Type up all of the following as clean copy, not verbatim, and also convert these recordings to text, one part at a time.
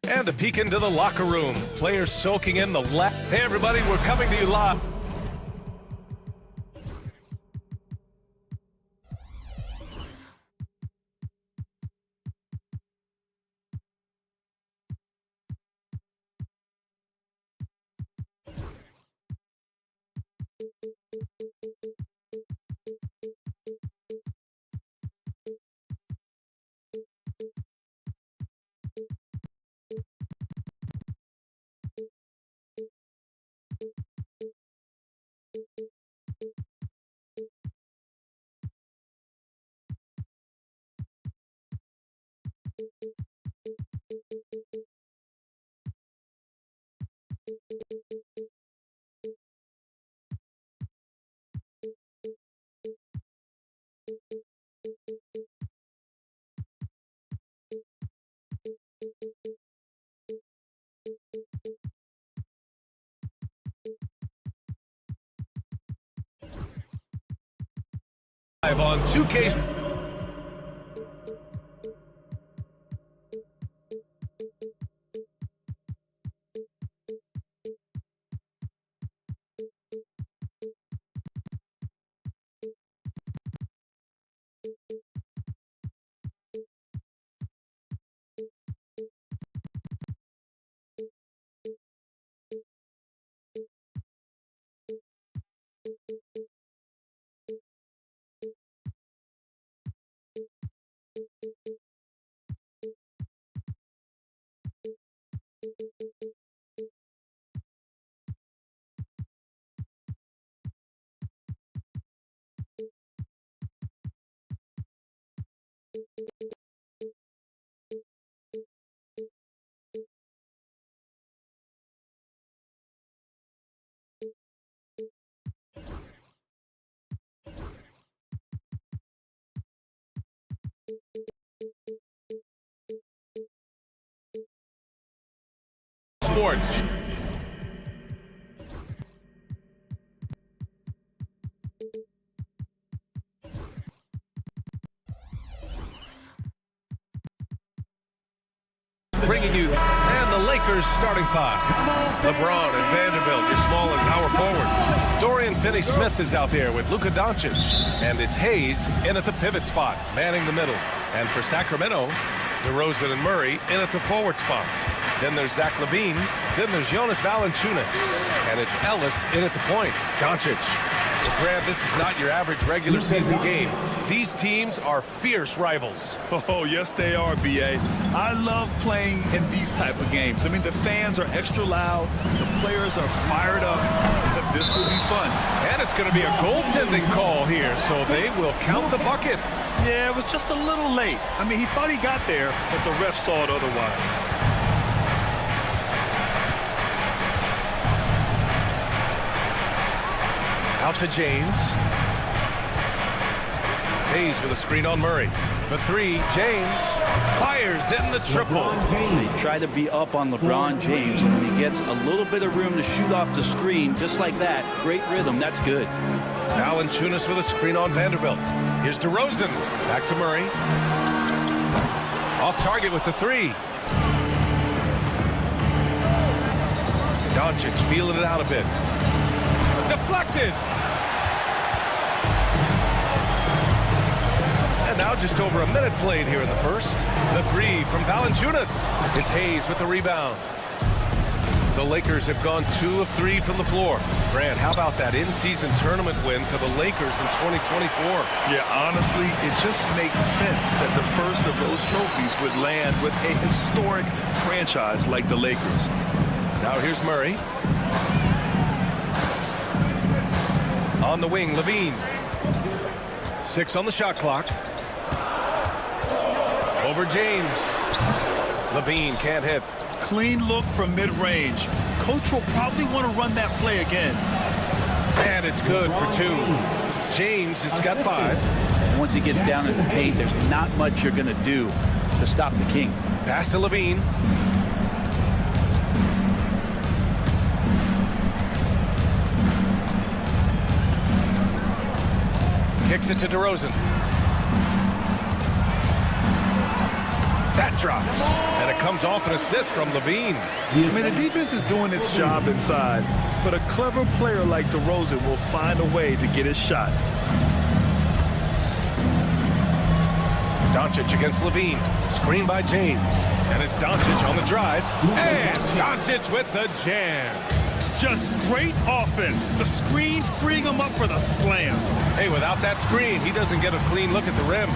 And a peek into the locker room. Players soaking in the Hey everybody, we're coming to you live. Live on 2K. Sports. Bringing you, and the Lakers starting five. LeBron and Vanderbilt, your small and power forwards. Dorian Finney-Smith is out there with Luka Doncic. And it's Hayes in at the pivot spot, manning the middle. And for Sacramento, DeRozan and Murray in at the forward spots. Then there's Zach LaVine. Then there's Jonas Valanciunas. And it's Ellis in at the point. Doncic. Well, Grant, this is not your average regular season game. These teams are fierce rivals. Oh, yes, they are, B.A. I love playing in these type of games. I mean, the fans are extra loud. The players are fired up. This will be fun. And it's going to be a goaltending call here, so they will count the bucket. Yeah, it was just a little late. I mean, he thought he got there, but the ref saw it otherwise. Out to James. Hayes with a screen on Murray. For three, James fires in the triple. They try to be up on LeBron James, and when he gets a little bit of room to shoot off the screen, just like that, great rhythm, that's good. Valanciunas with a screen on Vanderbilt. Here's DeRozan. Back to Murray. Off target with the three. Doncic feeling it out a bit. Deflected. And now just over a minute played here in the first. The three from Valanciunas. It's Hayes with the rebound. The Lakers have gone 2 of 3 from the floor. Grant, how about that in-season tournament win for the Lakers in 2024? Yeah, honestly, it just makes sense that the first of those trophies would land with a historic franchise like the Lakers. Now here's Murray. On the wing, LaVine. 6 on the shot clock. Over James. LaVine can't hit. Clean look from mid-range. Coach will probably want to run that play again. And it's good for 2. James has got 5. Once he gets down in the paint, there's not much you're going to do to stop the King. Pass to LaVine. Kicks it to DeRozan. That drops. And it comes off an assist from Levine. I mean, the defense is doing its job inside, but a clever player like DeRozan will find a way to get his shot. Doncic against Levine. Screen by James. And it's Doncic on the drive. And Doncic with the jam. Just great offense. The screen freeing him up for the slam. Hey, without that screen, he doesn't get a clean look at the rim.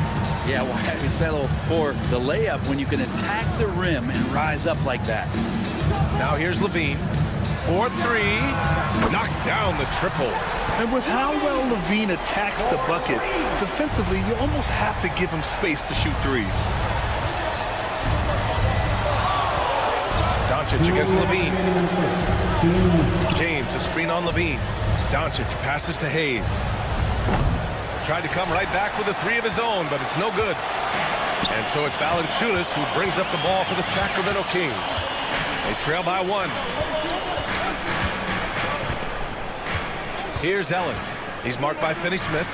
Yeah, why have you settle for the layup when you can attack the rim and rise up like that? Now here's Levine. 4-3. Knocks down the triple. And with how well Levine attacks the bucket, defensively, you almost have to give him space to shoot threes. Doncic against Levine. James, a screen on Levine. Doncic passes to Hayes. Tried to come right back with a three of his own, but it's no good. And so it's Valanciunas who brings up the ball for the Sacramento Kings. They trail by 1. Here's Ellis. He's marked by Finney-Smith.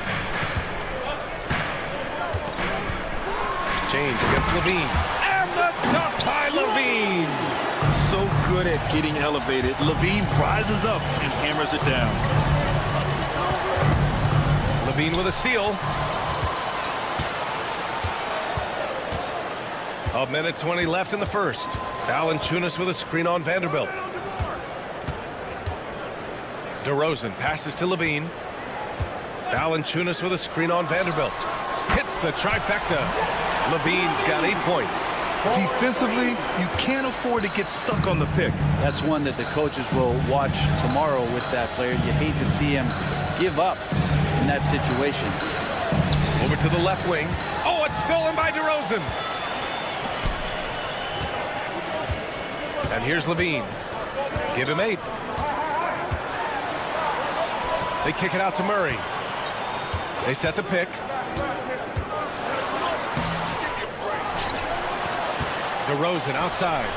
James against Levine. And the dunk by Levine. So good at getting elevated. Levine rises up and hammers it down. Levine with a steal. A minute 20 left in the first. Valanciunas with a screen on Vanderbilt. DeRozan passes to Levine. Valanciunas with a screen on Vanderbilt. Hits the trifecta. Levine's got 8 points. Defensively, you can't afford to get stuck on the pick. That's one that the coaches will watch tomorrow with that player. You hate to see him give up in that situation. Over to the left wing. Oh, it's stolen by DeRozan. And here's Levine. Give him 8. They kick it out to Murray. They set the pick. DeRozan outside.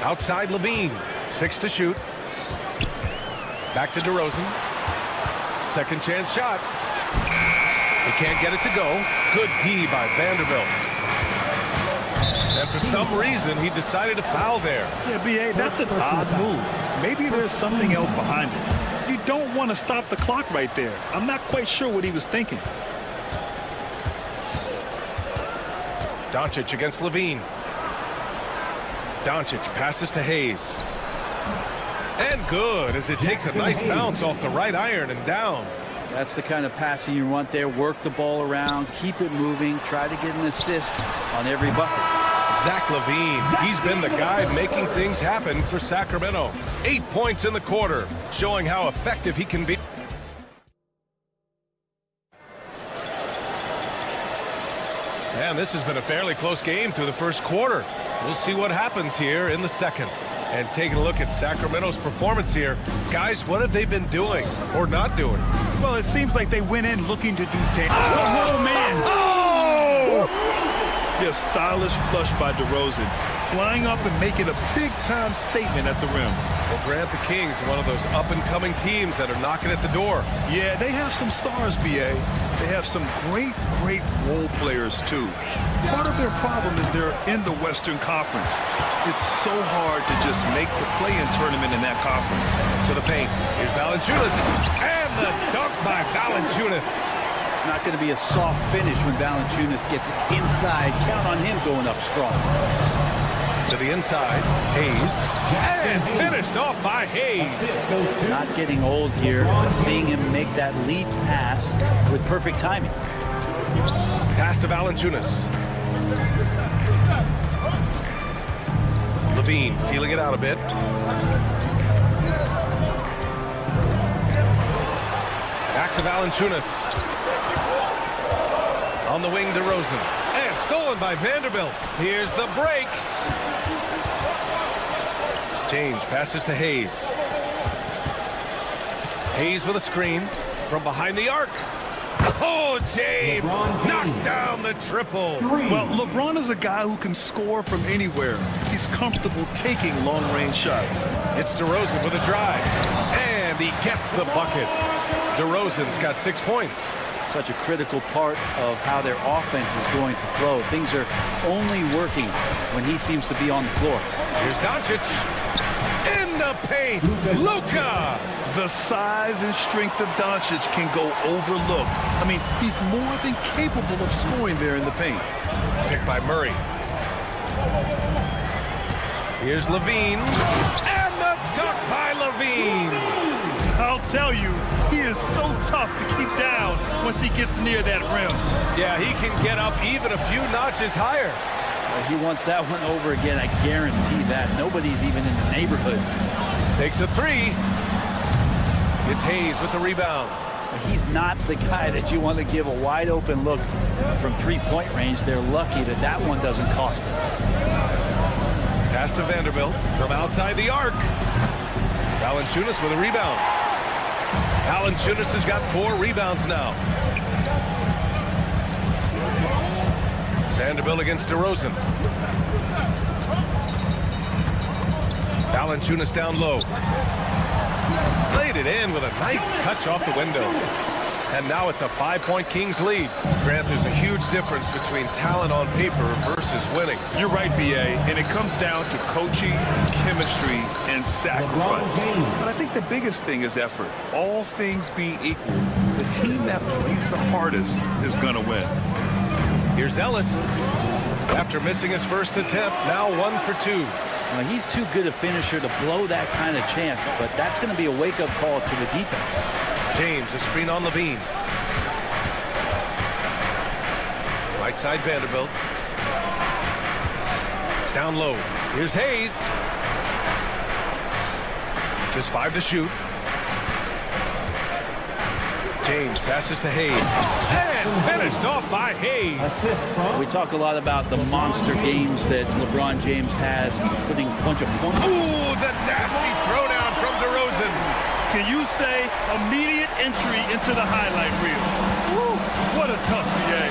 Outside Levine. 6 to shoot. Back to DeRozan. Second chance shot. He can't get it to go. Good D by Vanderbilt. And for some reason, he decided to foul there. Yeah, B.A., that's an odd move. Maybe there's something else behind it. You don't want to stop the clock right there. I'm not quite sure what he was thinking. Doncic against Levine. Doncic passes to Hayes. And good, as it takes a nice bounce off the right iron and down. That's the kind of passing you want there. Work the ball around, keep it moving, try to get an assist on every bucket. Zach LaVine, he's been the guy making things happen for Sacramento. 8 points in the quarter, showing how effective he can be. And this has been a fairly close game through the first quarter. We'll see what happens here in the second. And taking a look at Sacramento's performance here. Guys, what have they been doing or not doing? Well, it seems like they went in looking to do damage. Oh, man! Oh! A stylish flush by DeRozan, flying up and making a big-time statement at the rim. Well, Grant, the Kings, one of those up-and-coming teams that are knocking at the door. Yeah, they have some stars, B.A. They have some great role players, too. Part of their problem is they're in the Western Conference. It's so hard to just make the play-in tournament in that conference. To the paint. Here's Valanciunas. And the dunk by Valanciunas. It's not going to be a soft finish when Valanciunas gets inside. Count on him going up strong. To the inside, Hayes. And finished off by Hayes. Not getting old here. Seeing him make that lead pass with perfect timing. Pass to Valanciunas. Levine feeling it out a bit. Back to Valanciunas. On the wing, DeRozan. And stolen by Vanderbilt. Here's the break. James passes to Hayes. Hayes with a screen from behind the arc. Oh, James knocks down the triple. Well, LeBron is a guy who can score from anywhere. He's comfortable taking long-range shots. It's DeRozan with a drive. And he gets the bucket. DeRozan's got 6 points. such a critical part of how their offense is going to flow. Things are only working when he seems to be on the floor. Here's Doncic. In the paint. Luka. The size and strength of Doncic can go overlooked. I mean, he's more than capable of scoring there in the paint. Picked by Murray. Here's Levine. And the dunk by Levine. I'll tell you, he is so tough to keep down once he gets near that rim. Yeah, he can get up even a few notches higher. He wants that one over again, I guarantee that. Nobody's even in the neighborhood. Takes a three. It's Hayes with the rebound. He's not the guy that you want to give a wide open look from three-point range. They're lucky that that one doesn't cost them. Pass to Vanderbilt from outside the arc. Valanciunas with a rebound. Valanciunas has got 4 rebounds now. Vanderbilt against DeRozan. Valanciunas down low. Laid it in with a nice touch off the window. And now it's a 5-point Kings lead. Grant, there's a huge difference between talent on paper versus winning. You're right, B.A., and it comes down to coaching, chemistry, and sacrifice. But I think the biggest thing is effort. All things being equal, the team that plays the hardest is going to win. Here's Ellis. After missing his first attempt, now 1 for 2. Now, he's too good a finisher to blow that kind of chance, but that's going to be a wake-up call to the defense. James, a screen on Levine. Right side Vanderbilt. Down low. Here's Hayes. Just 5 to shoot. James passes to Hayes. And finished off by Hayes. We talk a lot about the monster games that LeBron James has, putting a bunch of points. Ooh, the nasty throwdown from DeRozan. Can you say immediate entry into the highlight reel? Woo, what a tough BA.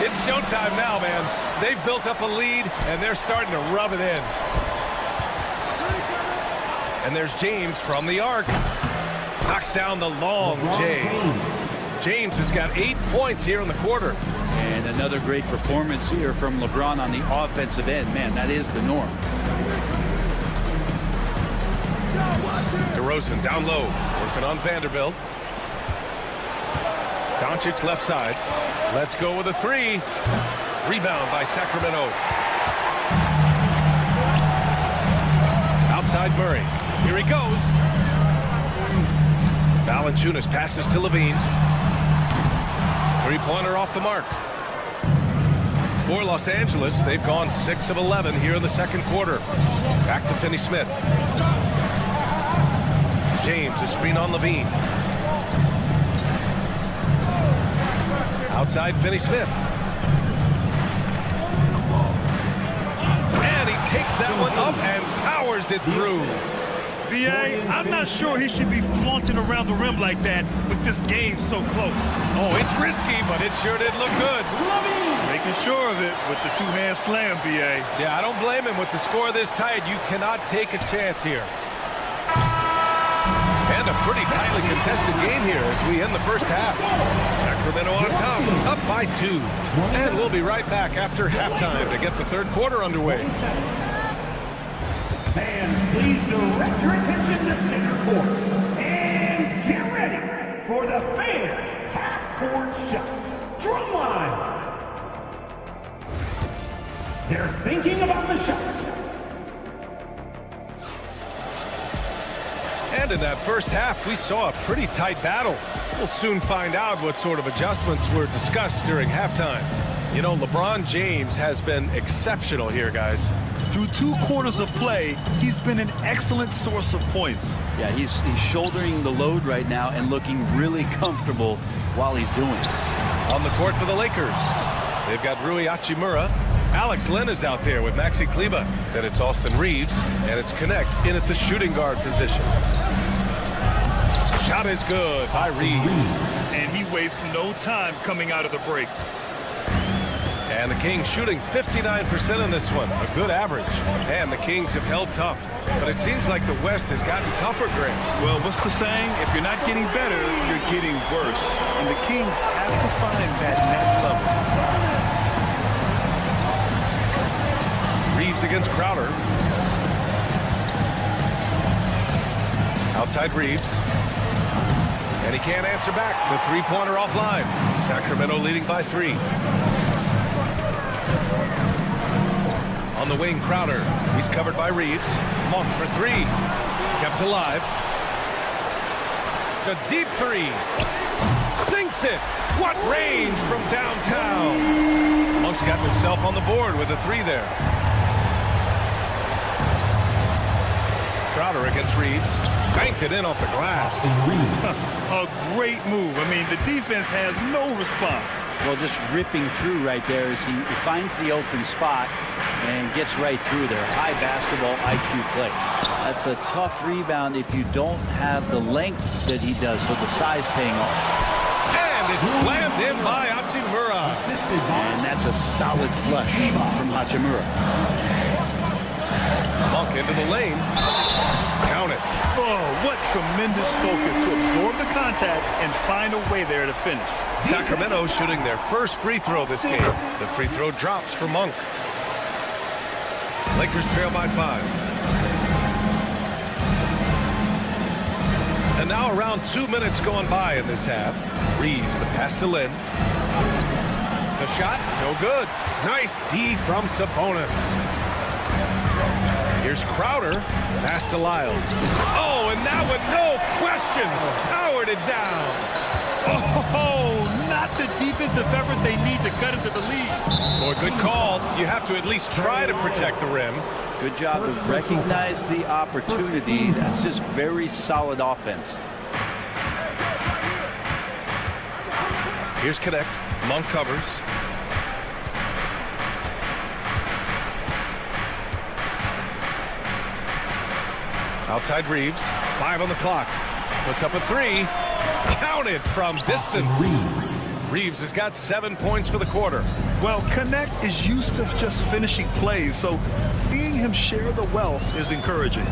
It's showtime now, man. They've built up a lead, and they're starting to rub it in. And there's James from the arc. Knocks down the long James. James has got 8 points here in the quarter. And another great performance here from LeBron on the offensive end. Man, that is the norm. DeRozan down low, working on Vanderbilt. Doncic left side. Let's go with a 3. Rebound by Sacramento. Outside Murray. Here he goes. Valanciunas passes to Levine. 3-pointer off the mark. For Los Angeles, they've gone 6 of 11 here in the second quarter. Back to Finney-Smith. James, a screen on Levine. Outside Finney-Smith. And he takes that one up and powers it through. BA, I'm not sure he should be flaunting around the rim like that with this game so close. Oh, it's risky, but it sure did look good. Making sure of it with the two-hand slam, BA. Yeah, I don't blame him. With the score this tight, you cannot take a chance here. And a pretty tightly contested game here as we end the first half. Sacramento on top, up by 2. And we'll be right back after halftime to get the third quarter underway. Fans, please direct your attention to center court. And get ready for the fan half-court shots. Drumline. They're thinking about the shots. And in that first half, we saw a pretty tight battle. We'll soon find out what sort of adjustments were discussed during halftime. You know, LeBron James has been exceptional here, guys. Through 2 quarters of play, he's been an excellent source of points. Yeah, he's shouldering the load right now and looking really comfortable while he's doing it. On the court for the Lakers, they've got Rui Hachimura. Alex Len is out there with Maxi Kleber. Then it's Austin Reeves, and it's Connect in at the shooting guard position. Shot is good by Reeves. And he wastes no time coming out of the break. And the Kings shooting 59% in this one, a good average. And the Kings have held tough. But it seems like the West has gotten tougher, Grant. Well, what's the saying? If you're not getting better, you're getting worse. And the Kings have to find that next level. Reeves against Crowder. Outside Reeves. And he can't answer back. The three-pointer offline. Sacramento leading by 3. On the wing, Crowder. He's covered by Reeves. Monk for 3. Kept alive. The deep 3. Sinks it. What range from downtown. Monk's got himself on the board with a 3 there. Crowder against Reeves. Banked it in off the glass. A great move. I mean, the defense has no response. Well, just ripping through right there as he finds the open spot and gets right through there. High basketball IQ play. That's a tough rebound if you don't have the length that he does, so the size paying off. And it's slammed in by Hachimura. And that's a solid flush from Hachimura. Monk into the lane. Count it. Oh, what tremendous focus to absorb the contact and find a way there to finish. Sacramento shooting their first free throw this game. The free throw drops for Monk. Lakers trail by 5. And now around 2 minutes going by in this half. Reeves, the pass to Lynn. The shot, no good. Nice D from Sabonis. Here's Crowder. Pass to Lyles. Oh, and that with no question powered it down. Oh, not the defensive effort they need to cut into the lead. Boy, good call. You have to at least try to protect the rim. Good job to recognize the opportunity. That's just very solid offense. Here's Connect. Monk covers. Outside Reeves. 5 on the clock. Puts up a 3. Counted from distance. Reeves has got 7 points for the quarter. Well, Connect is used to just finishing plays, so seeing him share the wealth is encouraging.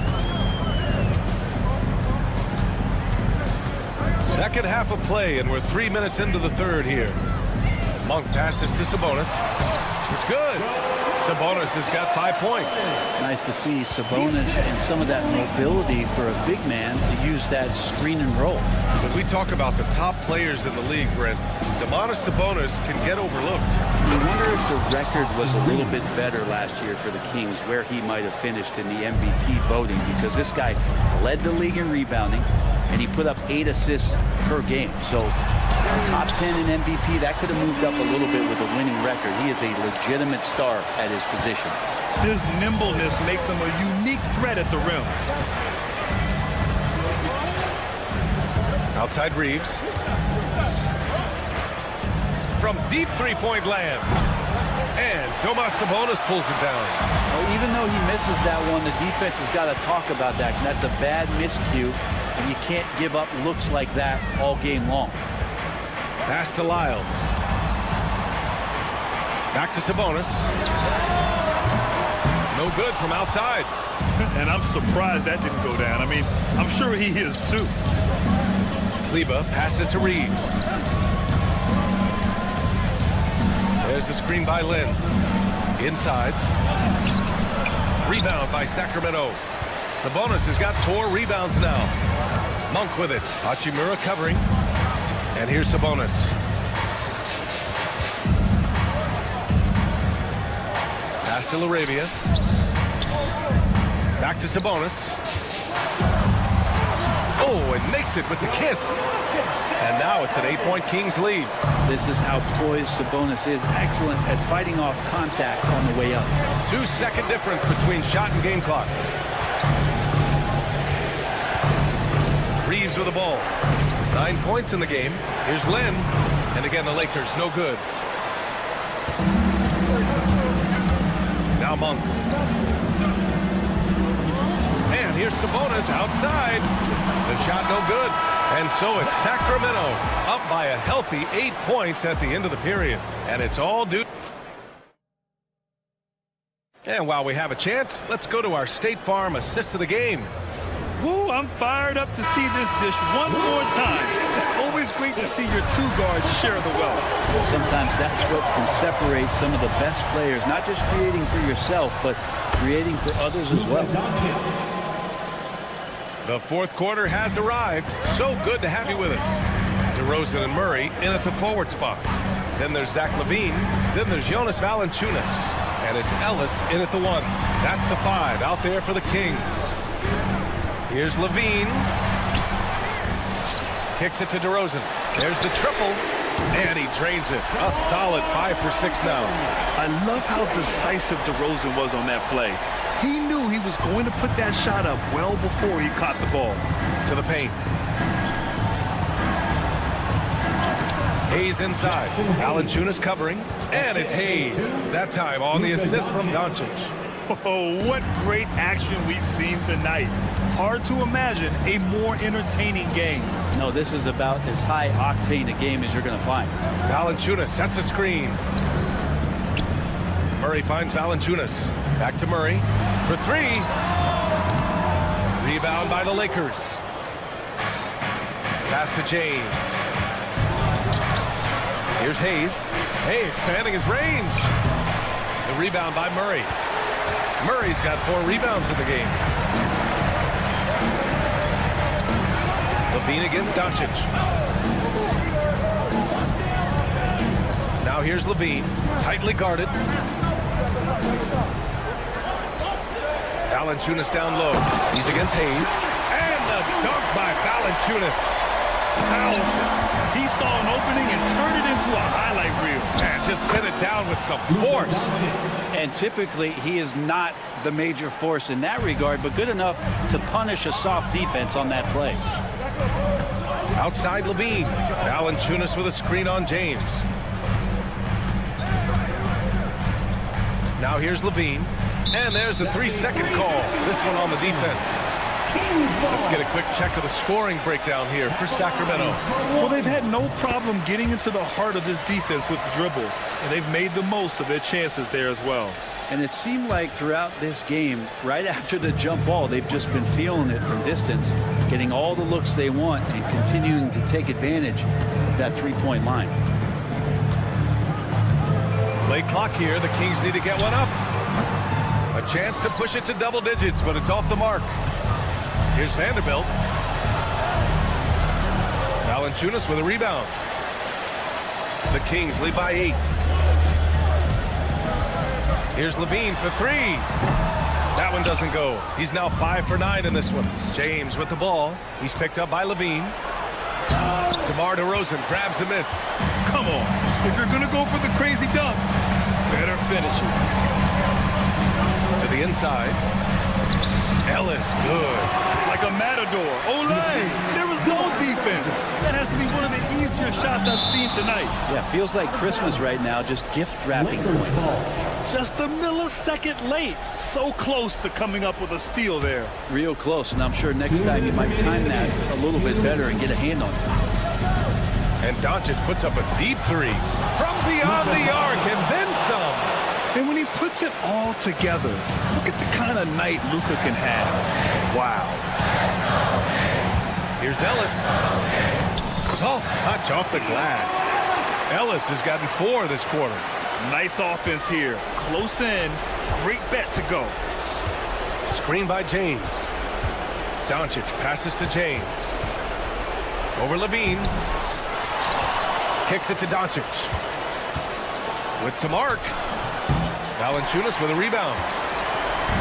Second half of play, and we're 3 minutes into the third here. Monk passes to Sabonis. It's good. Sabonis has got 5 points. Nice to see Sabonis and some of that mobility for a big man to use that screen and roll. When we talk about the top players in the league, Brent, Domantas Sabonis can get overlooked. I wonder if the record was a little bit better last year for the Kings, where he might have finished in the MVP voting, because this guy led the league in rebounding, and he put up 8 assists per game. So top 10 in MVP, that could have moved up a little bit with a winning record. He is a legitimate star at his position. His nimbleness makes him a unique threat at the rim. Outside Reeves. From deep three-point land. And Domas Sabonis pulls it down. Well, even though he misses that one, the defense has got to talk about that. And that's a bad miscue, and you can't give up looks like that all game long. Pass to Lyles. Back to Sabonis. No good from outside. And I'm surprised that didn't go down. I mean, I'm sure he is too. Kleba passes to Reeves. There's a screen by Lynn. Inside. Rebound by Sacramento. Sabonis has got 4 rebounds now. Monk with it. Hachimura covering. And here's Sabonis. Pass to LaRavia. Back to Sabonis. Oh, and makes it with the kiss. And now it's an 8-point Kings lead. This is how poised Sabonis is. Excellent at fighting off contact on the way up. 2-second difference between shot and game clock. Reeves with the ball. 9 points in the game. Here's Lynn. And again, the Lakers, no good. Now Monk. And here's Sabonis outside. The shot no good. And so it's Sacramento up by a healthy 8 points at the end of the period. And it's all due. And while we have a chance, let's go to our State Farm assist of the game. Woo, I'm fired up to see this dish one more time. It's always great to see your two guards share the wealth. Sometimes that's what can separate some of the best players, not just creating for yourself, but creating for others as well. The fourth quarter has arrived. So good to have you with us. DeRozan and Murray in at the forward spots. Then there's Zach LaVine. Then there's Jonas Valanciunas. And it's Ellis in at the 1. That's the 5 out there for the Kings. Here's LaVine. Kicks it to DeRozan. There's the triple. And he drains it. A solid 5 for 6 now. I love how decisive DeRozan was on that play. He knew he was going to put that shot up well before he caught the ball. To the paint. Hayes inside. Valanciunas covering. And it's Hayes. That time on the assist from Doncic. Oh, what great action we've seen tonight. Hard to imagine a more entertaining game. No, this is about as high octane a game as you're going to find. Valanciunas sets a screen. Murray finds Valanciunas. Back to Murray for 3. Rebound by the Lakers. Pass to James. Here's Hayes. Hey, expanding his range. The rebound by Murray. Murray's got 4 rebounds in the game. LaVine against Doncic. Now here's LaVine, tightly guarded. Valanciunas down low. He's against Hayes. And the dunk by Valanciunas. Powerful. He saw an opening and turned it into a highlight reel. And just sent it down with some force. And typically, he is not the major force in that regard, but good enough to punish a soft defense on that play. Outside LaVine. Valanciunas with a screen on James. Now here's LaVine. And there's a 3-second call. This one on the defense. Let's get a quick check of the scoring breakdown here for Sacramento. Well, they've had no problem getting into the heart of this defense with the dribble, and they've made the most of their chances there as well. And it seemed like throughout this game, right after the jump ball, they've just been feeling it from distance, getting all the looks they want and continuing to take advantage of that three-point line. Late clock here. The Kings need to get one up. A chance to push it to double digits, but it's off the mark. Here's Vanderbilt. Valanciunas with a rebound. The Kings lead by 8. Here's LaVine for 3. That one doesn't go. He's now 5 for 9 in this one. James with the ball. He's picked up by LaVine. DeMar DeRozan grabs a miss. Come on. If you're going to go for the crazy dunk, better finish it. To the inside. Ellis, good. Like a matador. Olay! There was no defense. That has to be one of the easier shots I've seen tonight. Yeah, feels like Christmas right now, just gift wrapping points. Just a millisecond late. So close to coming up with a steal there. Real close, and I'm sure next time you might time that a little bit better and get a hand on it. And Doncic puts up a deep 3 from beyond the arc and then some. And when he puts it all together, look at the kind of night Luka can have. Wow. Here's Ellis. Soft touch off the glass. Ellis has gotten 4 this quarter. Nice offense here. Close in. Great bet to go. Screen by James. Doncic passes to James. Over LaVine. Kicks it to Doncic. With some arc. Valanciunas with a rebound.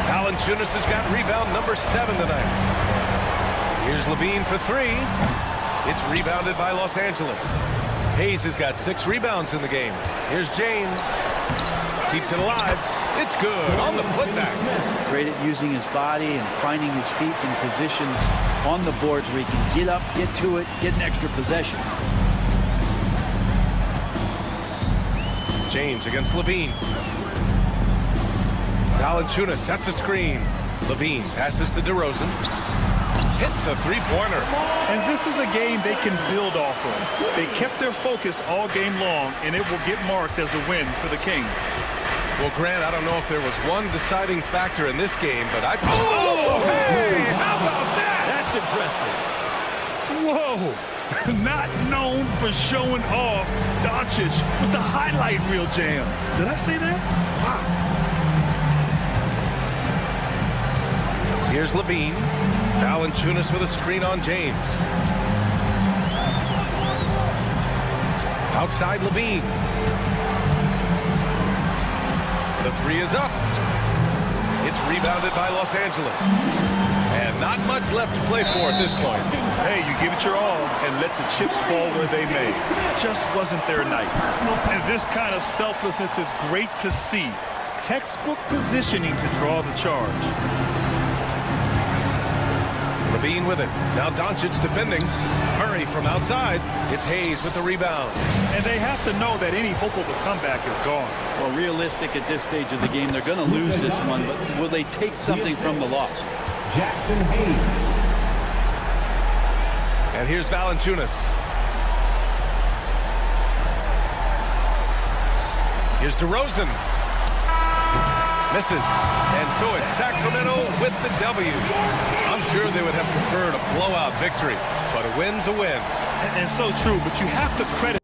Valanciunas has got rebound number 7 tonight. Here's LaVine for 3. It's rebounded by Los Angeles. Hayes has got 6 rebounds in the game. Here's James. Keeps it alive. It's good on the putback. Great at using his body and finding his feet in positions on the boards where he can get up, get to it, get an extra possession. James against LaVine. Valanciunas sets a screen. LaVine passes to DeRozan. Hits a three-pointer. And this is a game they can build off of. They kept their focus all game long, and it will get marked as a win for the Kings. Well, Grant, I don't know if there was one deciding factor in this game, but Oh, hey! How about that? That's impressive. Whoa! Not known for showing off, Doncic with the highlight reel jam. Did I say that? Wow. Here's Levine. Valanciunas with a screen on James. Outside Levine. The three is up. It's rebounded by Los Angeles. And not much left to play for at this point. Hey, you give it your all and let the chips fall where they may. Just wasn't their night. And this kind of selflessness is great to see. Textbook positioning to draw the charge. Levine with it. Now Doncic defending. Murray from outside. It's Hayes with the rebound. And they have to know that any hope of a comeback is gone. Well, realistic at this stage of the game, they're going to lose this one, but will they take something from the loss? Jackson Hayes. And here's Valanciunas. Here's DeRozan. Misses. And so it's Sacramento with the W. I'm sure they would have preferred a blowout victory, but a win's a win. And so true, but you have to credit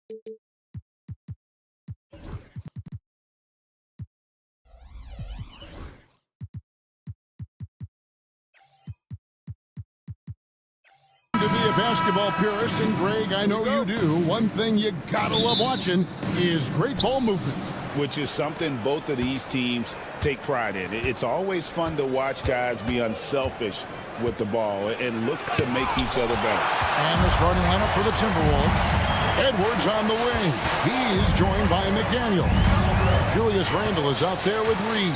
To be a basketball purist, and Greg, I know you do, one thing you gotta love watching is great ball movement. Which is something both of these teams take pride in. It's always fun to watch guys be unselfish with the ball and look to make each other better. And the starting lineup for the Timberwolves. Edwards on the wing. He is joined by McDaniel. Julius Randle is out there with Reed.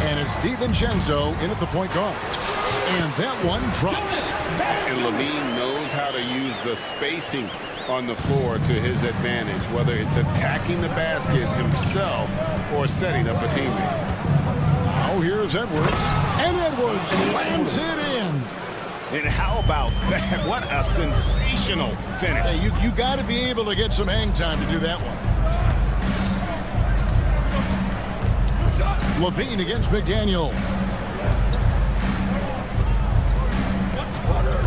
And it's DiVincenzo in at the point guard. And that one drops. And Levine knows how to use the spacing on the floor to his advantage, whether it's attacking the basket himself or setting up a teammate. Now here's Edwards. And Edwards slams it in. And how about that? What a sensational finish. Hey, you got to be able to get some hang time to do that one. Levine against McDaniel.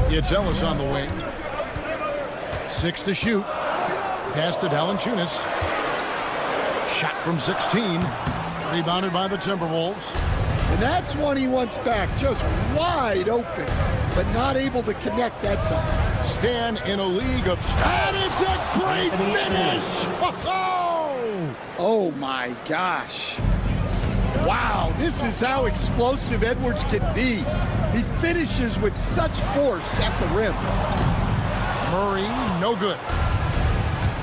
It's Ellis on the wing. 6 to shoot. Pass to Valanciunas. Shot from 16. Rebounded by the Timberwolves. And that's one he wants back, just wide open, but not able to connect that time. Stan in a league of... And it's a great finish! Oh my gosh. Wow, this is how explosive Edwards can be. He finishes with such force at the rim. Murray, no good.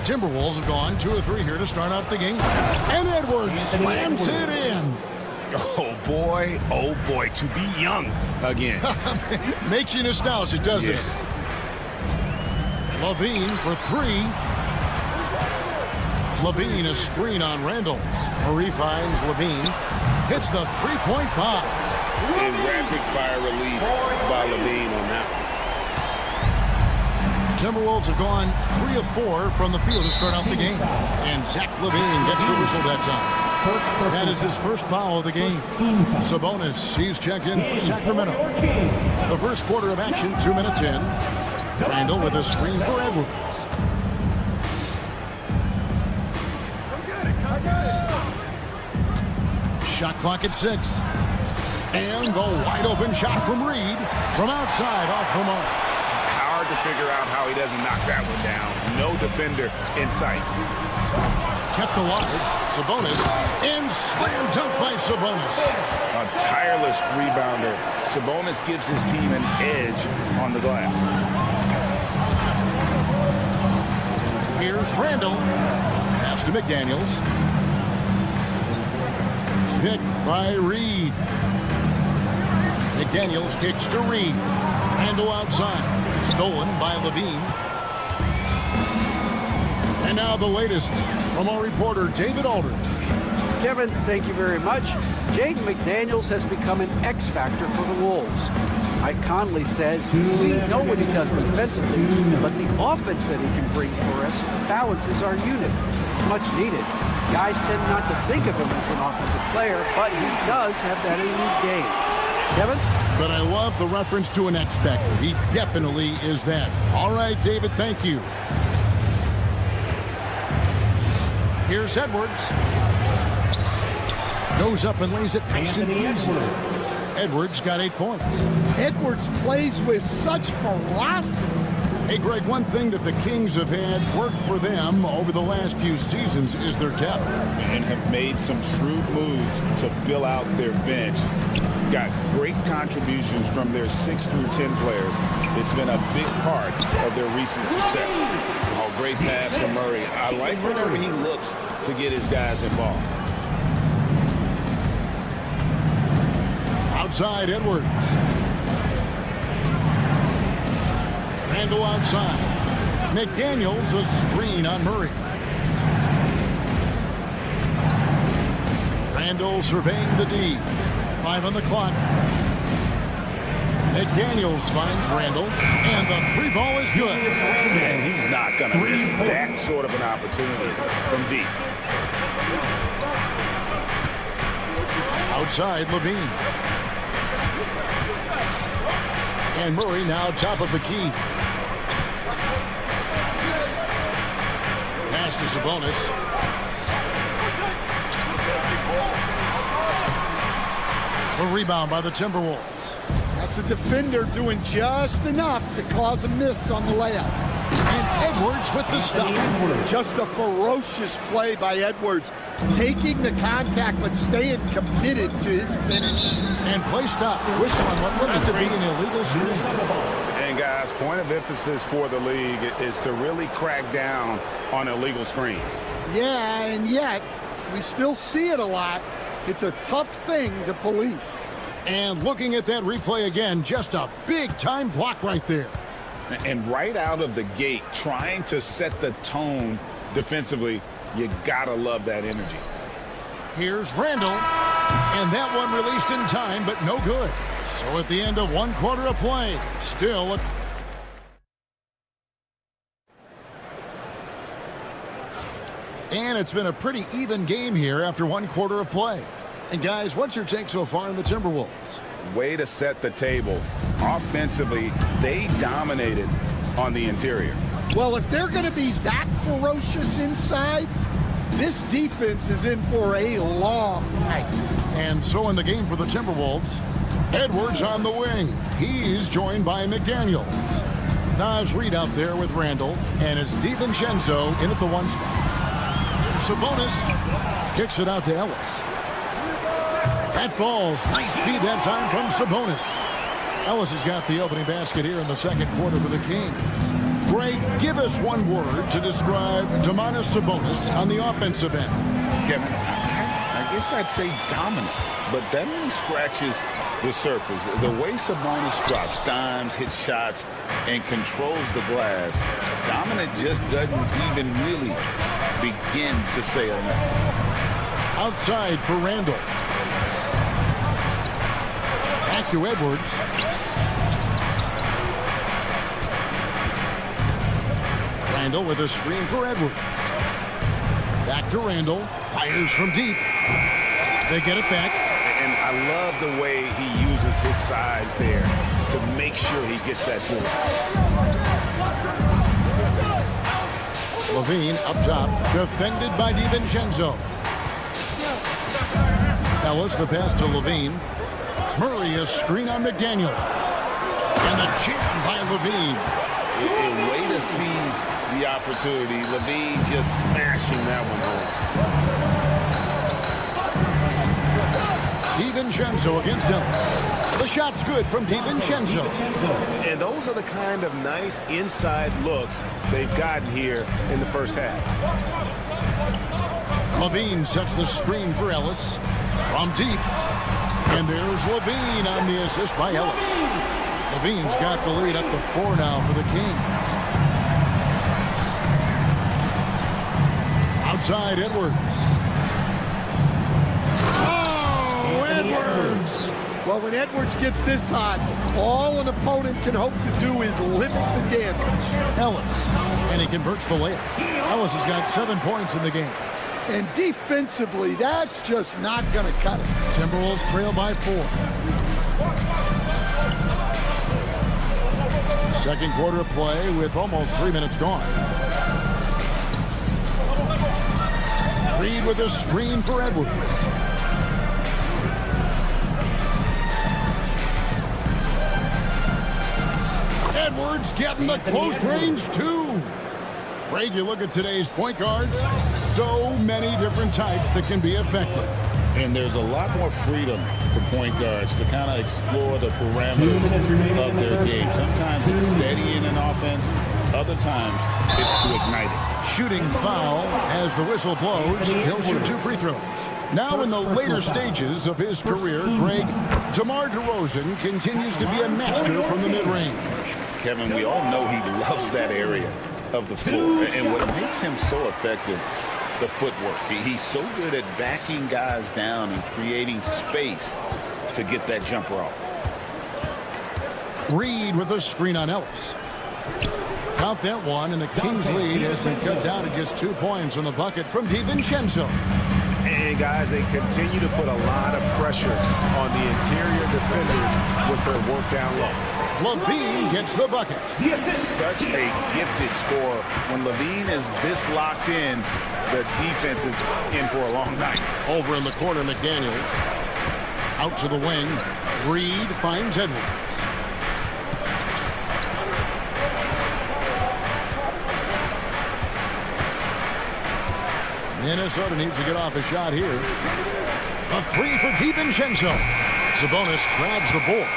Timberwolves have gone 2 of 3 here to start out the game. And Edwards slams it in. Oh boy, to be young again. Makes you nostalgic, doesn't it? Levine for 3. Levine, a screen on Randle. Murray finds Levine. Hits the three-point pop. And rapid-fire release by Levine on that one. Timberwolves have gone 3 of 4 from the field to start out the game. And Zach Levine gets the whistle that time. That is his first foul of the game. Sabonis, he's checked in for Sacramento. The first quarter of action, 2 minutes in. Randle with a screen for Edwards. Shot clock at 6. And the wide open shot from Reed from outside off the mark. Hard to figure out how he doesn't knock that one down. No defender in sight. Kept alive. Sabonis. And slam dunk by Sabonis. A tireless rebounder. Sabonis gives his team an edge on the glass. Here's Randle. Pass to McDaniels. Picked by Reed. McDaniels kicks to Reed. Randle outside. Stolen by Levine. And now the latest from our reporter, David Aldridge. Kevin, thank you very much. Jaden McDaniels has become an X factor for the Wolves. Mike Conley says, we know what he does defensively, but the offense that he can bring for us balances our unit. It's much needed. Guys tend not to think of him as an offensive player, but he does have that in his game. Kevin? But I love the reference to an X factor. He definitely is that. All right, David, thank you. Here's Edwards. Goes up and lays it nice and easy. Edwards got 8 points. Edwards plays with such ferocity. Hey, Greg, one thing that the Kings have had work for them over the last few seasons is their depth. And have made some shrewd moves to fill out their bench. Got great contributions from their 6 through 10 players. It's been a big part of their recent success. Oh, great pass from Murray. I like whenever he looks to get his guys involved. Outside, Edwards. Randle outside. McDaniels a screen on Murray. Randle surveying the D. 5 on the clock. McDaniels finds Randle, and the 3 ball is good. And he's not going to miss that sort of an opportunity from deep. Outside, Levine. And Murray now top of the key. Pass to Sabonis. The rebound by the Timberwolves. That's a defender doing just enough to cause a miss on the layup. And Edwards with the stop. Just a ferocious play by Edwards. Taking the contact, but staying committed to his finish. And play stops. Whistle on what looks to be an illegal screen. And guys, point of emphasis for the league is to really crack down on illegal screens. Yeah, and yet, we still see it a lot. It's a tough thing to police. And looking at that replay again, just a big-time block right there. And right out of the gate, trying to set the tone defensively, you gotta love that energy. Here's Randall. And that one released in time, but no good. So at the end of 1 quarter of play, still and it's been a pretty even game here after 1 quarter of play. And guys, what's your take so far on the Timberwolves? Way to set the table. Offensively, they dominated on the interior. Well, if they're going to be that ferocious inside, this defense is in for a long night. And so in the game for the Timberwolves, Edwards on the wing. He's joined by McDaniels. Naz Reid out there with Randall, and it's DiVincenzo in at the 1 spot. Sabonis kicks it out to Ellis. That falls. Nice feed that time from Sabonis. Ellis has got the opening basket here in the 2nd quarter for the Kings. Greg, give us one word to describe Domantas Sabonis on the offensive end. Kevin, I guess I'd say dominant, but that only scratches the surface. The way Sabonis drops dimes, hits shots, and controls the glass, dominant just doesn't even really begin to say enough. Outside for Randall. Back to Edwards. Randall with a screen for Edwards. Back to Randall. Fires from deep. They get it back. And I love the way he uses his size there to make sure he gets that board. Levine up top. Defended by DiVincenzo. Ellis the pass to Levine. Murray a screen on McDaniels. And the jam by Levine. A way to seize the opportunity. Levine just smashing that one home. DiVincenzo against Ellis. The shot's good from DiVincenzo. And those are the kind of nice inside looks they've gotten here in the first half. Levine sets the screen for Ellis from deep. And there's Levine on the assist by Ellis. Levine's got the lead up to 4 now for the Kings. Outside Edwards. Oh, Edwards! Well, when Edwards gets this hot, all an opponent can hope to do is limit the damage. Ellis. And he converts the layup. Ellis has got 7 points in the game. And defensively, that's just not going to cut it. Timberwolves trail by 4. 2nd quarter of play with almost 3 minutes gone. Reid with a screen for Edwards. Edwards getting the close range too. Greg, you look at today's point guards, so many different types that can be effective. And there's a lot more freedom for point guards to kind of explore the parameters of their game. Sometimes it's steadying an offense. Other times it's to ignite it. Shooting foul as the whistle blows. He'll shoot 2 free throws. Now in the later stages of his career, Greg, DeMar DeRozan continues to be a master from the mid-range. Kevin, we all know he loves that area of the floor. And what makes him so effective, the footwork. He's so good at backing guys down and creating space to get that jumper off. Reid with a screen on Ellis. Count that one, and the Kings' lead has been cut down to just 2 points on the bucket from DiVincenzo. And guys, they continue to put a lot of pressure on the interior defenders with their work down low. Levine gets the bucket. Such a gifted scorer. When Levine is this locked in, the defense is in for a long night. Over in the corner, McDaniels. Out to the wing. Reed finds Edwards. Minnesota needs to get off a shot here. A three for DiVincenzo. Sabonis grabs the board.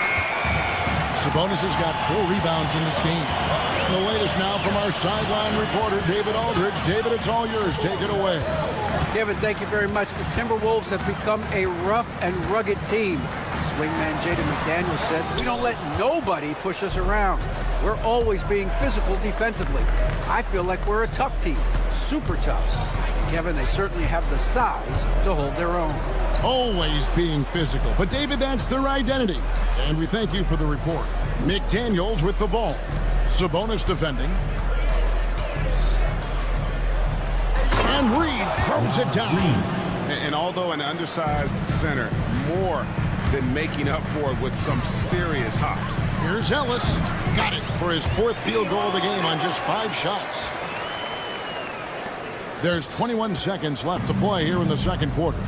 Sabonis has got 4 rebounds in this game. The latest now from our sideline reporter, David Aldridge. David, it's all yours. Take it away. Kevin, thank you very much. The Timberwolves have become a rough and rugged team. Swingman Jaden McDaniels said, "We don't let nobody push us around. We're always being physical defensively. I feel like we're a tough team, super tough." And Kevin, they certainly have the size to hold their own. Always being physical. But, David, that's their identity. And we thank you for the report. McDaniels with the ball. Sabonis defending. And Reed throws it down. And although an undersized center, more than making up for it with some serious hops. Here's Ellis. Got it for his 4th field goal of the game on just 5 shots. There's 21 seconds left to play here in the second quarter.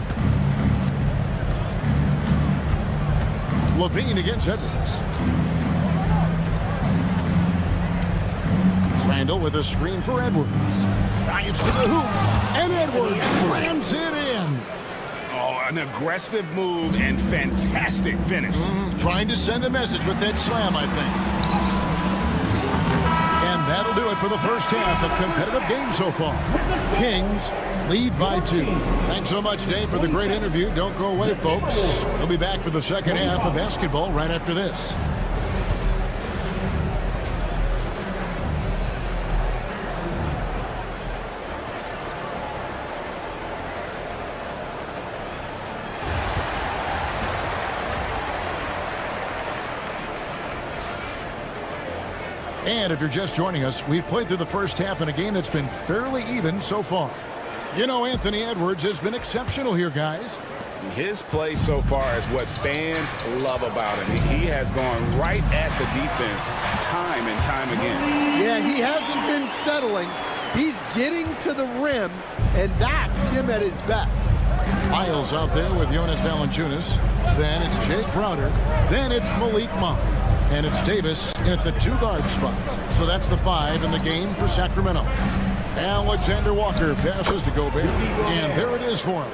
Levine against Edwards. Randall with a screen for Edwards. Drives to the hoop, and Edwards slams it in. Oh, an aggressive move and fantastic finish. Trying to send a message with that slam, I think. And that'll do it for the first half of competitive game so far. Kings lead by 2. Thanks so much, Dave, for the great interview. Don't go away, folks. We'll be back for the second half of basketball right after this. And if you're just joining us, we've played through the first half in a game that's been fairly even so far. You know, Anthony Edwards has been exceptional here, guys. His play so far is what fans love about him. He has gone right at the defense time and time again. Yeah, he hasn't been settling. He's getting to the rim, and that's him at his best. Miles out there with Jonas Valanciunas. Then it's Jay Crowder. Then it's Malik Monk. And it's Davis at the 2-guard spot. So that's the 5 in the game for Sacramento. Alexander Walker passes to Gobert. And there it is for him.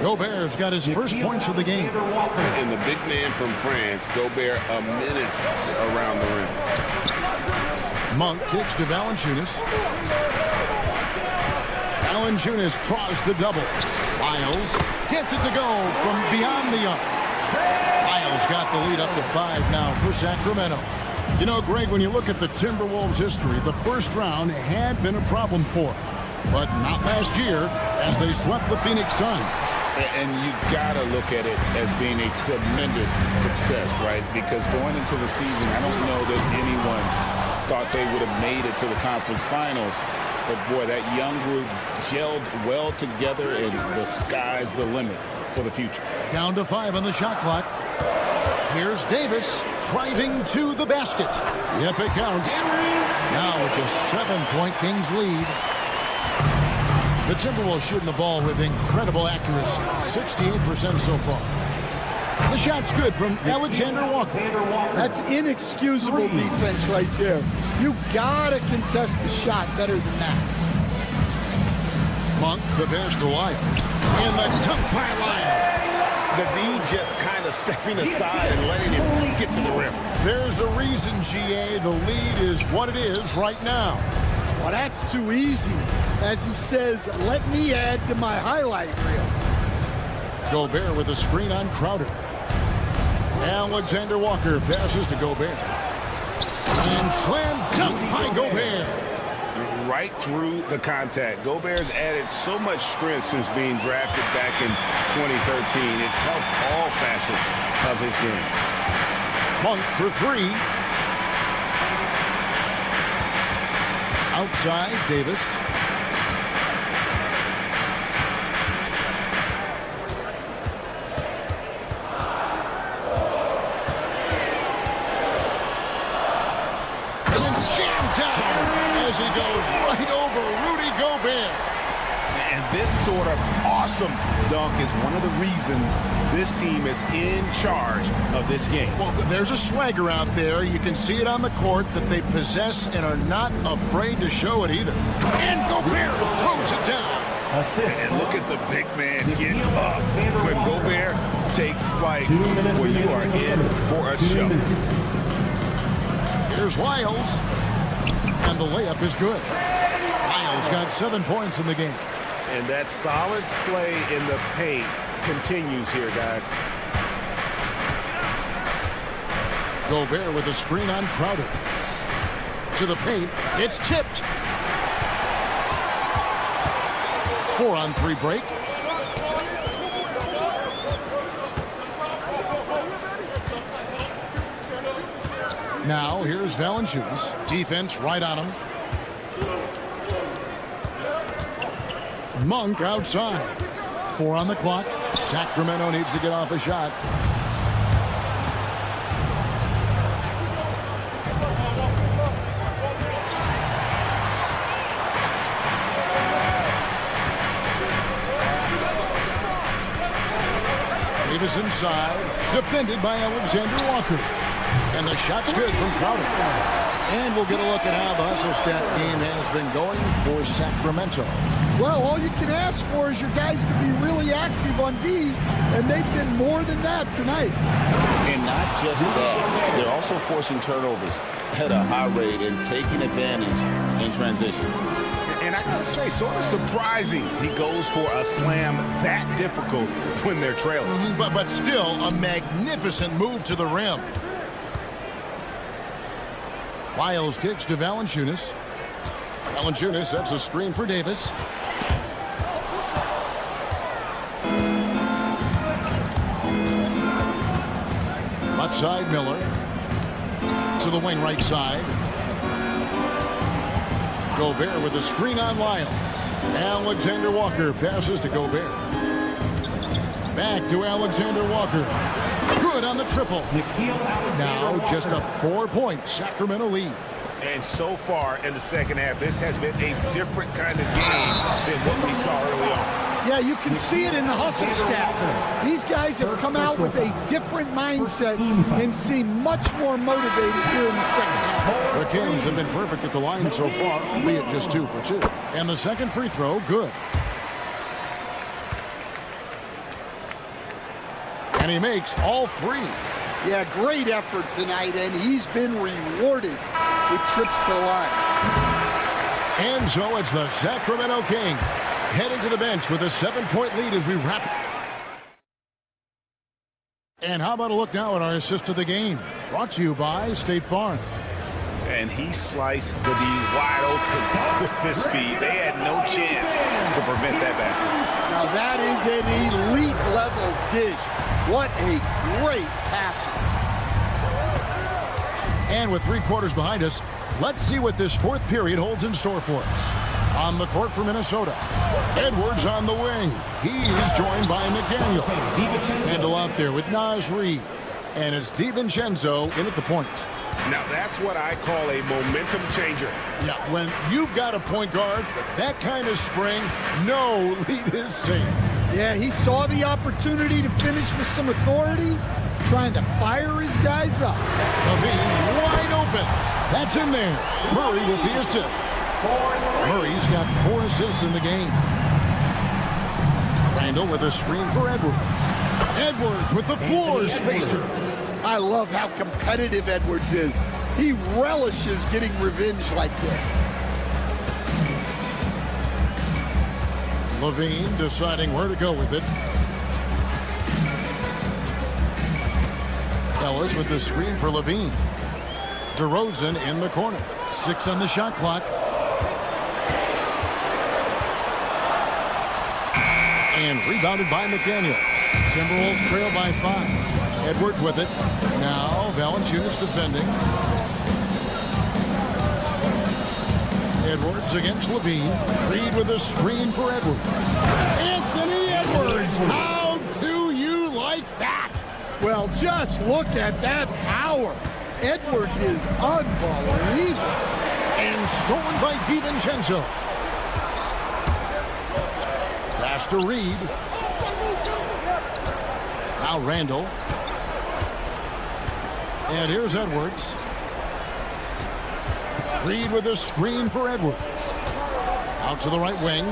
Gobert's got his first points of the game. And the big man from France, Gobert, a menace around the rim. Monk kicks to Valanciunas. Valanciunas crossed the double. Miles gets it to go from beyond the arc. Miles got the lead up to 5 now for Sacramento. You know, Greg, when you look at the Timberwolves' history, the first round had been a problem for them. But not last year, as they swept the Phoenix Suns. And you got to look at it as being a tremendous success, right? Because going into the season, I don't know that anyone thought they would have made it to the conference finals. But, boy, that young group gelled well together, and the sky's the limit for the future. Down to 5 on the shot clock. Here's Davis driving to the basket. Yep, it counts. Now it's a 7-point Kings lead. The Timberwolves shooting the ball with incredible accuracy. 68% so far. The shot's good from Alexander Walker. That's inexcusable defense right there. You gotta contest the shot better than that. Monk, the pass to Lyles. And the dunk by Lyles. The D just kind of stepping aside and letting him get to the rim. There's a reason, GA, the lead is what it is right now. Well, that's too easy. As he says, let me add to my highlight reel. Gobert with a screen on Crowder. Alexander Walker passes to Gobert. And slam dunk by Gobert. Right through the contact. Gobert's added so much strength since being drafted back in 2013. It's helped all facets of his game. Monk for 3. Outside, Davis. this sort of awesome dunk is one of the reasons this team is in charge of this game. Well, there's a swagger out there. You can see it on the court that they possess and are not afraid to show it either. And Gobert throws it down. And look at the big man get up. When Gobert takes flight, well, you are in for a show. Here's Lyles. And the layup is good. Lyles got 7 points in the game. And that solid play in the paint continues here, guys. Gobert with a screen on Crowder. To the paint. It's tipped. 4-on-3 break. Now here's Valanciunas. Defense right on him. Monk outside. 4 on the clock. Sacramento needs to get off a shot. Davis inside. Defended by Alexander Walker. And the shot's good from Crowder. And we'll get a look at how the hustle stat game has been going for Sacramento. Well, all you can ask for is your guys to be really active on D, and they've been more than that tonight. And not just that, they're also forcing turnovers at a high rate and taking advantage in transition. And I gotta say, sort of surprising he goes for a slam that difficult when they're trailing. But still a magnificent move to the rim. Lyles kicks to Valanciunas. Valanciunas sets a screen for Davis. Left side, Miller. To the wing right side. Gobert with a screen on Lyles. Alexander Walker passes to Gobert. Back to Alexander Walker. Good on the triple. Now just a 4-point Sacramento lead. And so far in the second half, this has been a different kind of game than what we saw early on. Yeah, you can see it in the hustle stat. These guys have come out with a different mindset and seem much more motivated here in the second half. The Kings have been perfect at the line so far, albeit just 2 for 2. And the second free throw, good. And he makes all 3. Yeah, great effort tonight, and he's been rewarded with trips to the line. And so it's the Sacramento Kings heading to the bench with a 7-point lead as we wrap it. And how about a look now at our assist of the game? Brought to you by State Farm. And he sliced the D wide open with his feet. They had no chance to prevent that basket. Now that is an elite level dish. What a great passer. And with 3 quarters behind us, let's see what this 4th period holds in store for us. On the court for Minnesota, Edwards on the wing. He's joined by McDaniel. Handle out there with Naz Reid. And it's DiVincenzo in at the point. Now that's what I call a momentum changer. Yeah, when you've got a point guard, that kind of spring, no lead is safe. Yeah, he saw the opportunity to finish with some authority, trying to fire his guys up. Levine wide open. That's in there. Murray with the assist. Murray's got 4 assists in the game. Randall with a screen for Edwards. Edwards with the floor spacer. I love how competitive Edwards is. He relishes getting revenge like this. Levine deciding where to go with it. Ellis with the screen for Levine. DeRozan in the corner. 6 on the shot clock. And rebounded by McDaniel. Timberwolves trail by 5. Edwards with it. Now Valanciunas defending. Edwards against Levine. Reed with a screen for Edwards. Anthony Edwards! How do you like that? Well, just look at that power. Edwards is unbelievable. And stolen by DiVincenzo. Pass to Reed. Now Randall. And here's Edwards. Reed with a screen for Edwards. Out to the right wing.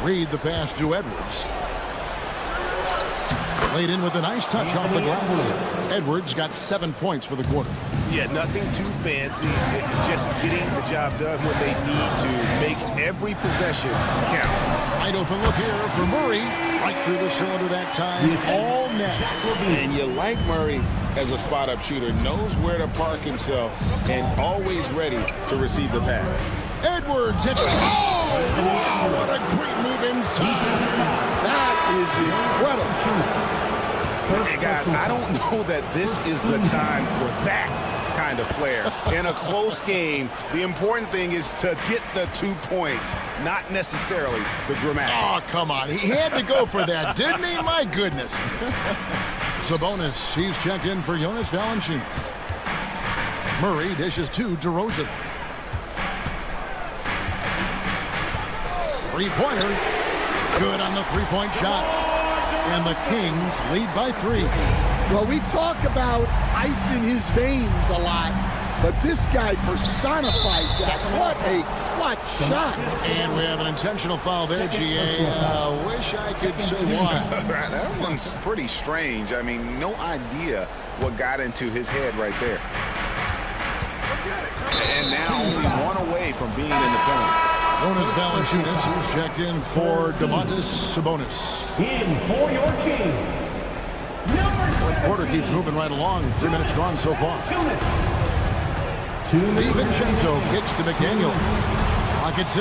Reed the pass to Edwards. Laid in with a nice touch off the glass. Edwards got 7 points for the quarter. Yeah, nothing too fancy. Just getting the job done when they need to. Make every possession count. Wide open look here for Murray. Right through the cylinder that time. All net. And you like Murray as a spot-up shooter. Knows where to park himself and always ready to receive the pass. Edwards hits it. Oh, wow, what a great move inside. That is incredible. Hey, guys, I don't know that this is the time for that kind of flair. In a close game, the important thing is to get the 2 points, not necessarily the dramatics. Oh, come on. He had to go for that, didn't he? My goodness. Sabonis, he's checked in for Jonas Valanciunas. Murray dishes to DeRozan. Three-pointer. Good on the three-point shot. And the Kings lead by 3. Well, we talk about ice in his veins a lot, but this guy personifies that. What a clutch shot. And we have an intentional foul there, GA. Wish I could say why. That one's pretty strange. I mean, no idea what got into his head right there. And now only one away from being in the penalty. Jonas Valanciunas, who's checked in for Domantas Sabonis. In for your Kings, Quarter keeps moving right along. 3 minutes gone so far. DiVincenzo kicks to McDaniel. Clock at 6.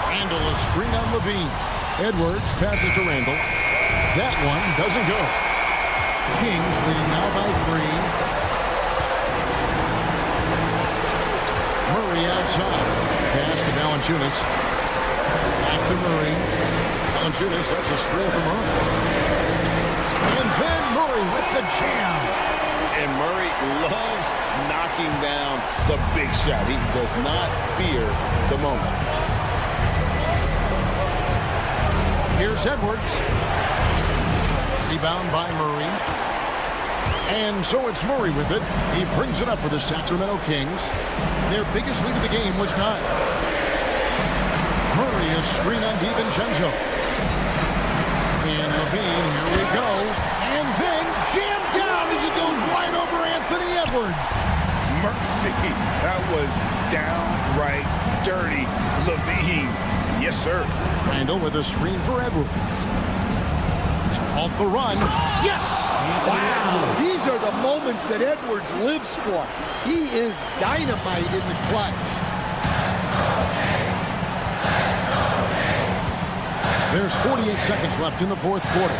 Randall a screen on Levine. Edwards passes to Randall. That one doesn't go. Kings leading now by 3. Murray outside. Pass to Valanciunas. Back to Murray. Valanciunas, that's a screen for Murray. And then Murray with the jam. And Murray loves knocking down the big shot. He does not fear the moment. Here's Edwards. Rebound by Murray. And so it's Murray with it. He brings it up for the Sacramento Kings. Their biggest lead of the game was 9. Murray is screen on DiVincenzo. And Levine, here we go. And then jammed down as he goes right over Anthony Edwards. Mercy. That was downright dirty. Levine. Yes, sir. Randall with a screen for Edwards. Off the run. Yes! Wow. These are the moments that Edwards lives for. He is dynamite in the clutch. There's 48 seconds left in the fourth quarter.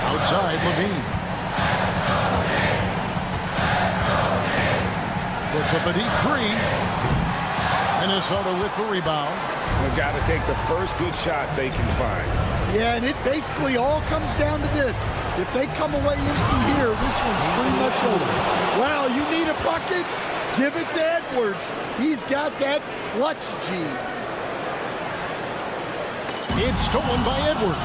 Outside, Levine. Puts up a deep 3. Minnesota with the rebound. They've got to take the first good shot they can find. Yeah, and it basically all comes down to this. If they come away empty here, this one's pretty much over. Wow, you need a bucket? Give it to Edwards. He's got that clutch G. It's stolen by Edwards.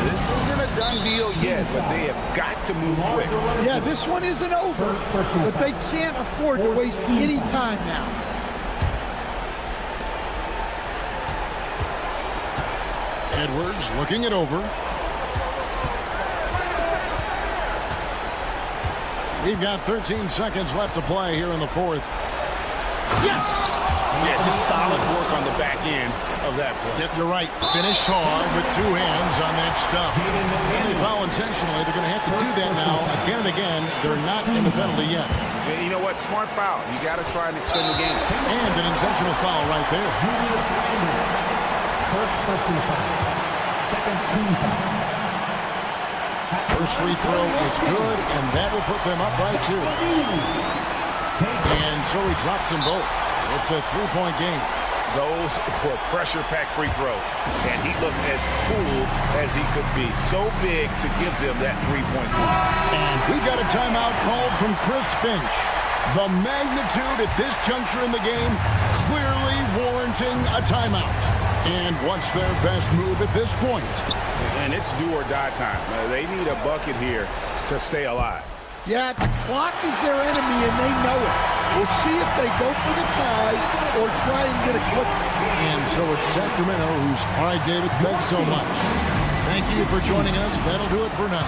This isn't a done deal yet, but they have got to move quick. Yeah, this one isn't over, but they can't afford to waste any time now. Edwards looking it over. We've got 13 seconds left to play here in the fourth. Yes! Yeah, just solid work on the back end of that play. Yep, you're right. Finish hard with 2 hands on that stuff. And they foul intentionally. They're going to have to do that now again and again. They're not in the penalty yet. Yeah, you know what? Smart foul. You got to try and extend the game. And an intentional foul right there. First personal foul. Second team foul. First free throw is good, and that will put them up by 2. And so he drops them both. It's a 3-point game. Those were pressure-packed free throws, and he looked as cool as he could be. So big to give them that 3-point lead. And we've got a timeout called from Chris Finch. The magnitude at this juncture in the game clearly warranting a timeout. And what's their best move at this point? And it's do or die time. They need a bucket here to stay alive. Yeah, the clock is their enemy, and they know it. We'll see if they go for the tie or try and get a quick. And so it's Sacramento who's... All right, David, thanks so much. Thank you for joining us. That'll do it for now.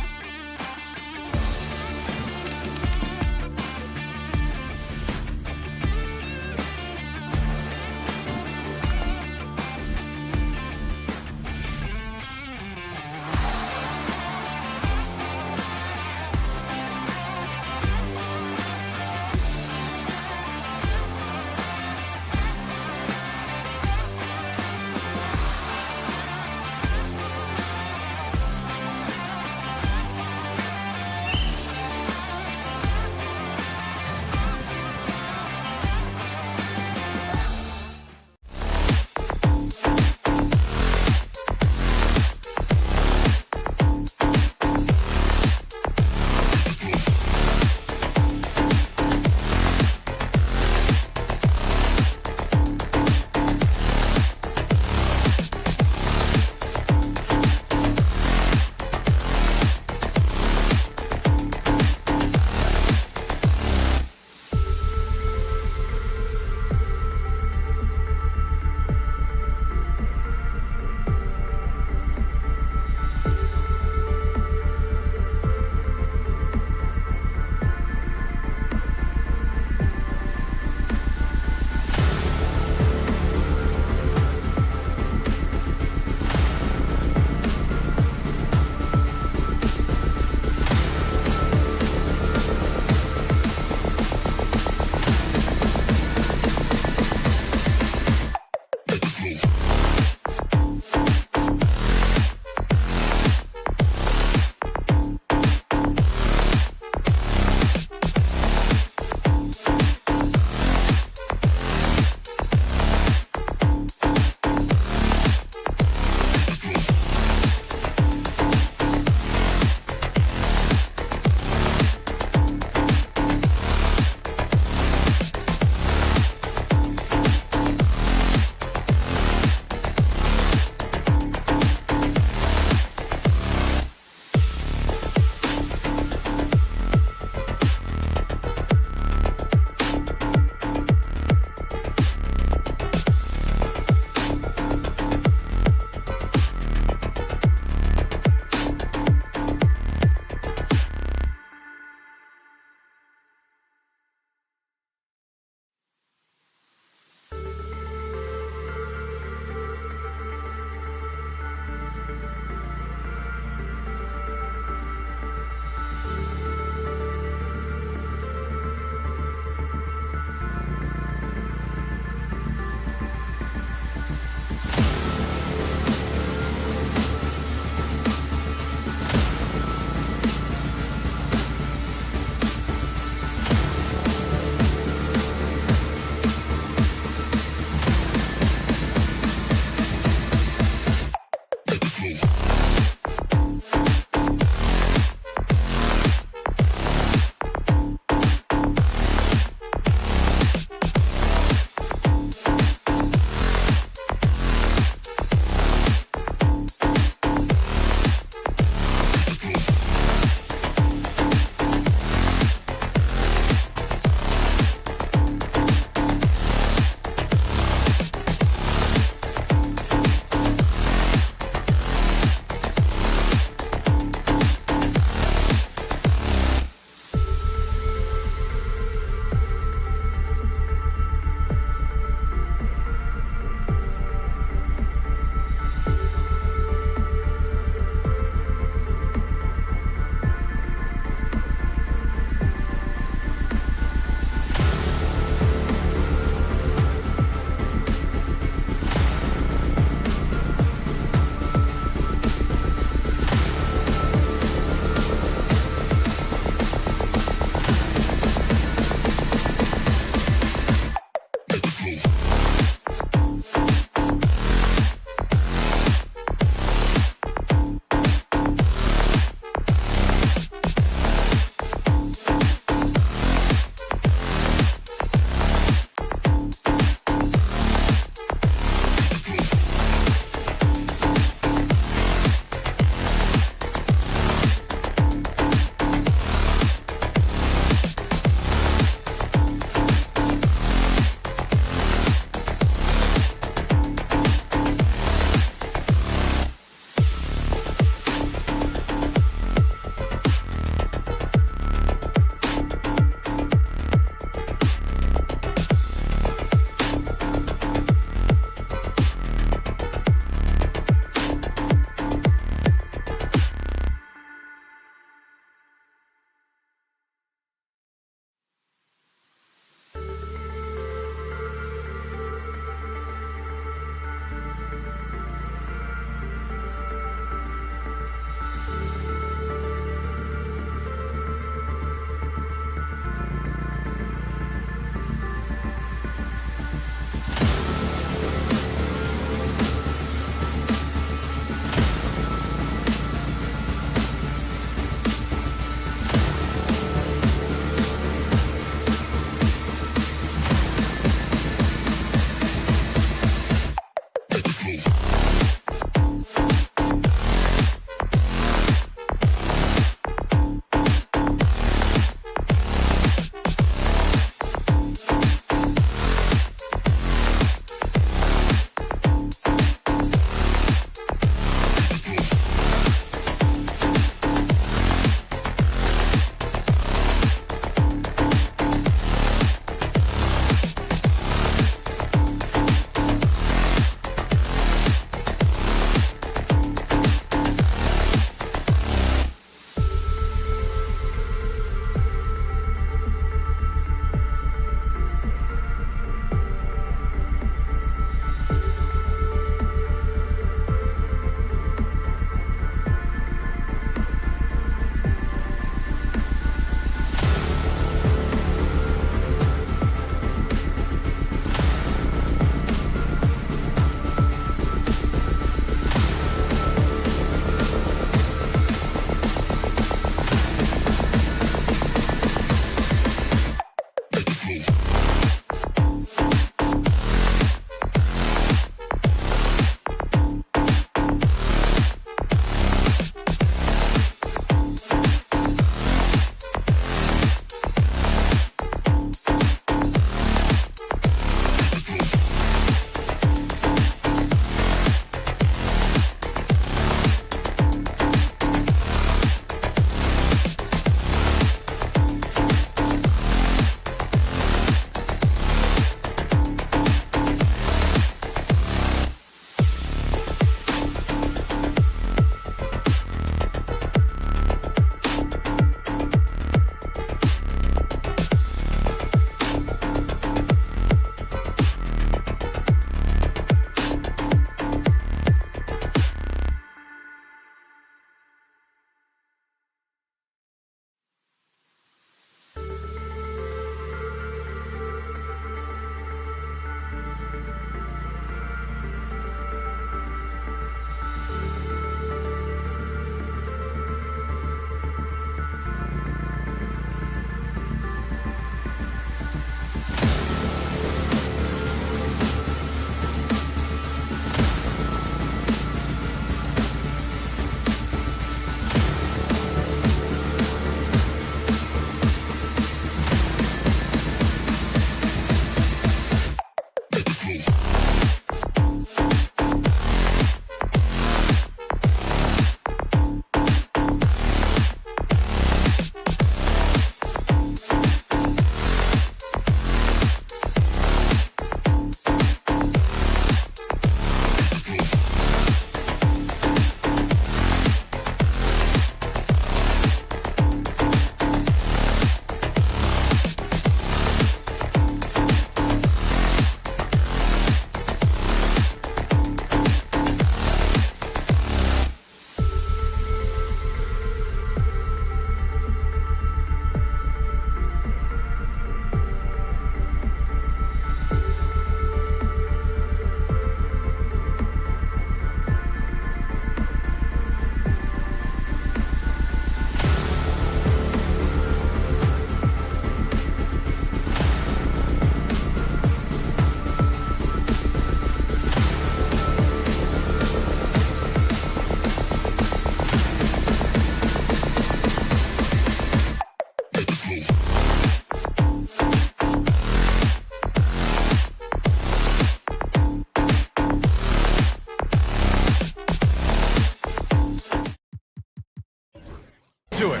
to it.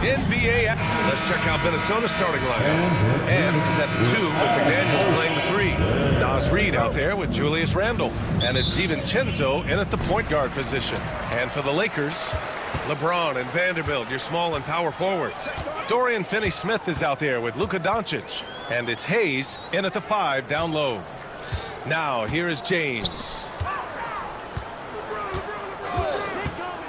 NBA. Let's check out Minnesota's starting lineup. And it's at the 2 with McDaniels playing the 3. Nas Reed out there with Julius Randle. And it's DiVincenzo in at the point guard position. And for the Lakers, LeBron and Vanderbilt, your small and power forwards. Dorian Finney-Smith is out there with Luka Doncic. And it's Hayes in at the 5 down low. Now, here is James.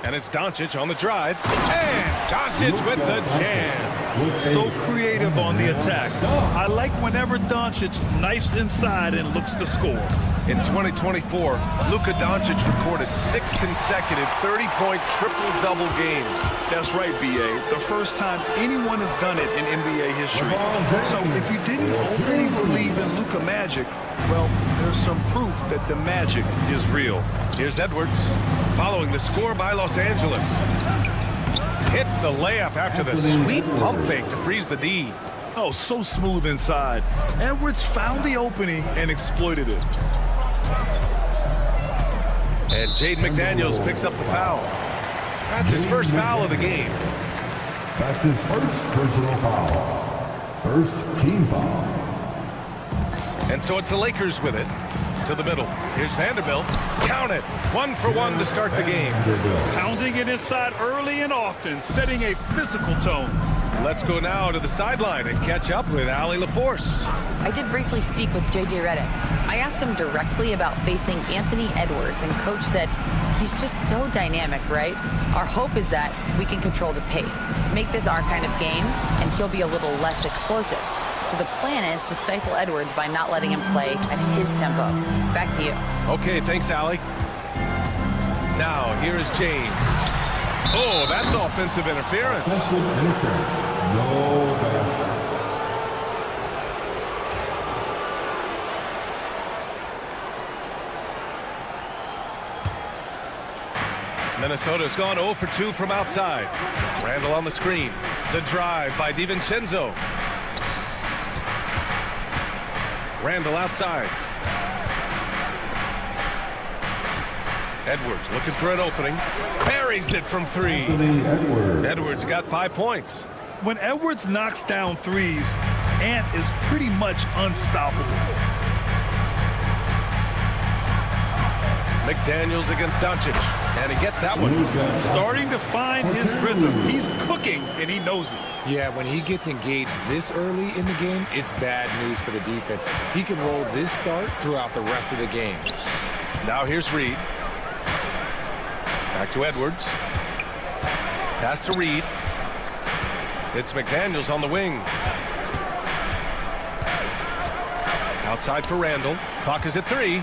And it's Doncic on the drive. And Doncic with the jam. So creative on the attack. I like whenever Doncic knifes inside and looks to score. In 2024, Luka Doncic recorded 6 consecutive 30-point triple-double games. That's right, B.A. The first time anyone has done it in NBA history. So if you didn't already believe in Luka magic, well, there's some proof that the magic is real. Here's Edwards, following the score by Los Angeles. Hits the layup after the sweet pump fake to freeze the D. Oh, so smooth inside. Edwards found the opening and exploited it. And Jaden McDaniels picks up the foul. That's his first foul of the game. That's his first personal foul. First team foul. And so it's the Lakers with it. To the middle. Here's Vanderbilt. Count it. 1 for 1 to start the game. Pounding it inside early and often, setting a physical tone. Let's go now to the sideline and catch up with Allie LaForce. I did briefly speak with J.J. Redick. I asked him directly about facing Anthony Edwards, and Coach said he's just so dynamic, right? Our hope is that we can control the pace, make this our kind of game, and he'll be a little less explosive. So the plan is to stifle Edwards by not letting him play at his tempo. Back to you. Okay, thanks, Allie. Now, here is James. Oh, that's offensive interference. No basket. Minnesota's gone 0 for 2 from outside. Randle on the screen. The drive by DiVincenzo. Randle outside. Edwards looking for an opening. Buries it from 3. Edwards got 5 points. When Edwards knocks down threes, Ant is pretty much unstoppable. McDaniels against Doncic, and he gets that one. Starting to find his rhythm. He's cooking, and he knows it. Yeah, when he gets engaged this early in the game, it's bad news for the defense. He can roll this start throughout the rest of the game. Now here's Reed. Back to Edwards. Pass to Reed. It's McDaniels on the wing. Outside for Randle. Clock is at 3.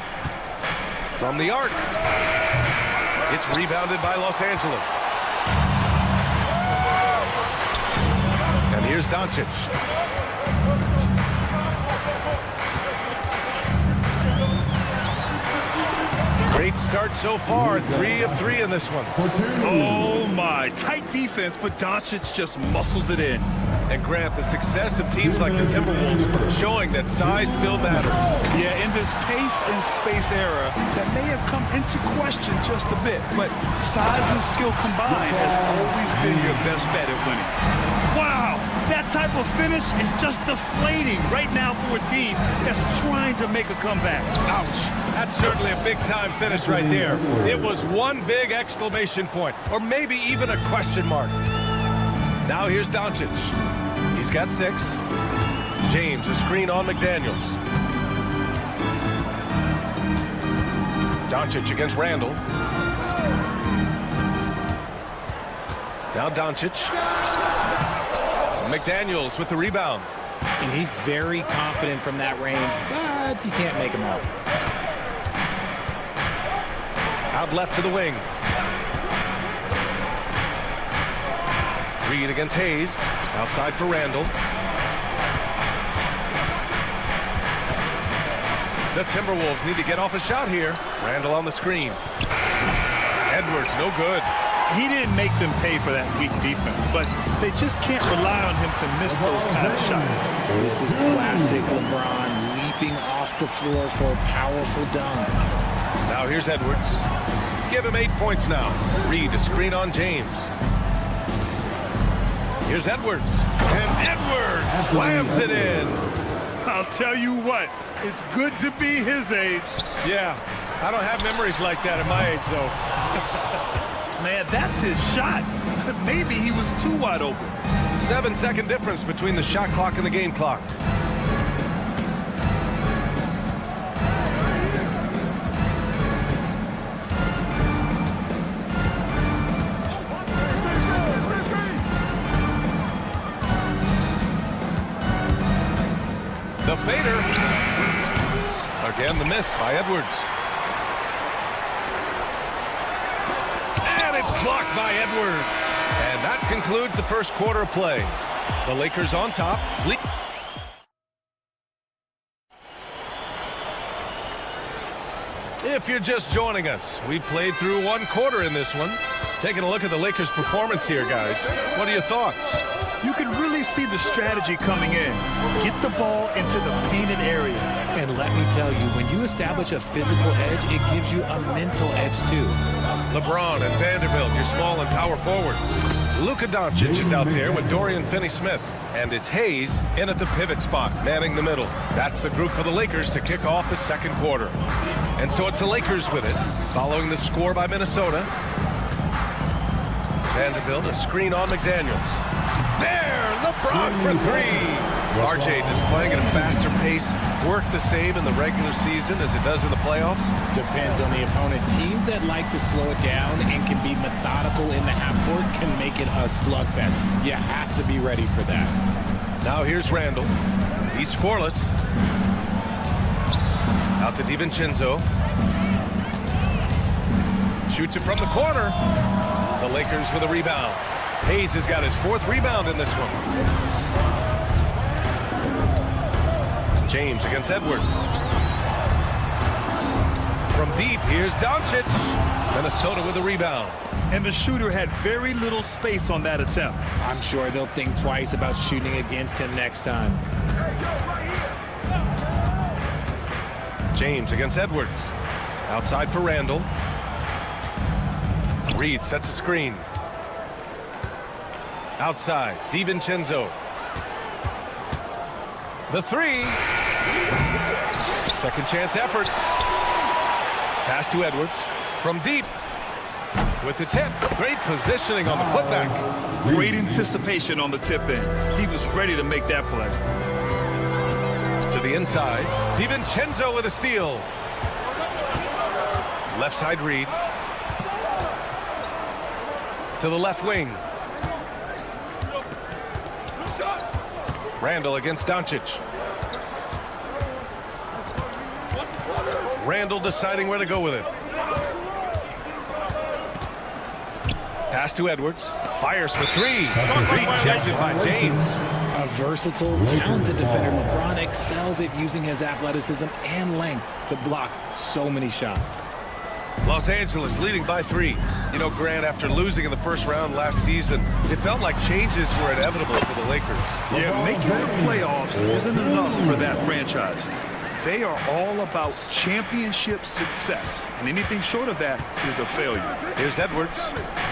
From the arc. It's rebounded by Los Angeles. And here's Doncic. Great start so far. 3 of 3 in this one. Oh, my. Tight defense, but Doncic just muscles it in. And Grant, the success of teams like the Timberwolves showing that size still matters. Yeah, in this pace and space era, that may have come into question just a bit, but size and skill combined has always been your best bet at winning. Wow, that type of finish is just deflating right now for a team that's trying to make a comeback. Ouch. That's certainly a big-time finish right there. It was one big exclamation point, or maybe even a question mark. Now here's Doncic. He's got 6. James, a screen on McDaniels. Doncic against Randle. Now Doncic. McDaniels with the rebound. And he's very confident from that range, but you can't make him out. Out left to the wing. Reed against Hayes. Outside for Randall. The Timberwolves need to get off a shot here. Randall on the screen. Edwards, no good. He didn't make them pay for that weak defense, but they just can't rely on him to miss those kind of shots. This is classic LeBron leaping off the floor for a powerful dunk. Now here's Edwards. Give him 8 points now. Reed, a screen on James. Here's Edwards. And Edwards slams it in. I'll tell you what, it's good to be his age. Yeah, I don't have memories like that at my age, though. Man, that's his shot. Maybe he was too wide open. 7-second difference between the shot clock and the game clock. The fader. Again, the miss by Edwards. And it's blocked by Edwards. And that concludes the first quarter of play. The Lakers on top. If you're just joining us, we played through 1 quarter in this one. Taking a look at the Lakers' performance here, guys. What are your thoughts? You can really see the strategy coming in. Get the ball into the painted area. And let me tell you, when you establish a physical edge, it gives you a mental edge too. LeBron and Vanderbilt, your small and power forwards. Luka Doncic is out there with Dorian Finney-Smith. And it's Hayes in at the pivot spot, manning the middle. That's the group for the Lakers to kick off the second quarter. And so it's the Lakers with it, following the score by Minnesota. Vanderbilt, a screen on McDaniels. There, LeBron for 3. RJ just playing at a faster pace. Work the same in the regular season as it does in the playoffs? Depends on the opponent. Teams that like to slow it down and can be methodical in the half court can make it a slugfest. You have to be ready for that. Now here's Randall. He's scoreless. Out to DiVincenzo. Shoots it from the corner. The Lakers with a rebound. Hayes has got his 4th rebound in this one. James against Edwards. From deep, here's Doncic. Minnesota with a rebound. And the shooter had very little space on that attempt. I'm sure they'll think twice about shooting against him next time. James against Edwards. Outside for Randall. Reed sets a screen. Outside, DiVincenzo. The 3. Second chance effort. Pass to Edwards. From deep. With the tip. Great positioning on the putback. Great anticipation on the tip in. He was ready to make that play. To the inside. DiVincenzo with a steal. Left side Reed. To the left wing. Randall against Doncic. Randall deciding where to go with it. Pass to Edwards. Fires for 3. Rejected by James. A versatile, talented defender, LeBron excels at using his athleticism and length to block so many shots. Los Angeles leading by 3. You know, Grant, after losing in the first round last season, it felt like changes were inevitable for the Lakers. Yeah, making the playoffs isn't enough for that franchise. They are all about championship success, and anything short of that is a failure. Here's Edwards.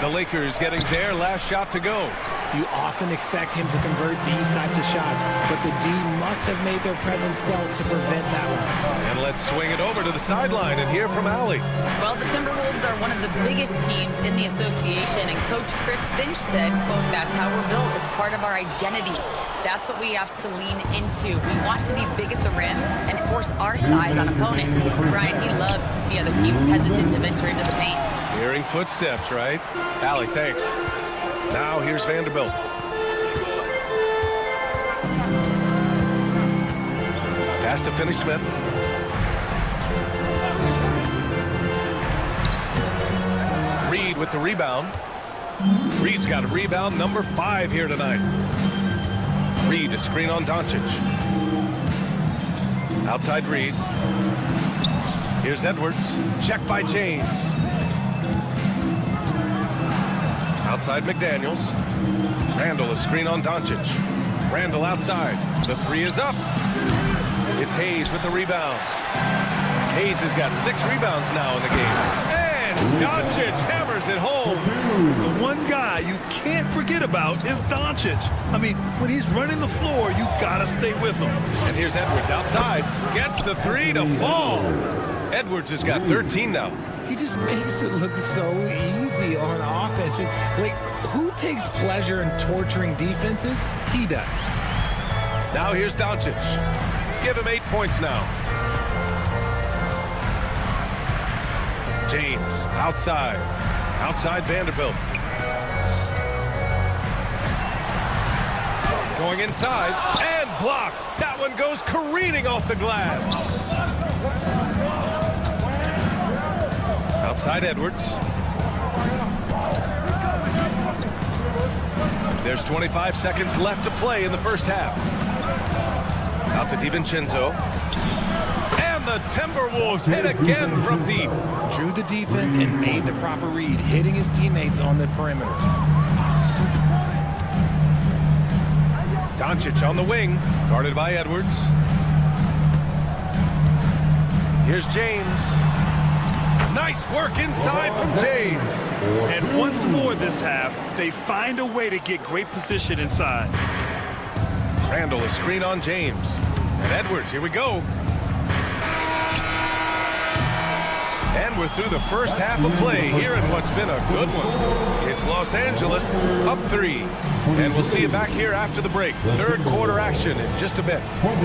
The Lakers getting their last shot to go. You often expect him to convert these types of shots, but the D must have made their presence felt to prevent that one. And let's swing it over to the sideline and hear from Allie. Well, the Timberwolves are one of the biggest teams in the association, and Coach Chris Finch said, quote, "That's how we're built. It's part of our identity. That's what we have to lean into. We want to be big at the rim and force our size on opponents." Brian, he loves to see other teams hesitant to venture into the paint. Hearing footsteps, right? Allie, thanks. Now here's Vanderbilt. Pass to Finney-Smith. Reed with the rebound. Reed's got a rebound number 5 here tonight. Reed, a screen on Doncic. Outside Reed. Here's Edwards. Check by James. Outside McDaniels. Randall, a screen on Doncic. Randall outside. The 3 is up. It's Hayes with the rebound. Hayes has got 6 rebounds now in the game. And Doncic hammers it home. The one guy you can't forget about is Doncic. I mean, when he's running the floor, you gotta stay with him. And here's Edwards outside. Gets the 3 to fall. Edwards has got 13 now. He just makes it look so easy on offense. Like, who takes pleasure in torturing defenses? He does. Now here's Doncic. Give him 8 points now. James outside. Outside Vanderbilt. Going inside and blocked. That one goes careening off the glass. Outside Edwards. There's 25 seconds left to play in the first half. Out to DiVincenzo. And the Timberwolves hit again from deep. Drew the defense and made the proper read, hitting his teammates on the perimeter. Doncic on the wing, guarded by Edwards. Here's James. Nice work inside from James. And once more this half, they find a way to get great position inside. Randall, a screen on James. And Edwards, here we go. And we're through the first half of play here in what's been a good one. It's Los Angeles up 3. And we'll see you back here after the break. Third quarter action in just a bit. 20.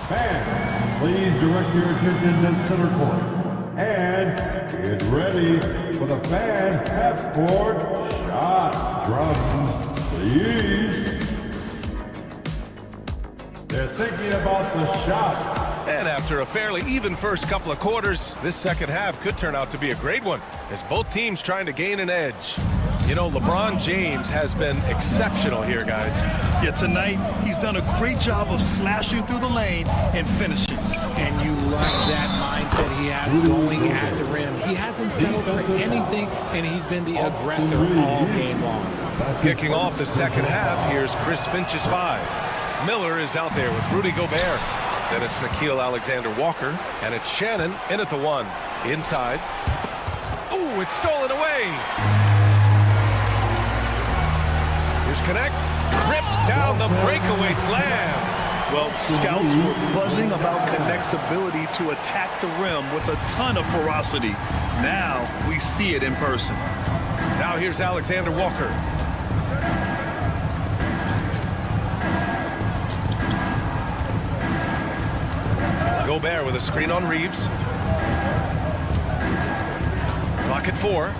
Fans, please direct your attention to center court. And get ready for the fan half-court shot. Drums, please. They're thinking about the shot. And after a fairly even first couple of quarters, this second half could turn out to be a great one as both teams trying to gain an edge. You know, LeBron James has been exceptional here, guys. Yeah, tonight he's done a great job of slashing through the lane and finishing. And you love that mindset he has going at the rim. He hasn't settled for anything, and he's been the aggressor all game long. Kicking off the second half, here's Chris Finch's 5. Miller is out there with Rudy Gobert. Then it's Nickeil Alexander-Walker, and it's Shannon in at the 1. Inside. Ooh, it's stolen away. Here's Connect. Rips down the breakaway slam. Well, scouts were buzzing about Connect's ability to attack the rim with a ton of ferocity. Now we see it in person. Now here's Alexander-Walker. Gobert with a screen on Reeves. Clock at 4.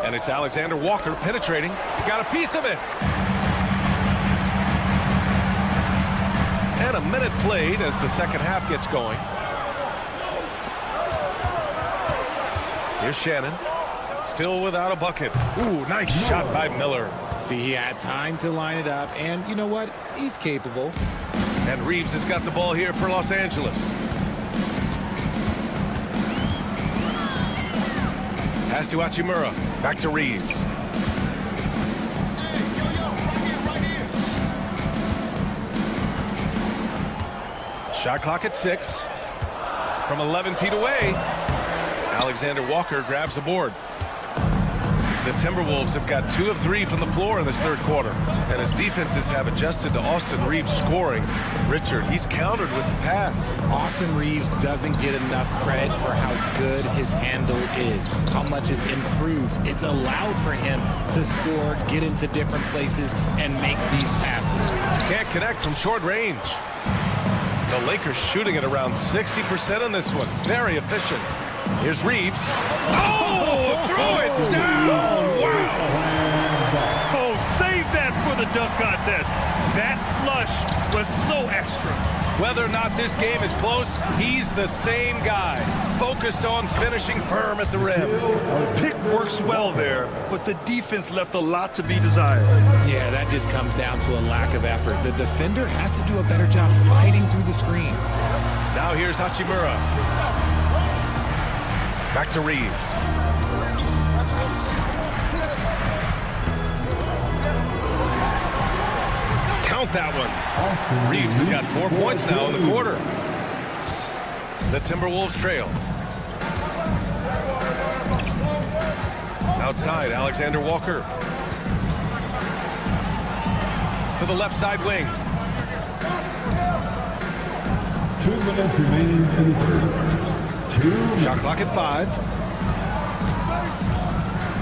And it's Alexander-Walker penetrating. Got a piece of it. And a minute played as the second half gets going. Here's Shannon. Still without a bucket. Ooh, nice shot by Miller. See, he had time to line it up, and you know what? He's capable. And Reeves has got the ball here for Los Angeles. Pass to Hachimura. Back to Reeves. Shot clock at 6. From 11 feet away, Alexander-Walker grabs the board. The Timberwolves have got 2 of 3 from the floor in this third quarter. And as defenses have adjusted to Austin Reeves scoring, Richard, he's countered with the pass. Austin Reeves doesn't get enough credit for how good his handle is, how much it's improved. It's allowed for him to score, get into different places, and make these passes. Can't connect from short range. The Lakers shooting at around 60% on this one. Very efficient. Here's Reeves. Oh, throw it down! Wow! Oh, save that for the dunk contest. That flush was so extra. Whether or not this game is close, he's the same guy, focused on finishing firm at the rim. Pick works well there, but the defense left a lot to be desired. Yeah, that just comes down to a lack of effort. The defender has to do a better job fighting through the screen. Now here's Hachimura. Back to Reeves. Count that one. Reeves has got 4 points now in the quarter. The Timberwolves trail. Outside, Alexander Walker. To the left side wing. 2 minutes remaining in the third. Shot clock at 5.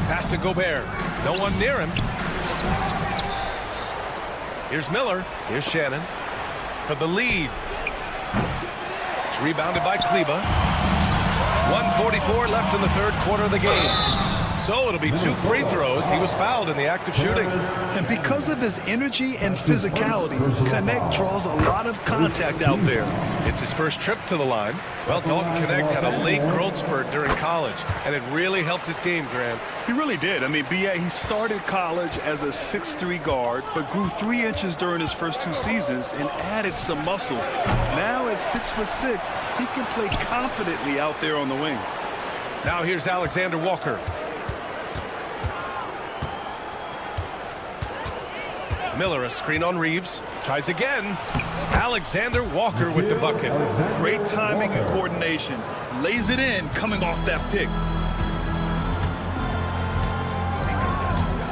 Pass to Gobert. No one near him. Here's Miller. Here's Shannon for the lead. It's rebounded by Kleba. 1:44 left in the third quarter of the game. So it'll be 2 free throws. He was fouled in the act of shooting. And because of his energy and physicality, Connect draws a lot of contact out there. It's his first trip to the line. Well, Dalton Connect had a late growth spurt during college, and it really helped his game, Grant. He really did. I mean, B.A., he started college as a 6'3" guard, but grew 3 inches during his first 2 seasons and added some muscles. Now at 6'6", he can play confidently out there on the wing. Now here's Alexander Walker. Miller, a screen on Reeves. Tries again. Alexander Walker with the bucket. Great timing and coordination. Lays it in coming off that pick.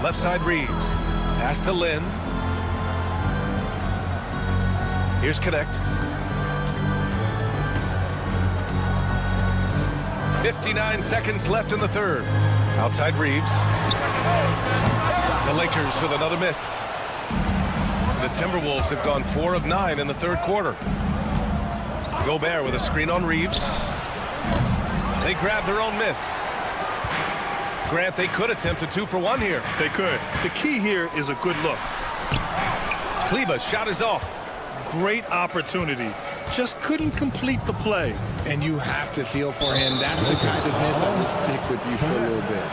Left side Reeves. Pass to Lynn. Here's Connect. 59 seconds left in the third. Outside Reeves. The Lakers with another miss. The Timberwolves have gone 4 of 9 in the third quarter. Gobert with a screen on Reeves. They grab their own miss. Grant, they could attempt a 2 for 1 here. They could. The key here is a good look. Kleba's shot is off. Great opportunity. Just couldn't complete the play. And you have to feel for him. That's the kind of miss that will stick with you for a little bit.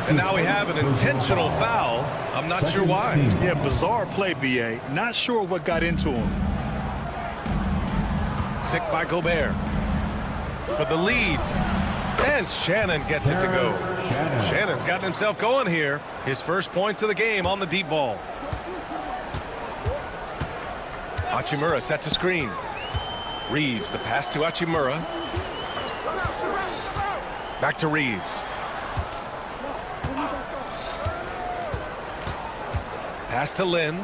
And now we have an intentional foul. I'm not sure why. Yeah, bizarre play, B.A. Not sure what got into him. Picked by Gobert. For the lead. And Shannon gets it to go. Shannon's gotten himself going here. His first points of the game on the deep ball. Hachimura sets a screen. Reeves, the pass to Hachimura. Back to Reeves. Pass to Lynn.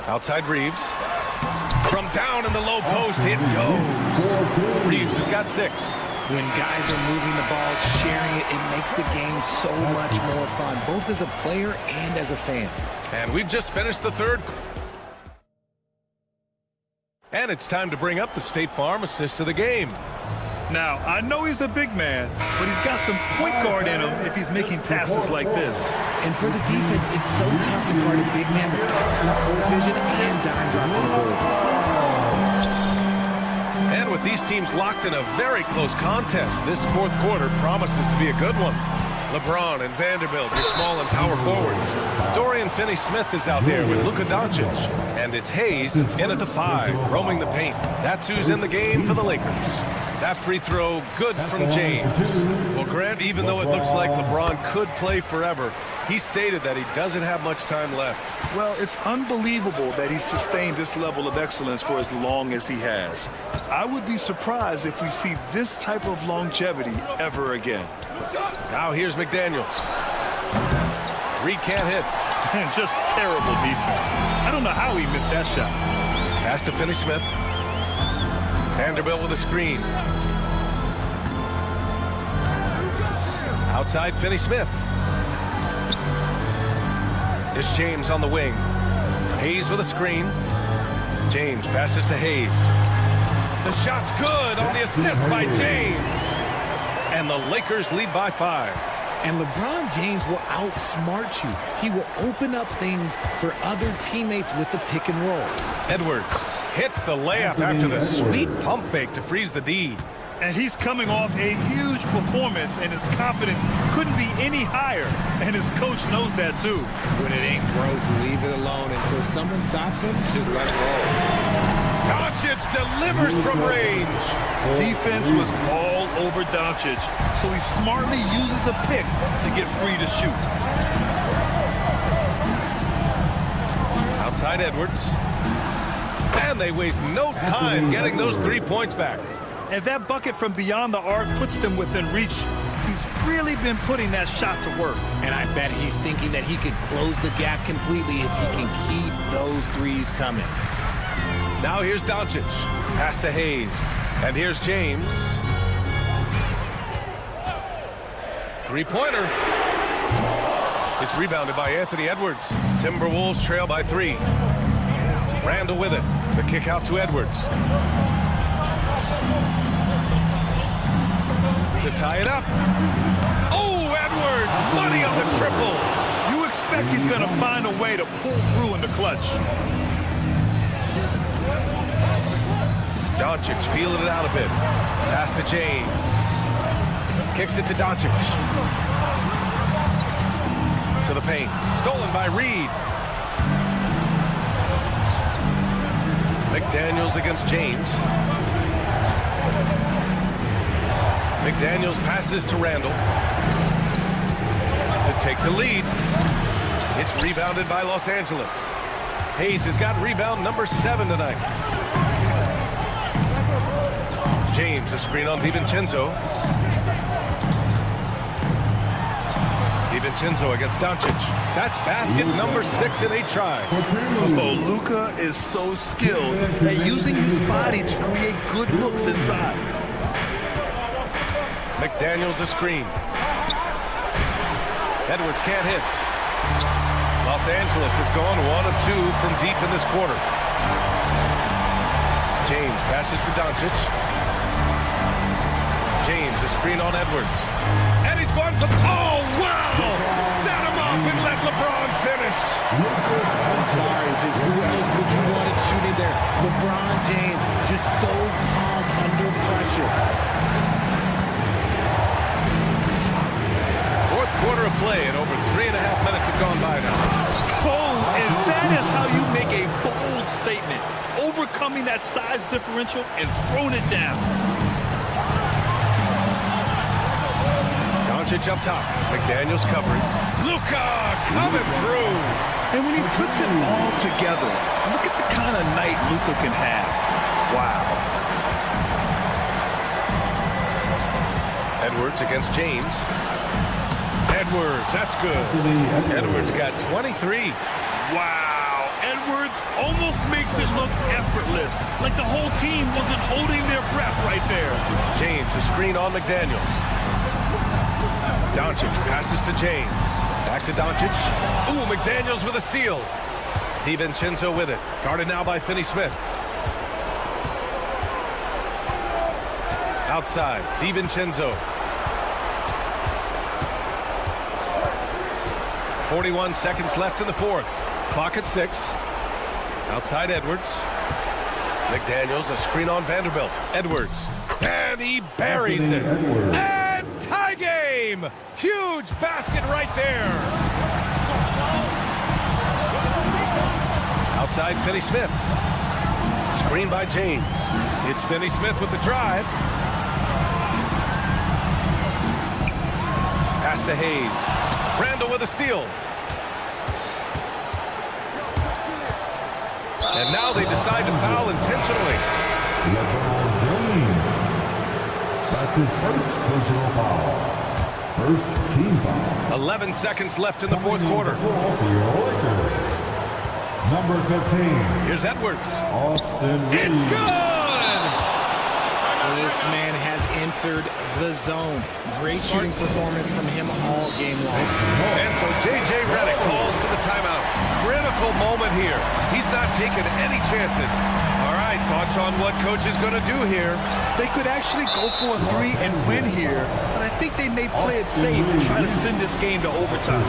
Outside Reeves. From down in the low post, it goes. Reeves has got 6. When guys are moving the ball, sharing it, it makes the game so much more fun, both as a player and as a fan. And we've just finished the third. And it's time to bring up the State Farm assist of the game. Now, I know he's a big man, but he's got some point guard in him if he's making passes like this. And for the defense, it's so tough to guard a big man with that kind of court vision and dime dropping ability. And with these teams locked in a very close contest, this fourth quarter promises to be a good one. LeBron and Vanderbilt, your small and power forwards. Dorian Finney-Smith is out there with Luka Doncic. And it's Hayes in at the 5, roaming the paint. That's who's in the game for the Lakers. That free throw, good from James. Well, Grant, even though it looks like LeBron could play forever, he stated that he doesn't have much time left. Well, it's unbelievable that he sustained this level of excellence for as long as he has. I would be surprised if we see this type of longevity ever again. Now here's McDaniels. Reed can't hit. And just terrible defense. I don't know how he missed that shot. Pass to Finney-Smith. Vanderbilt with a screen. Outside Finney-Smith. Here's James on the wing. Hayes with a screen. James passes to Hayes. The shot's good on the assist by James. And the Lakers lead by 5. And LeBron James will outsmart you. He will open up things for other teammates with the pick and roll. Edwards hits the layup after the sweet pump fake to freeze the D. And he's coming off a huge performance, and his confidence couldn't be any higher. And his coach knows that, too. When it ain't broke, leave it alone. Until someone stops him, just let it roll. Doncic delivers from range. Defense was all over Doncic, so he smartly uses a pick to get free to shoot. Outside Edwards. And they waste no time getting those 3 points back. And that bucket from beyond the arc puts them within reach. He's really been putting that shot to work. And I bet he's thinking that he could close the gap completely if he can keep those threes coming. Now here's Doncic. Pass to Hayes. And here's James. Three-pointer. It's rebounded by Anthony Edwards. Timberwolves trail by 3. Randall with it. The kick out to Edwards. To tie it up. Oh, Edwards! Money on the triple. You expect he's going to find a way to pull through in the clutch. Doncic feeling it out a bit. Pass to James. Kicks it to Doncic. To the paint. Stolen by Reed. McDaniels against James. McDaniels passes to Randall to take the lead. It's rebounded by Los Angeles. Hayes has got rebound number 7 tonight. James, a screen on DiVincenzo. DiVincenzo against Doncic. That's basket number 6 in 8 tries. Oh, Luka is so skilled at using his body to create good looks inside. McDaniels a screen. Edwards can't hit. Los Angeles has gone 1 of 2 from deep in this quarter. James passes to Doncic. James a screen on Edwards. And he's going for... Oh, wow! Set him up and let LeBron finish. I'm sorry, just who else would you want it shooting there? LeBron James, just so calm under pressure. Fourth quarter of play, and over 3.5 minutes have gone by now. Boom! And that is how you make a bold statement. Overcoming that size differential and throwing it down. Doncic up top. McDaniels covering. Luka coming through. And when he puts it all together, look at the kind of night Luka can have. Wow. Edwards against James. Edwards, that's good. Edwards got 23. Wow. Edwards almost makes it look effortless, like the whole team wasn't holding their breath right there. James, a screen on McDaniels. Doncic passes to James. Back to Doncic. Ooh, McDaniels with a steal. DiVincenzo with it. Guarded now by Finney-Smith. Outside, DiVincenzo. 41 seconds left in the fourth. Clock at 6. Outside Edwards. McDaniels, a screen on Vanderbilt. Edwards. And he buries it. And tie game! Huge basket right there. Outside Finney-Smith. Screen by James. It's Finney-Smith with the drive. Pass to Hayes. Randall with a steal. And now they decide to foul intentionally. LeBron James. That's his first personal foul. First team foul. 11 seconds left in the fourth quarter. Number 15. Here's Edwards. Austin It's Reeves. good! This man has entered the zone. Great shooting performance from him all game long. And so J.J. Redick calls for the timeout. Critical historical moment here. He's not taking any chances. All right, thoughts on what coach is going to do here? They could actually go for a three and win here, but I think they may play it safe and try to send this game to overtime.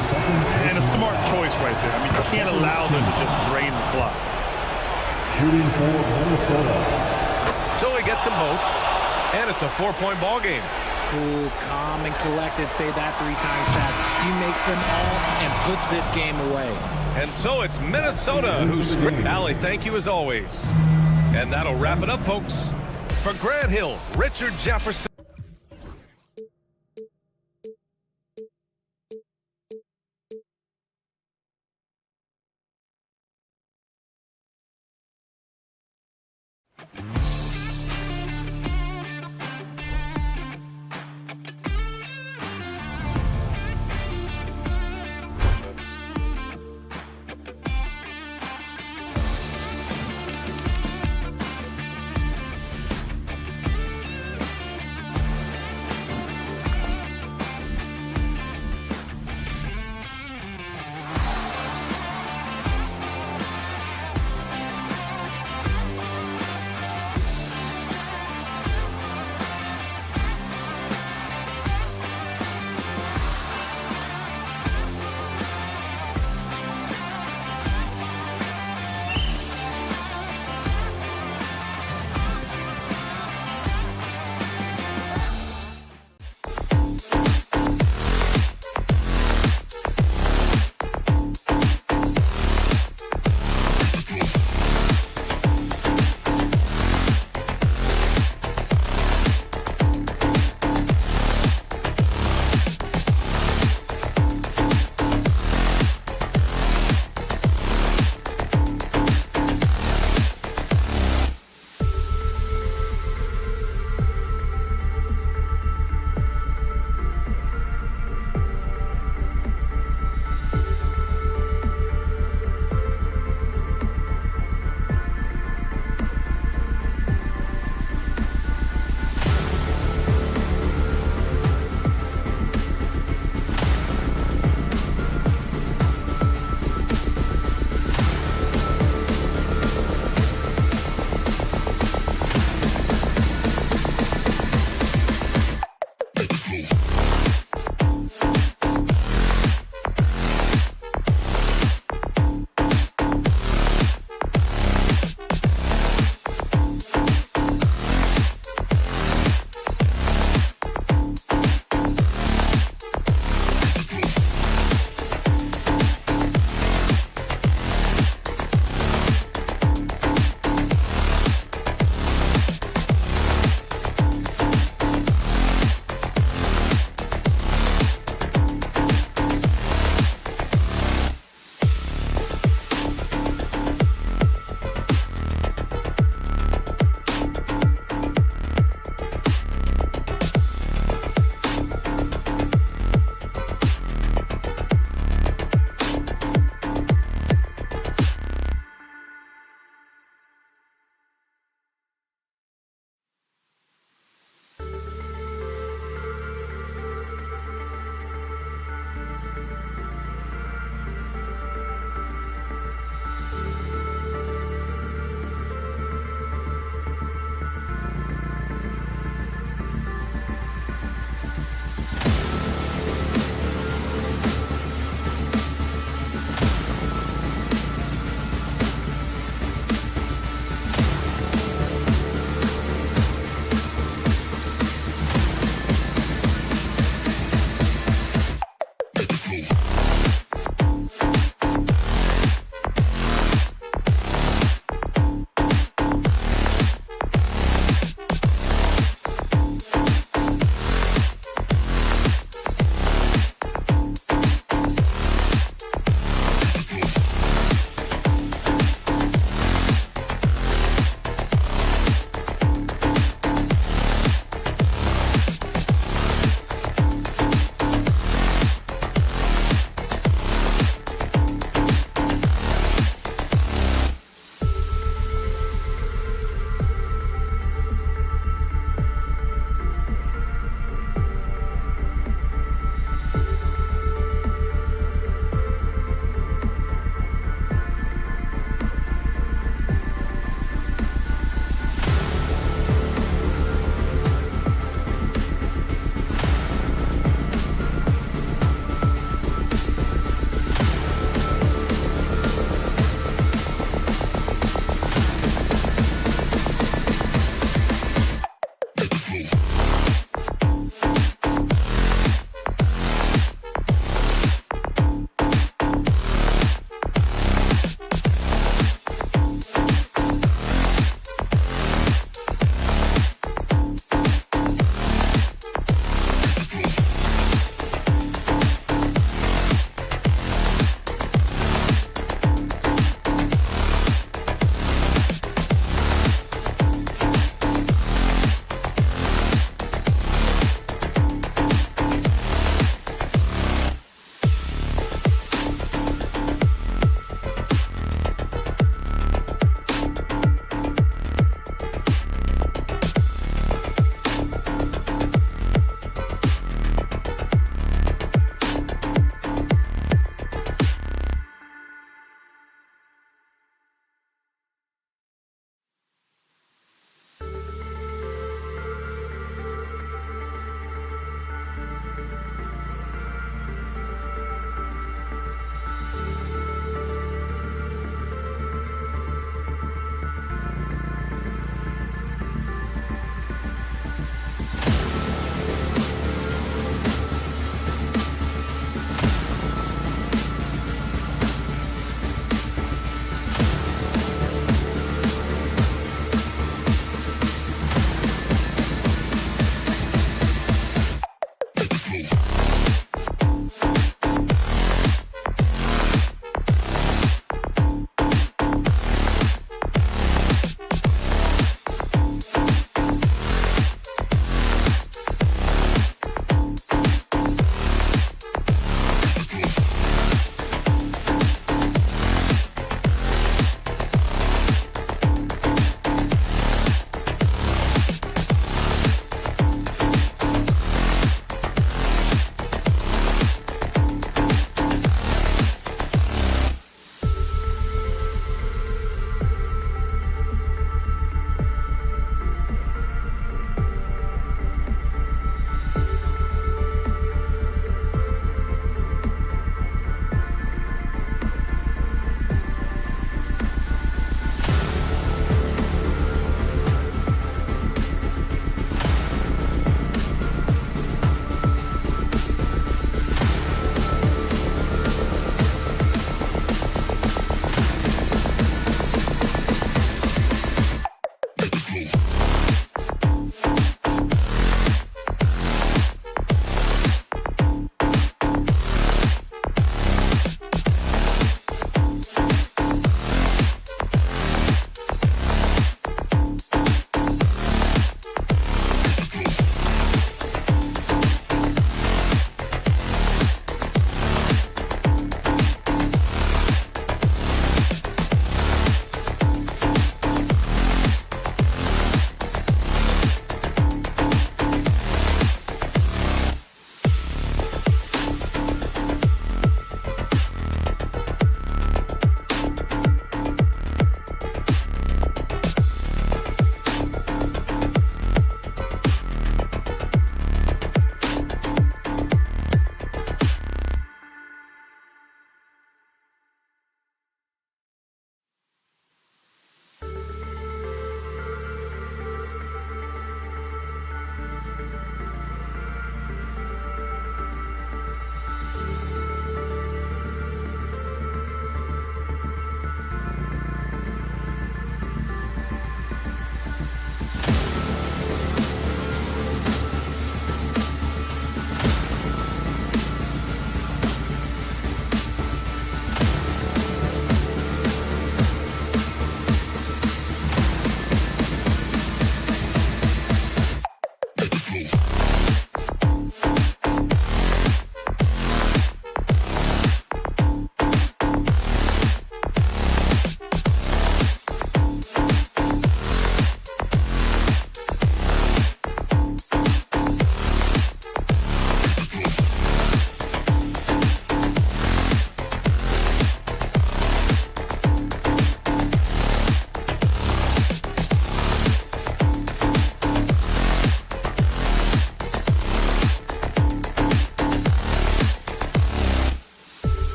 And a smart choice right there. I mean, you can't allow them to just drain the clock. Shooting for Minnesota. So he gets them both, and it's a 4-point ball game. Cool, calm, and collected. Say that 3 times fast. He makes them all and puts this game away. And so it's Minnesota who's... Allie, thank you as always. And that'll wrap it up, folks. For Grant Hill, Richard Jefferson.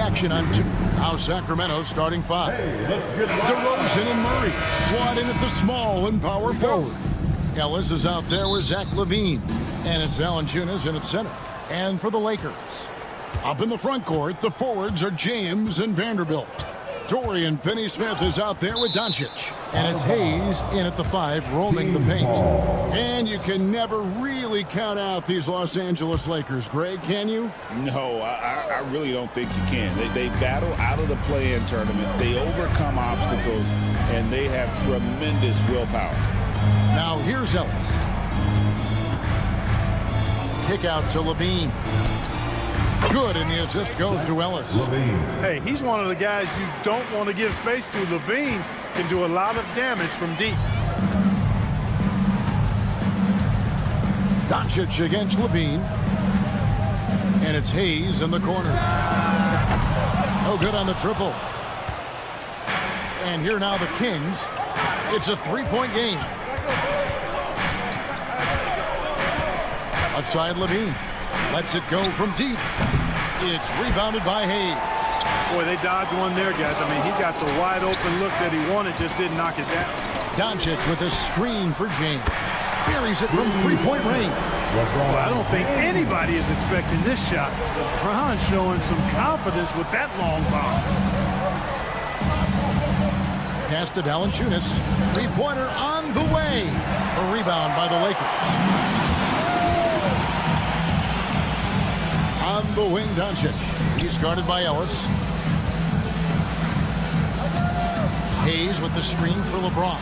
action on two. Now Sacramento starting five. DeRozan and Murray slot in at the small and power forward. Ellis is out there with Zach LaVine. And it's Valanciunas in at center. And for the Lakers, up in the front court, the forwards are James and Vanderbilt. Dorian Finney-Smith is out there with Doncic. And it's Hayes in at the 5, roaming the paint. And you can never really count out these Los Angeles Lakers. Greg, can you? No, I really don't think you can. They battle out of the play-in tournament. They overcome obstacles, and they have tremendous willpower. Now here's Ellis. Kick out to LaVine. Good, and the assist goes to Ellis. Hey, he's one of the guys you don't want to give space to. LaVine can do a lot of damage from deep. Doncic against LaVine. And it's Hayes in the corner. No good on the triple. And here now the Kings. It's a three-point game. Outside LaVine. Lets it go from deep. It's rebounded by Hayes. Boy, they dodged one there, guys. I mean, he got the wide open look that he wanted, just didn't knock it down. Doncic with a screen for James. Buries it from three-point range. Well, I don't think anybody is expecting this shot. LeBron showing some confidence with that long bomb. Pass to Valanciunas. Three-pointer on the way. A rebound by the Lakers. On the wing, Doncic. He's guarded by Ellis. Hayes with the screen for LeBron.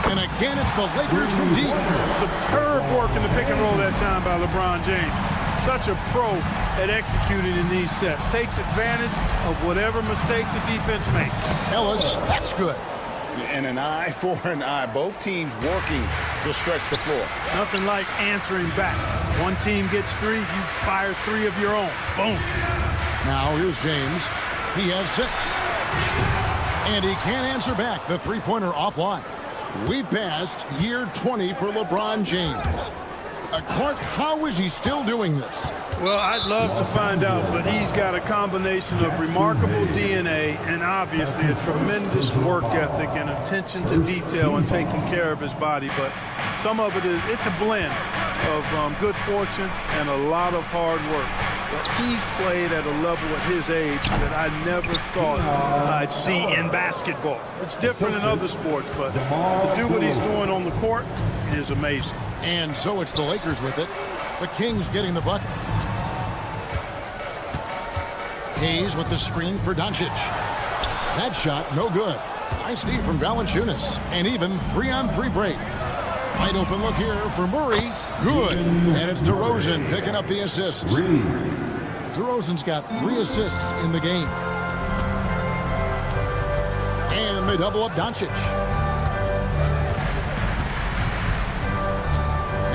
And again, it's the Lakers from deep. Superb work in the pick and roll that time by LeBron James. Such a pro at executing in these sets. Takes advantage of whatever mistake the defense makes. Ellis, that's good. And an eye for an eye. Both teams working to stretch the floor. Nothing like answering back. One team gets 3, you fire 3 of your own. Boom. Now here's James. He has 6. And he can't answer back. The three-pointer offline. We've passed year 20 for LeBron James. Clark, how is he still doing this? Well, I'd love to find out, but he's got a combination of remarkable DNA and obviously a tremendous work ethic and attention to detail and taking care of his body. But some of it's a blend of good fortune and a lot of hard work. But he's played at a level at his age that I never thought I'd see in basketball. It's different in other sports, but to do what he's doing on the court is amazing. And so it's the Lakers with it. The Kings getting the bucket. Hayes with the screen for Doncic. That shot, no good. Nice D from Valanciunas. And even 3-on-3 break. Wide open look here for Murray. Good. And it's DeRozan picking up the assist. DeRozan's got 3 assists in the game. And they double up Doncic.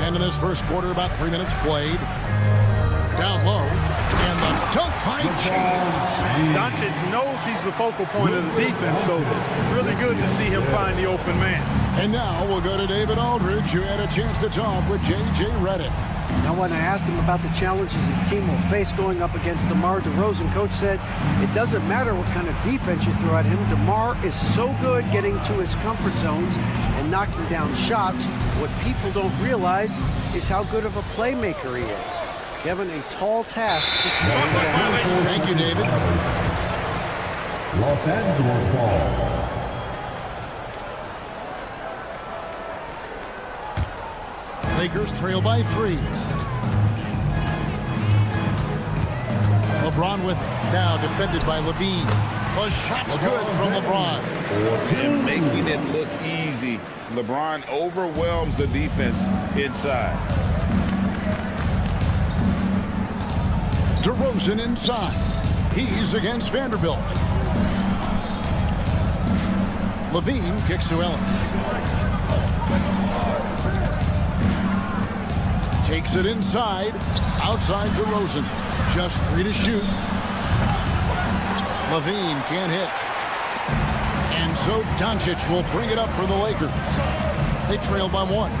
And in this first quarter, about 3 minutes played. Down low. And the dunk by James. Doncic knows he's the focal point of the defense, so really good to see him find the open man. And now we'll go to David Aldridge, who had a chance to talk with J.J. Redick. Now, when I asked him about the challenges his team will face going up against DeMar DeRozan, coach said it doesn't matter what kind of defense you throw at him. DeMar is so good getting to his comfort zones and knocking down shots. What people don't realize is how good of a playmaker he is. Given a tall task to stop that. Thank you, David. Los Angeles ball. Lakers trail by 3. LeBron with it. Now defended by LaVine. The shot's good from LeBron. And making it look easy. LeBron overwhelms the defense inside. DeRozan inside. He's against Vanderbilt. LaVine kicks to Ellis. Takes it inside. Outside DeRozan. Just 3 to shoot. LaVine can't hit. And so Doncic will bring it up for the Lakers. They trail by 1.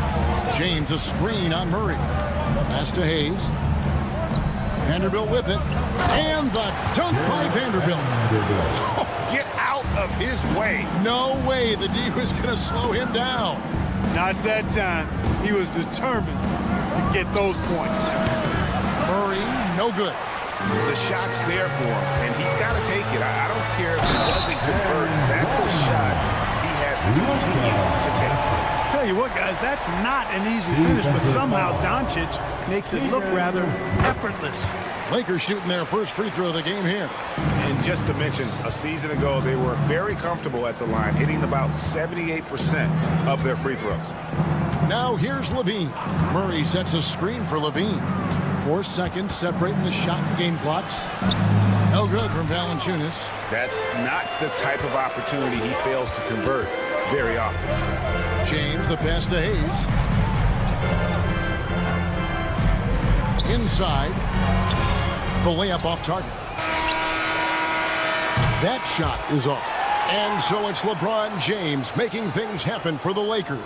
James a screen on Murray. Pass to Hayes. Vanderbilt with it. And the dunk by Vanderbilt. Get out of his way. No way the D was going to slow him down. Not that time. He was determined to get those points. Murray, no good. The shot's there for him, and he's got to take it. I don't care if he doesn't convert. That's a shot he has to continue to take. Tell you what, guys, that's not an easy finish, but somehow Doncic makes it look rather effortless. Lakers shooting their first free throw of the game here. And just to mention, a season ago, they were very comfortable at the line, hitting about 78% of their free throws. Now here's Levine. Murray sets a screen for Levine. 4 seconds separating the shot and game clocks. No good from Valanciunas. That's not the type of opportunity he fails to convert very often. James, the pass to Hayes. Inside. The layup off target. That shot is off. And so it's LeBron James making things happen for the Lakers.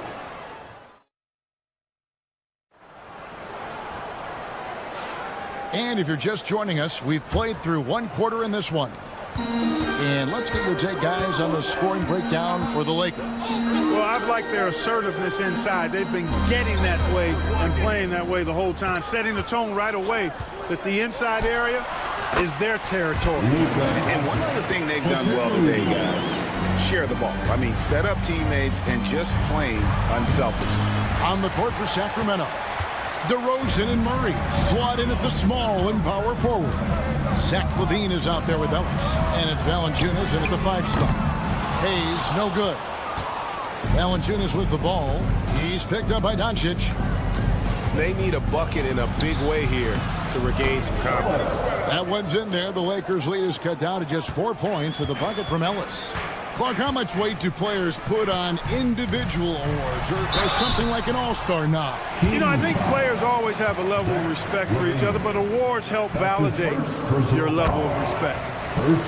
And if you're just joining us, we've played through 1 quarter in this one. And let's get your take, guys, on the scoring breakdown for the Lakers. Well, I've liked their assertiveness inside. They've been getting that way and playing that way the whole time, setting the tone right away that the inside area is their territory. And one other thing they've done well today, guys, share the ball. I mean, set up teammates and just plain unselfish. On the court for Sacramento, DeRozan and Murray slot in at the small and power forward. Zach LaVine is out there with Ellis, and it's Valanciunas in at the 5 spot. Hayes, no good. Valanciunas with the ball. He's picked up by Doncic. They need a bucket in a big way here to regain some confidence. That one's in there. The Lakers' lead is cut down to just 4 points with a bucket from Ellis. Clark, how much weight do players put on individual awards or something like an all-star nod? You know, I think players always have a level of respect for each other, but awards help validate your level of respect.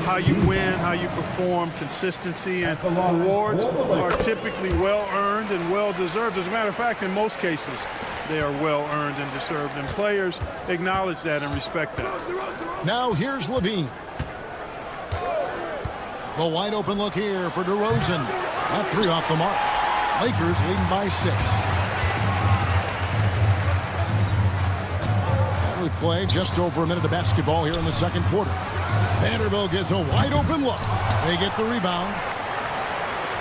How you win, how you perform, consistency, and awards are typically well-earned and well-deserved. As a matter of fact, in most cases, they are well-earned and deserved, and players acknowledge that and respect that. Now here's LaVine. The wide open look here for DeRozan. That 3 off the mark. Lakers leading by 6. We play just over a minute of basketball here in the second quarter. Vanderbilt gets a wide open look. They get the rebound.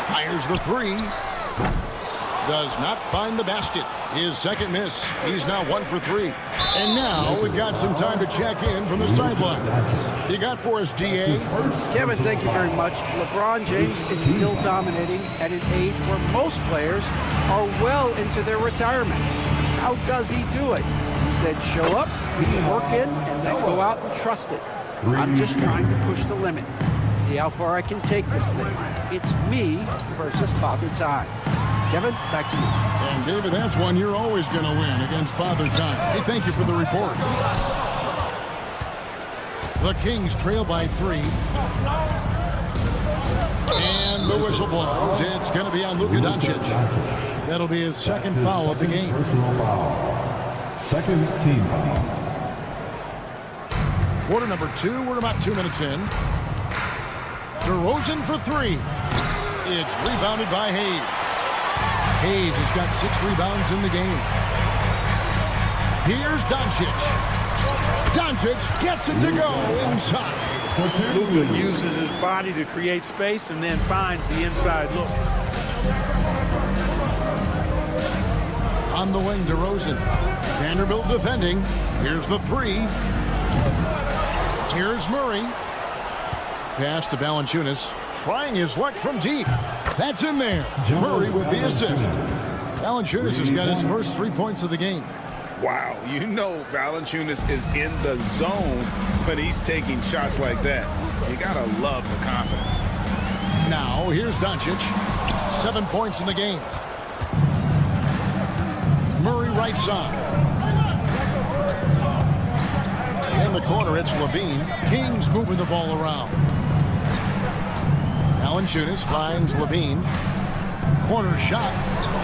Fires the 3. Does not find the basket. His second miss. He's now 1 for 3. And now we've got some time to check in from the sideline. You got for us, DA? Kevin, thank you very much. LeBron James is still dominating at an age where most players are well into their retirement. How does he do it? He said, show up, work in, and then go out and trust it. I'm just trying to push the limit. See how far I can take this thing. It's me versus Father Time. Kevin, back to you. And David, that's one you're always going to win against Father Time. Hey, thank you for the report. The Kings trail by 3. And the whistle blows. It's going to be on Luka Doncic. That'll be his second foul of the game. Second team foul. Quarter number 2. We're about 2 minutes in. DeRozan for 3. It's rebounded by Hayes. Hayes has got 6 rebounds in the game. Here's Doncic. Doncic gets it to go inside. Luka uses his body to create space and then finds the inside look. On the wing, DeRozan. Vanderbilt defending. Here's the 3. Here's Murray. Pass to Valanciunas. Trying his luck from deep. That's in there. Murray with the assist. Valanciunas has got his first 3 points of the game. Wow, you know Valanciunas is in the zone when he's taking shots like that. You gotta love the confidence. Now, here's Doncic. 7 points in the game. Murray right side. In the corner, it's LaVine. Kings moving the ball around. Valanciunas finds LaVine. Corner shot.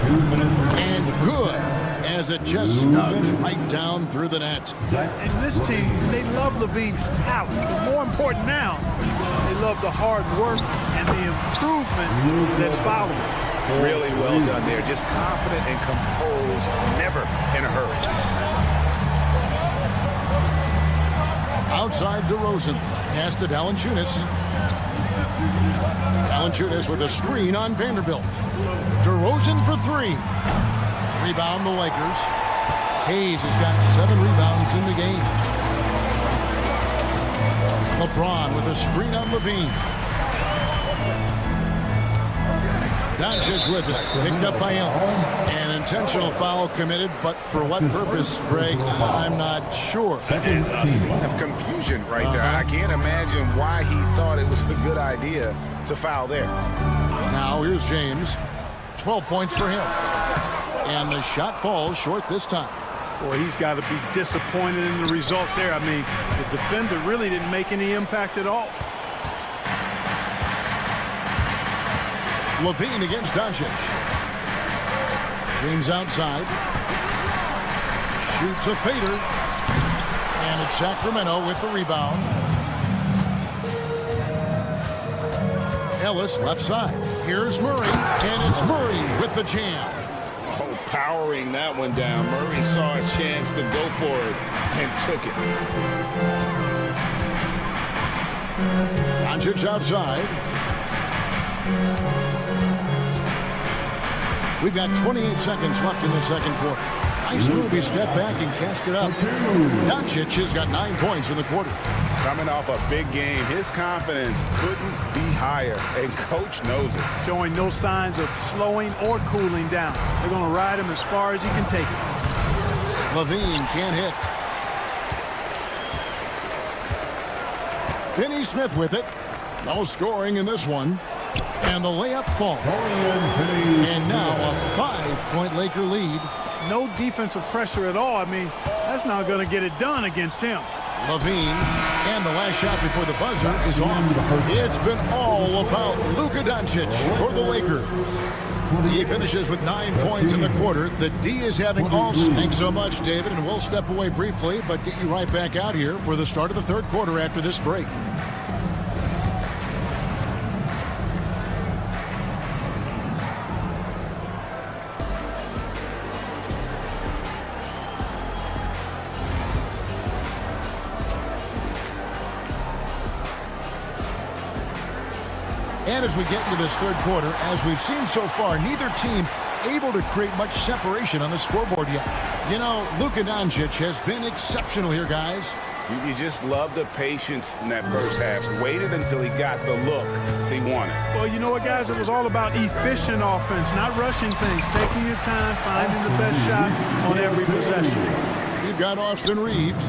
2 minutes. And good. as it just snugs right down through the net. And this team, they love Levine's talent. But more important now, they love the hard work and the improvement that's following. Really well done there. Just confident and composed, never in a hurry. Outside DeRozan. Pass to Valanciunas. Valanciunas with a screen on Vanderbilt. DeRozan for three. Rebound the Lakers. Hayes has got 7 rebounds in the game. LeBron with a screen on Levine. Doncic with it. Picked up by Ellis. An intentional foul committed, but for what purpose, Greg? I'm not sure. And a scene of confusion right there. I can't imagine why he thought it was a good idea to foul there. Now here's James. 12 points for him. And the shot falls short this time. Boy, he's got to be disappointed in the result there. I mean, the defender really didn't make any impact at all. Levine against Doncic. James outside. Shoots a fader. And it's Sacramento with the rebound. Ellis left side. Here's Murray. And it's Murray with the jam. Oh, powering that one down. Murray saw a chance to go for it and took it. Doncic outside. We've got 28 seconds left in the second quarter. Nice move. He stepped back and cast it up. Doncic has got 9 points in the quarter. Coming off a big game, his confidence couldn't be higher, and coach knows it. Showing no signs of slowing or cooling down. They're going to ride him as far as he can take it. Levine can't hit. Finney Smith with it. No scoring in this one. And the layup falls. And now a 5-point Laker lead. No defensive pressure at all. I mean, that's not going to get it done against him. Levine, and the last shot before the buzzer is off. It's been all about Luka Doncic for the Lakers. He finishes with 9 points in the quarter. The D is having all. Thanks so much, David, and we'll step away briefly, but get you right back out here for the start of the third quarter after this break. And as we get into this third quarter, as we've seen so far, neither team able to create much separation on the scoreboard yet. You know, Luka Doncic has been exceptional here, guys. You just love the patience in that first half. Waited until he got the look he wanted. Well, you know what, guys? It was all about efficient offense, not rushing things, taking your time, finding the best shot on every possession. You've got Austin Reeves,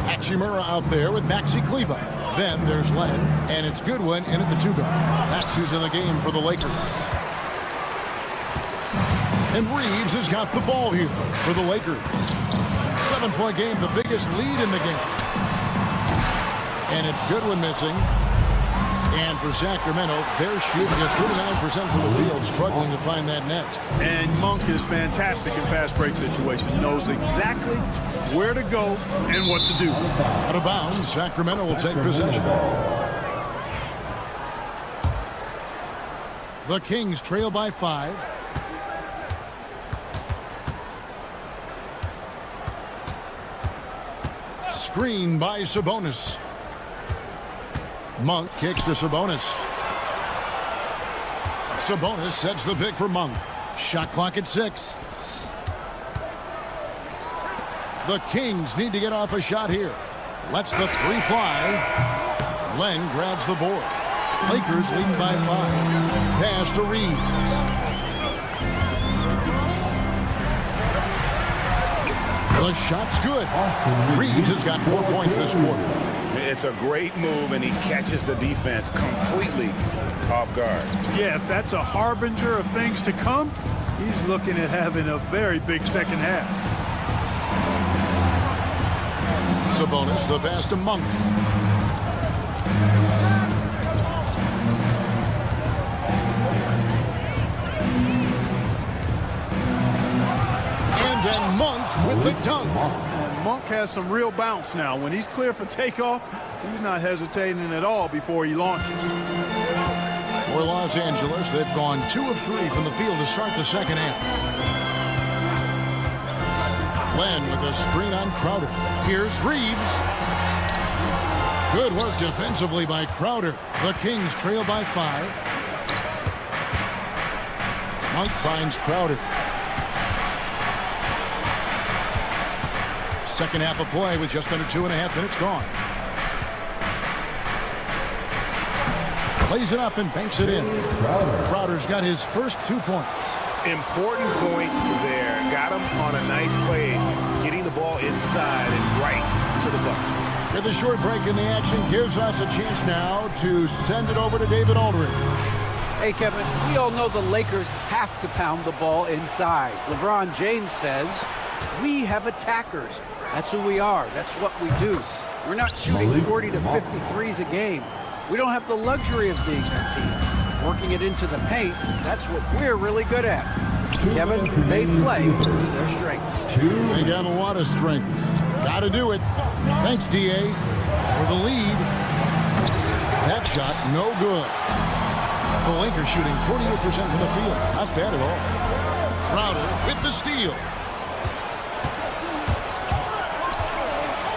Hachimura out there with Maxi Kleber. Then there's Len, and it's Goodwin in at the 2 guard. That's who's in the game for the Lakers. And Reeves has got the ball here for the Lakers. 7-point game, the biggest lead in the game. And it's Goodwin missing. And for Sacramento, they're shooting just 39% from the field, struggling to find that net. And Monk is fantastic in fast break situations. Knows exactly where to go and what to do. Out of bounds, Sacramento will take possession. The Kings trail by 5. Screen by Sabonis. Monk kicks to Sabonis. Sabonis sets the pick for Monk. Shot clock at 6. The Kings need to get off a shot here. Lets the 3 fly. Len grabs the board. Lakers leading by 5. Pass to Reeves. The shot's good. Reeves has got 4 points this quarter. It's a great move, and he catches the defense completely off guard. Yeah, if that's a harbinger of things to come, he's looking at having a very big second half. Sabonis, the pass to Monk. And then the dunk. And Monk has some real bounce now. When he's clear for takeoff, he's not hesitating at all before he launches. For Los Angeles, they've gone 2 of 3 from the field to start the second half. Len with a screen on Crowder. Here's Reeves. Good work defensively by Crowder. The Kings trail by 5. Monk finds Crowder. Second half of play with just under 2.5 minutes gone. Lays it up and banks it in. Crowder's got his first 2 points. Important points there. Got him on a nice play, getting the ball inside and right to the bucket. With a short break in the action, gives us a chance now to send it over to David Aldridge. Hey, Kevin, we all know the Lakers have to pound the ball inside. LeBron James says, we have attackers. That's who we are. That's what we do. We're not shooting 40 to 53s a game. We don't have the luxury of being that team. Working it into the paint, that's what we're really good at. Kevin, they play to their strengths. They got a lot of strength. Got to do it. Thanks, D.A., for the lead. That shot, no good. The Lakers shooting 48% from the field. Not bad at all. Crowder with the steal.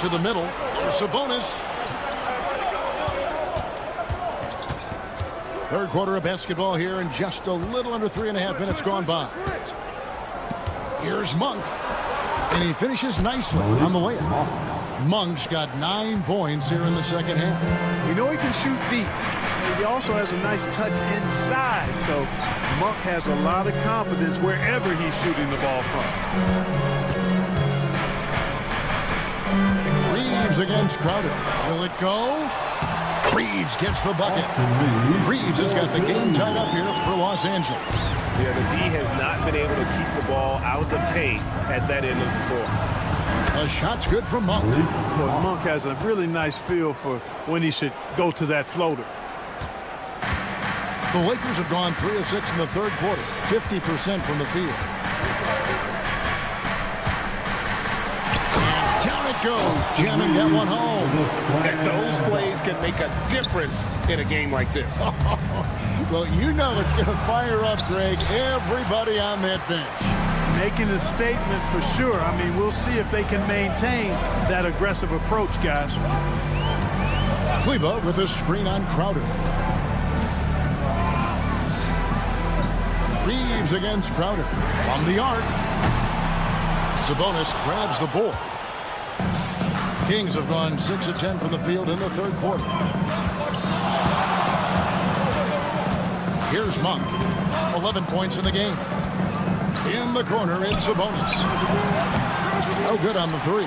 To the middle. There's Sabonis. Third quarter of basketball here, and just a little under 3.5 minutes gone by. Here's Monk, and he finishes nicely on the layup. Monk's got 9 points here in the second half. You know he can shoot deep. He also has a nice touch inside, so Monk has a lot of confidence wherever he's shooting the ball from. Reeves against Crowder. Will it go? Reeves gets the bucket. Reeves has got the game tied up here for Los Angeles. Yeah, the D has not been able to keep the ball out of the paint at that end of the floor. A shot's good from Monk. Well, Monk has a really nice feel for when he should go to that floater. The Lakers have gone 3 of 6 in the third quarter, 50% from the field. And down it goes, jamming that one home. And those plays can make a difference in a game like this. Well, you know it's going to fire up, Greg, everybody on that bench. Making a statement for sure. I mean, we'll see if they can maintain that aggressive approach, guys. Kleba with a screen on Crowder. Reeves against Crowder. From the arc. Sabonis grabs the board. Kings have gone 6 of 10 from the field in the third quarter. Here's Monk. 11 points in the game. In the corner, it's Sabonis. No good on the 3.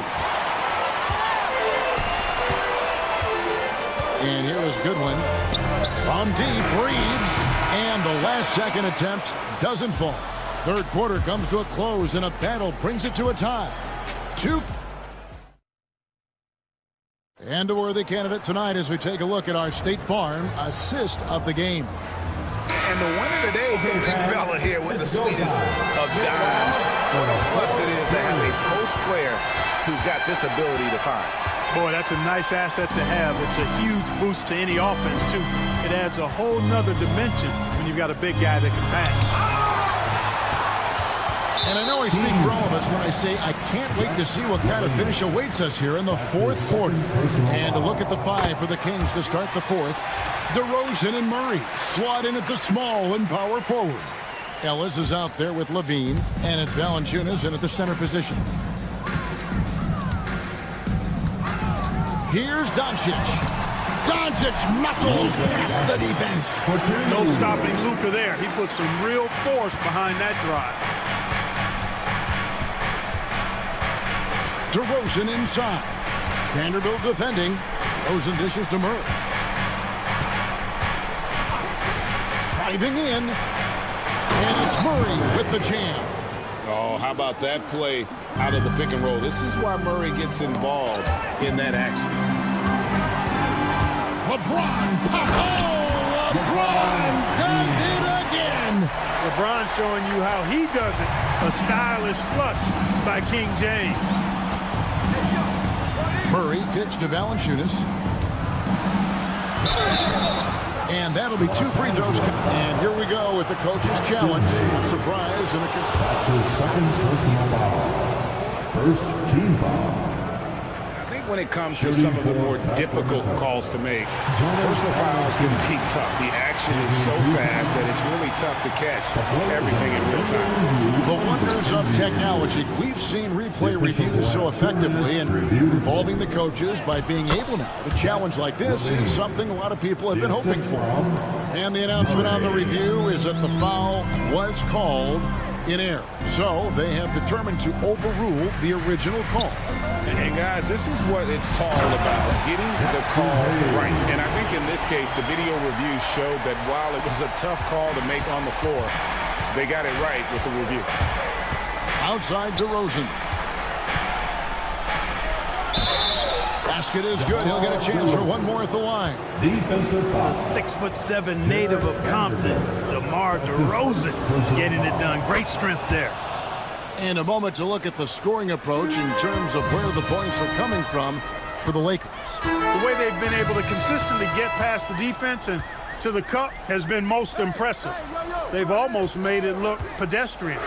And here is Goodwin. From deep, Reeves. And the last second attempt doesn't fall. Third quarter comes to a close, and a battle brings it to a tie. 2. And a worthy candidate tonight as we take a look at our State Farm assist of the game. And the winner today, big fella here with the sweetest of dimes. What a plus it is to have a post player who's got this ability to find. Boy, that's a nice asset to have. It's a huge boost to any offense, too. It adds a whole nother dimension when you've got a big guy that can pass. And I know I speak for all of us when I say I can't wait to see what kind of finish awaits us here in the fourth quarter. And a look at the 5 for the Kings to start the fourth. DeRozan and Murray slot in at the small and power forward. Ellis is out there with Levine, and it's Valanciunas in at the center position. Here's Doncic. Doncic muscles past the defense. No stopping Luka there. He put some real force behind that drive. DeRozan inside. Vanderbilt defending. Rosen dishes to Murray. Driving in. And it's Murray with the jam. Oh, how about that play out of the pick and roll? This is why Murray gets involved in that action. LeBron. Oh, LeBron does it again. LeBron showing you how he does it. A stylish flush by King James. Murray kicks to Valanciunas. And that'll be 2 free throws. And here we go with the coach's challenge. Surprise and That's his second personal foul. First team foul. I think when it comes to some of the more difficult calls to make, personal fouls can be tough. The action is so fast that it's really tough to catch everything in real time. The wonders of technology. We've seen replay reviews so effectively and involving the coaches by being able now to challenge like this is something a lot of people have been hoping for. And the announcement on the review is that the foul was called in error. So they have determined to overrule the original call. And guys, this is what it's all about, getting the call right. And I think in this case, the video review showed that while it was a tough call to make on the floor, they got it right with the review. Outside DeRozan. Basket is good. He'll get a chance for one more at the line. Defensive foul. 6'7" native of Compton, DeMar DeRozan, getting it done. Great strength there. And a moment to look at the scoring approach in terms of where the points are coming from for the Lakers. The way they've been able to consistently get past the defense and to the cup has been most impressive. They've almost made it look pedestrian.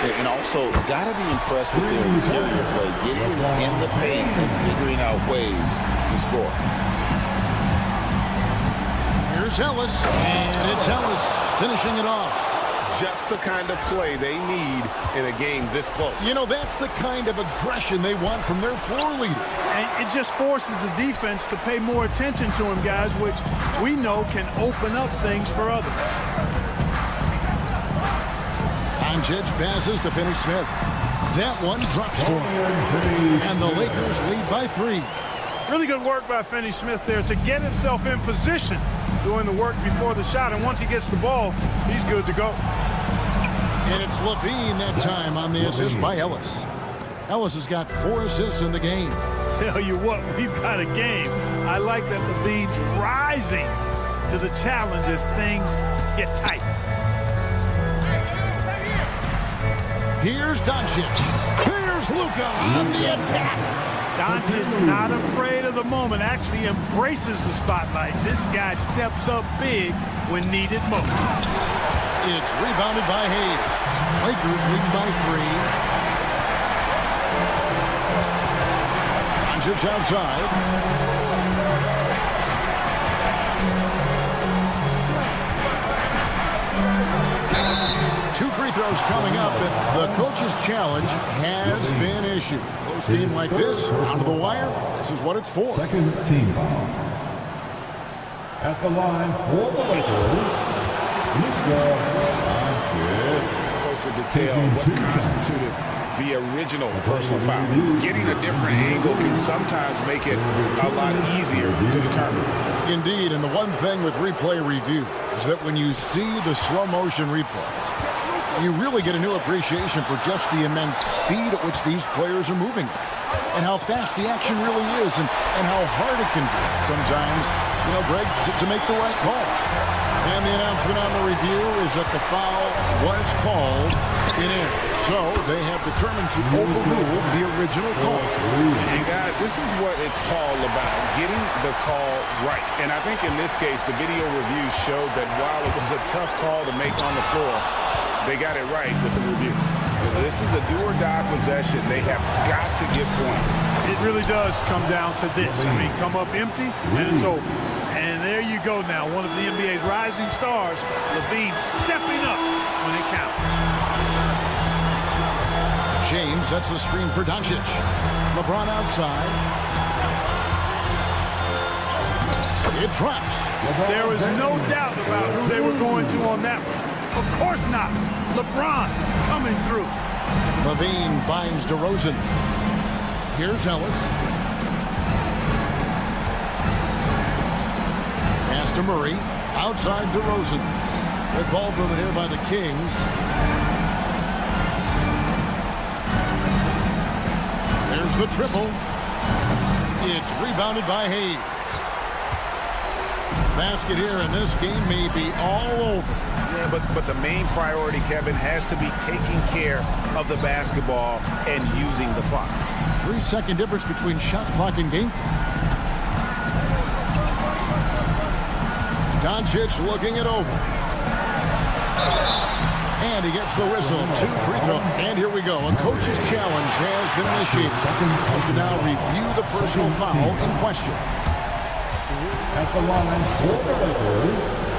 And also, got to be impressed with their interior play, getting in the paint and figuring out ways to score. Here's Ellis, and it's Ellis finishing it off. Just the kind of play they need in a game this close. You know, that's the kind of aggression they want from their floor leader. And it just forces the defense to pay more attention to him, guys, which we know can open up things for others. Doncic passes to Finney Smith. That one drops for him. And the Lakers lead by 3. Really good work by Finney Smith there to get himself in position, doing the work before the shot. And once he gets the ball, he's good to go. And it's Levine that time on the assist by Ellis. Ellis has got 4 assists in the game. Tell you what, we've got a game. I like that Levine's rising to the challenge as things get tight. Here's Doncic. Here's Luka on the attack. Doncic not afraid of the moment, actually embraces the spotlight. This guy steps up big when needed most. It's rebounded by Hayes. Lakers lead by 3. Doncic outside. Two free throws coming up, and the coach's challenge has been issued. Close game like this, onto the wire, this is what it's for. Second team foul. At the line for the Lakers, Closer detail what constituted the original personal foul. Getting a different angle can sometimes make it a lot easier to determine. Indeed, and the one thing with replay review is that when you see the slow motion replays, you really get a new appreciation for just the immense speed at which these players are moving and how fast the action really is and how hard it can be sometimes, you know, Greg, to make the right call. And the announcement on the review is that the foul was called in error. So they have determined to overrule the original call. And guys, this is what it's all about, getting the call right. And I think in this case, the video review showed that while it was a tough call to make on the floor, they got it right with the review. This is a do-or-die possession. They have got to get points. It really does come down to this. I mean, come up empty, and it's over. And there you go now, one of the NBA's rising stars, Levine stepping up when it counts. James sets the screen for Doncic. LeBron outside. It drops. There was no doubt about who they were going to on that one. Of course not. LeBron coming through. Levine finds DeRozan. Here's Ellis. Pass to Murray. Outside DeRozan. Good ball movement here by the Kings. There's the triple. It's rebounded by Hayes. Basket here, and this game may be all over. But the main priority, Kevin, has to be taking care of the basketball and using the clock. 3-second difference between shot clock and game clock. Doncic looking it over. And he gets the whistle. 2 free throws. And here we go. A coach's challenge has been initiated. To now review the personal foul in question. At the line for the Lakers,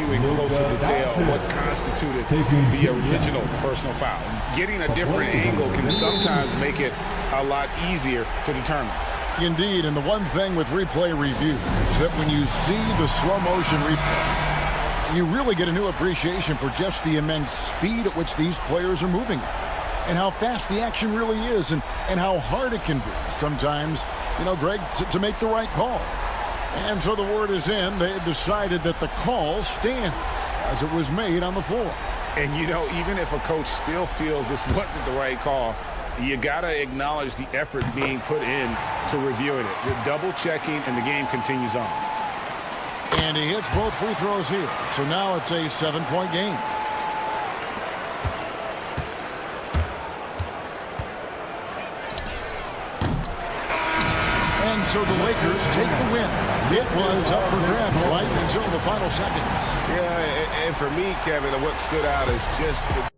Reviewing closer detail what constituted the original personal foul. Getting a different angle can sometimes make it a lot easier to determine. Indeed, and the one thing with replay review is that when you see the slow motion replay, you really get a new appreciation for just the immense speed at which these players are moving and how fast the action really is and how hard it can be sometimes, Greg, to make the right call. And so the word is in. They have decided that the call stands as it was made on the floor. And, even if a coach still feels this wasn't the right call, you got to acknowledge the effort being put in to reviewing it. You're double-checking, and the game continues on. And he hits both free throws here. So now it's a 7-point game. And so the Lakers take the win. It was up for grabs right until the final seconds. Yeah, and for me, Kevin, what stood out is just the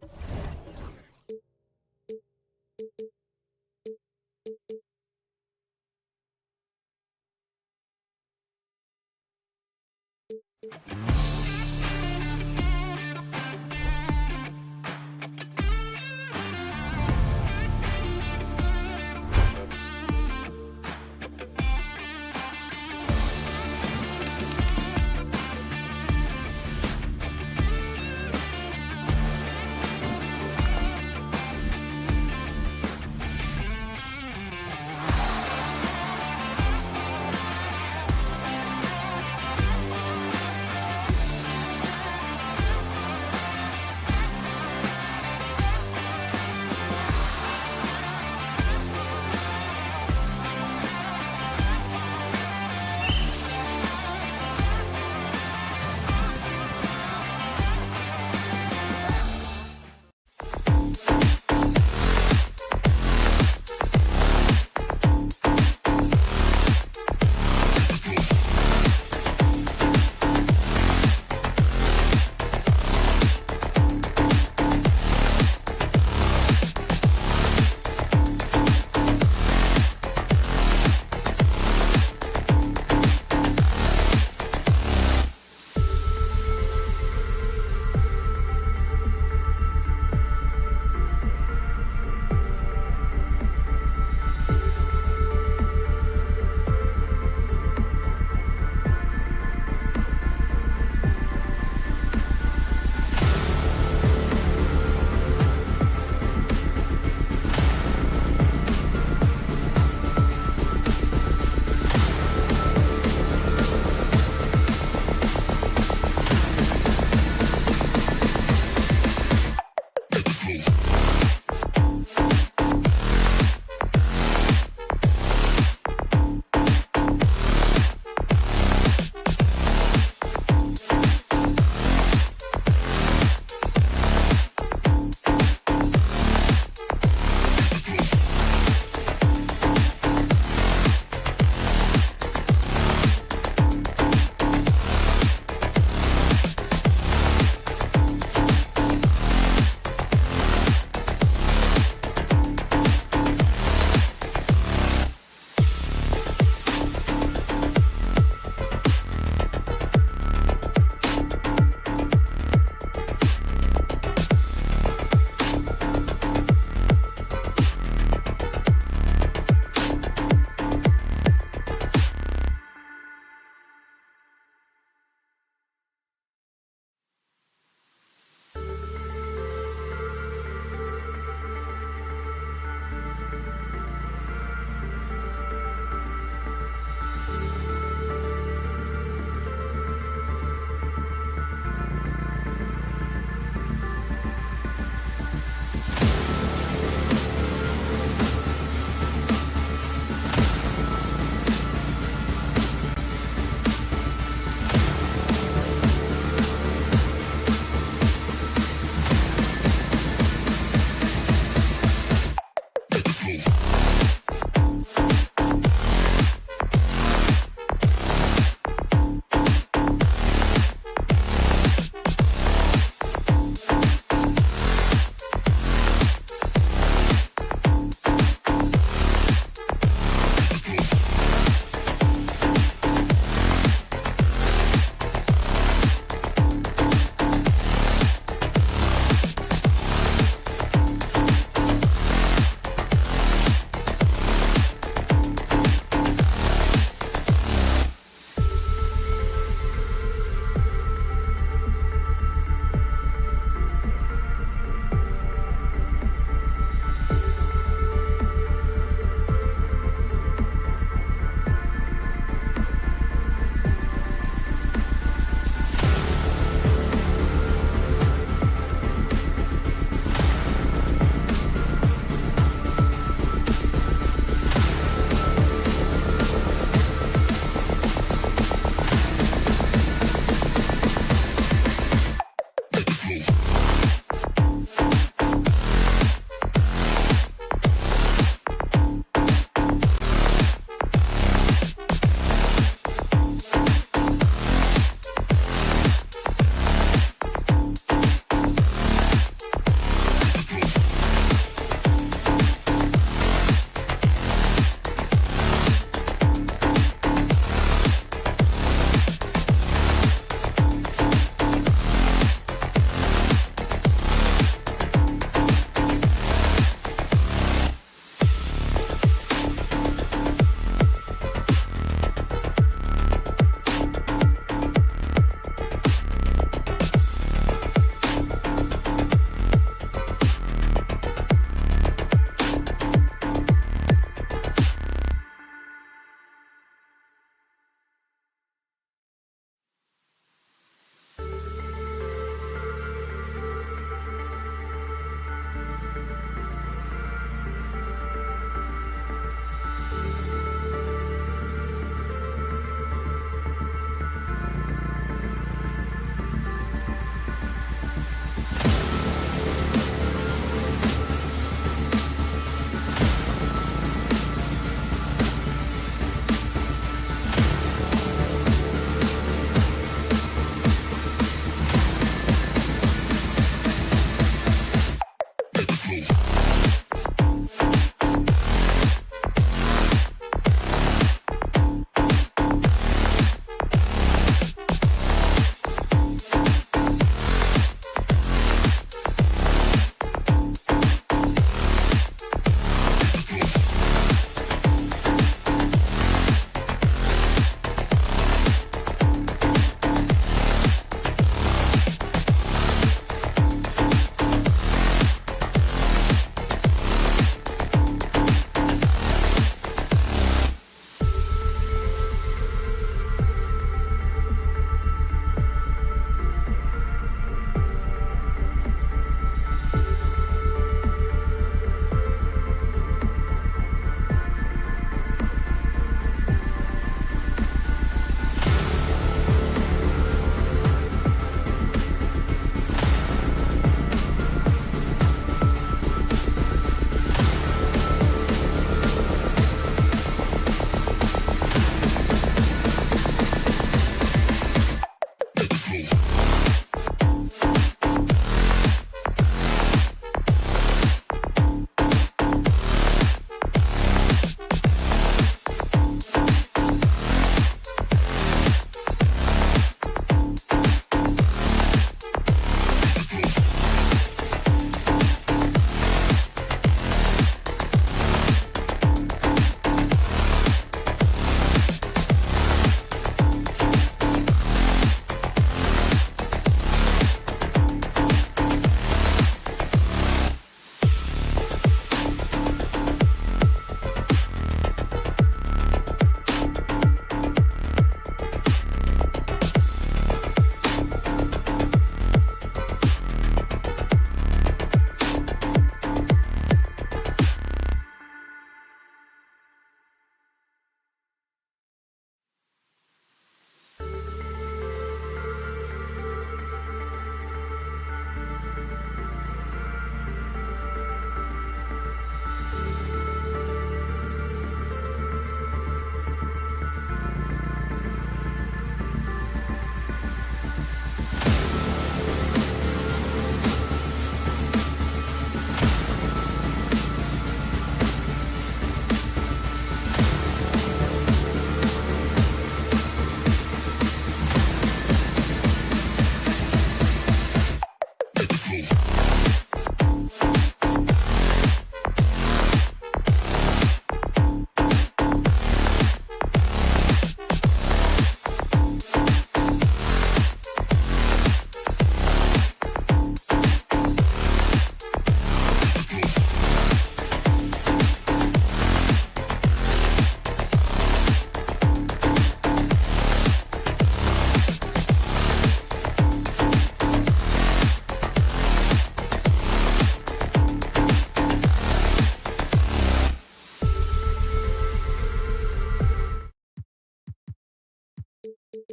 For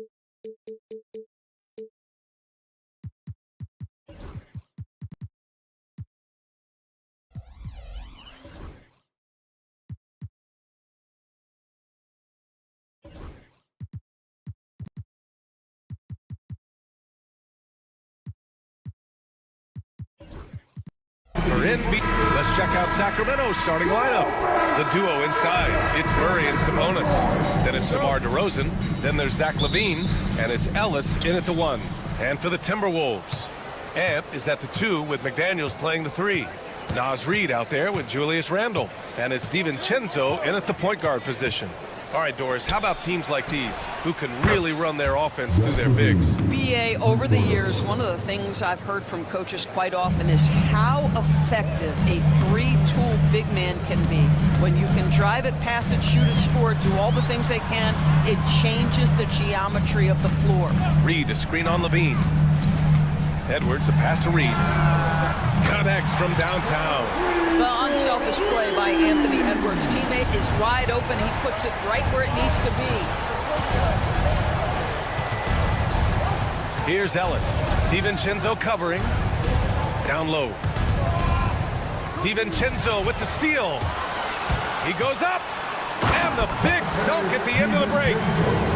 NB, let's check out Sacramento's starting lineup. The duo inside, it's Murray and Sabonis. Then it's DeMar DeRozan. Then there's Zach LaVine, and it's Ellis in at the 1. And for the Timberwolves, Ant is at the 2 with McDaniels playing the 3. Naz Reid out there with Julius Randle. And it's DiVincenzo in at the point guard position. All right, Doris, how about teams like these who can really run their offense through their bigs? BA, over the years, one of the things I've heard from coaches quite often is how effective a three-tool big man can be. When you can drive it, pass it, shoot it, score it, do all the things they can, it changes the geometry of the floor. Reid, a screen on LaVine. Edwards, a pass to Reid. Connects from downtown. The unselfish play by Anthony Edwards' teammate is wide open. He puts it right where it needs to be. Here's Ellis. DiVincenzo covering. Down low. DiVincenzo with the steal. He goes up. And the big dunk at the end of the break.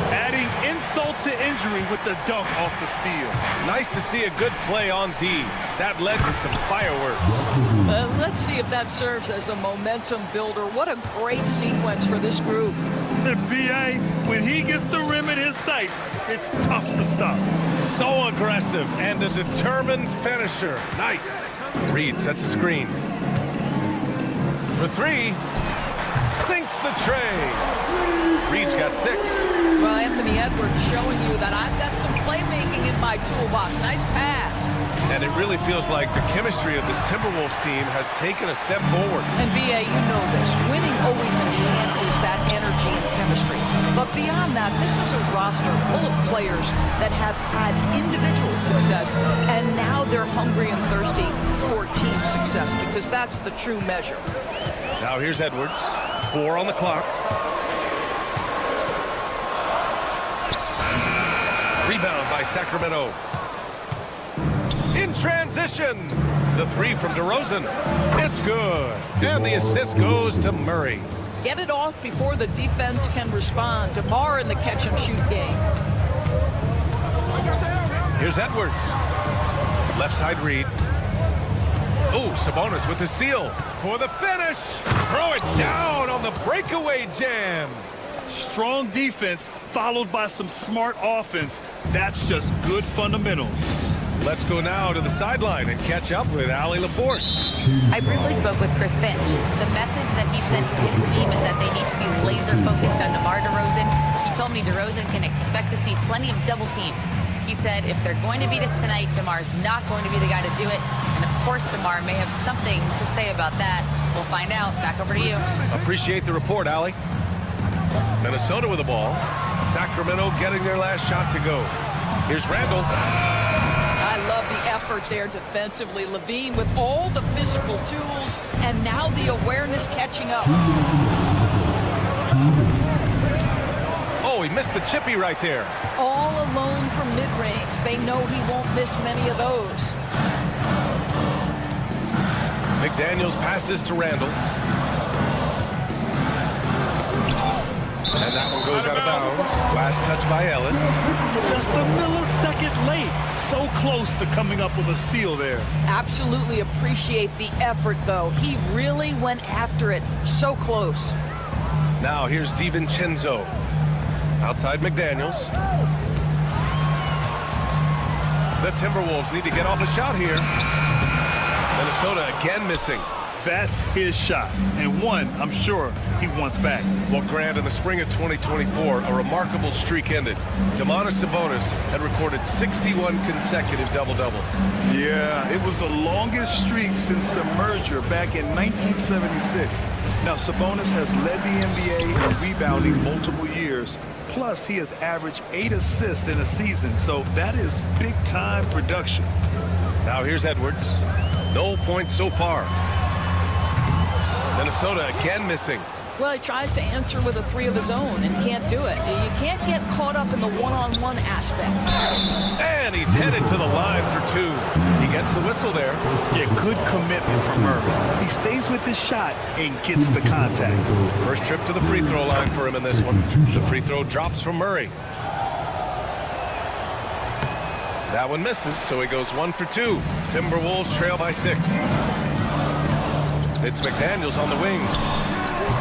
Adding insult to injury with the dunk off the steal. Nice to see a good play on D. That led to some fireworks. Let's see if that serves as a momentum builder. What a great sequence for this group. BA, when he gets the rim in his sights, it's tough to stop. So aggressive and a determined finisher. Nice. Reid sets a screen. For 3. Sinks the tray. Reid's got 6. Well, Anthony Edwards showing you that I've got some playmaking in my toolbox. Nice pass. And it really feels like the chemistry of this Timberwolves team has taken a step forward. And BA, you know this. Winning always enhances that energy and chemistry. But beyond that, this is a roster full of players that have had individual success, and now they're hungry and thirsty for team success, because that's the true measure. Now here's Edwards. 4 on the clock. Rebound by Sacramento. In transition. The 3 from DeRozan. It's good. And the assist goes to Murray. Get it off before the defense can respond. DeMar in the catch-and-shoot game. Here's Edwards. Left side Reid. Oh, Sabonis with the steal for the finish. Throw it down on the breakaway jam. Strong defense followed by some smart offense. That's just good fundamentals. Let's go now to the sideline and catch up with Allie LaForce. I briefly spoke with Chris Finch. The message that he sent to his team is that they need to be laser focused on DeMar DeRozan. He told me DeRozan can expect to see plenty of double teams. He said if they're going to beat us tonight, DeMar's not going to be the guy to do it. And of course, DeMar may have something to say about that. We'll find out. Back over to you. Appreciate the report, Allie. Minnesota with the ball. Sacramento getting their last shot to go. Here's Randle. I love the effort there defensively. LaVine with all the physical tools, and now the awareness catching up. Oh, he missed the chippy right there. All alone from mid-range. They know he won't miss many of those. McDaniels passes to Randle. And that one goes out of bounds. Last touch by Ellis. Just a millisecond late. So close to coming up with a steal there. Absolutely appreciate the effort, though. He really went after it. So close. Now here's DiVincenzo. Outside McDaniels. The Timberwolves need to get off a shot here. Minnesota again missing. That's his shot, and one I'm sure he wants back. Well, Grant, in the spring of 2024, a remarkable streak ended. Domantas Sabonis had recorded 61 consecutive double-doubles. Yeah, it was the longest streak since the merger back in 1976. Now, Sabonis has led the NBA in rebounding multiple years. Plus, he has averaged 8 assists in a season, so that is big-time production. Now here's Edwards. No points so far. Minnesota again missing. Well, he tries to answer with a three of his own and can't do it. You can't get caught up in the one-on-one aspect. And he's headed to the line for two. He gets the whistle there. Yeah, good commitment from Murray. He stays with his shot and gets the contact. First trip to the free throw line for him in this one. The free throw drops from Murray. That one misses, so he goes 1 for 2. Timberwolves trail by 6. It's McDaniels on the wing.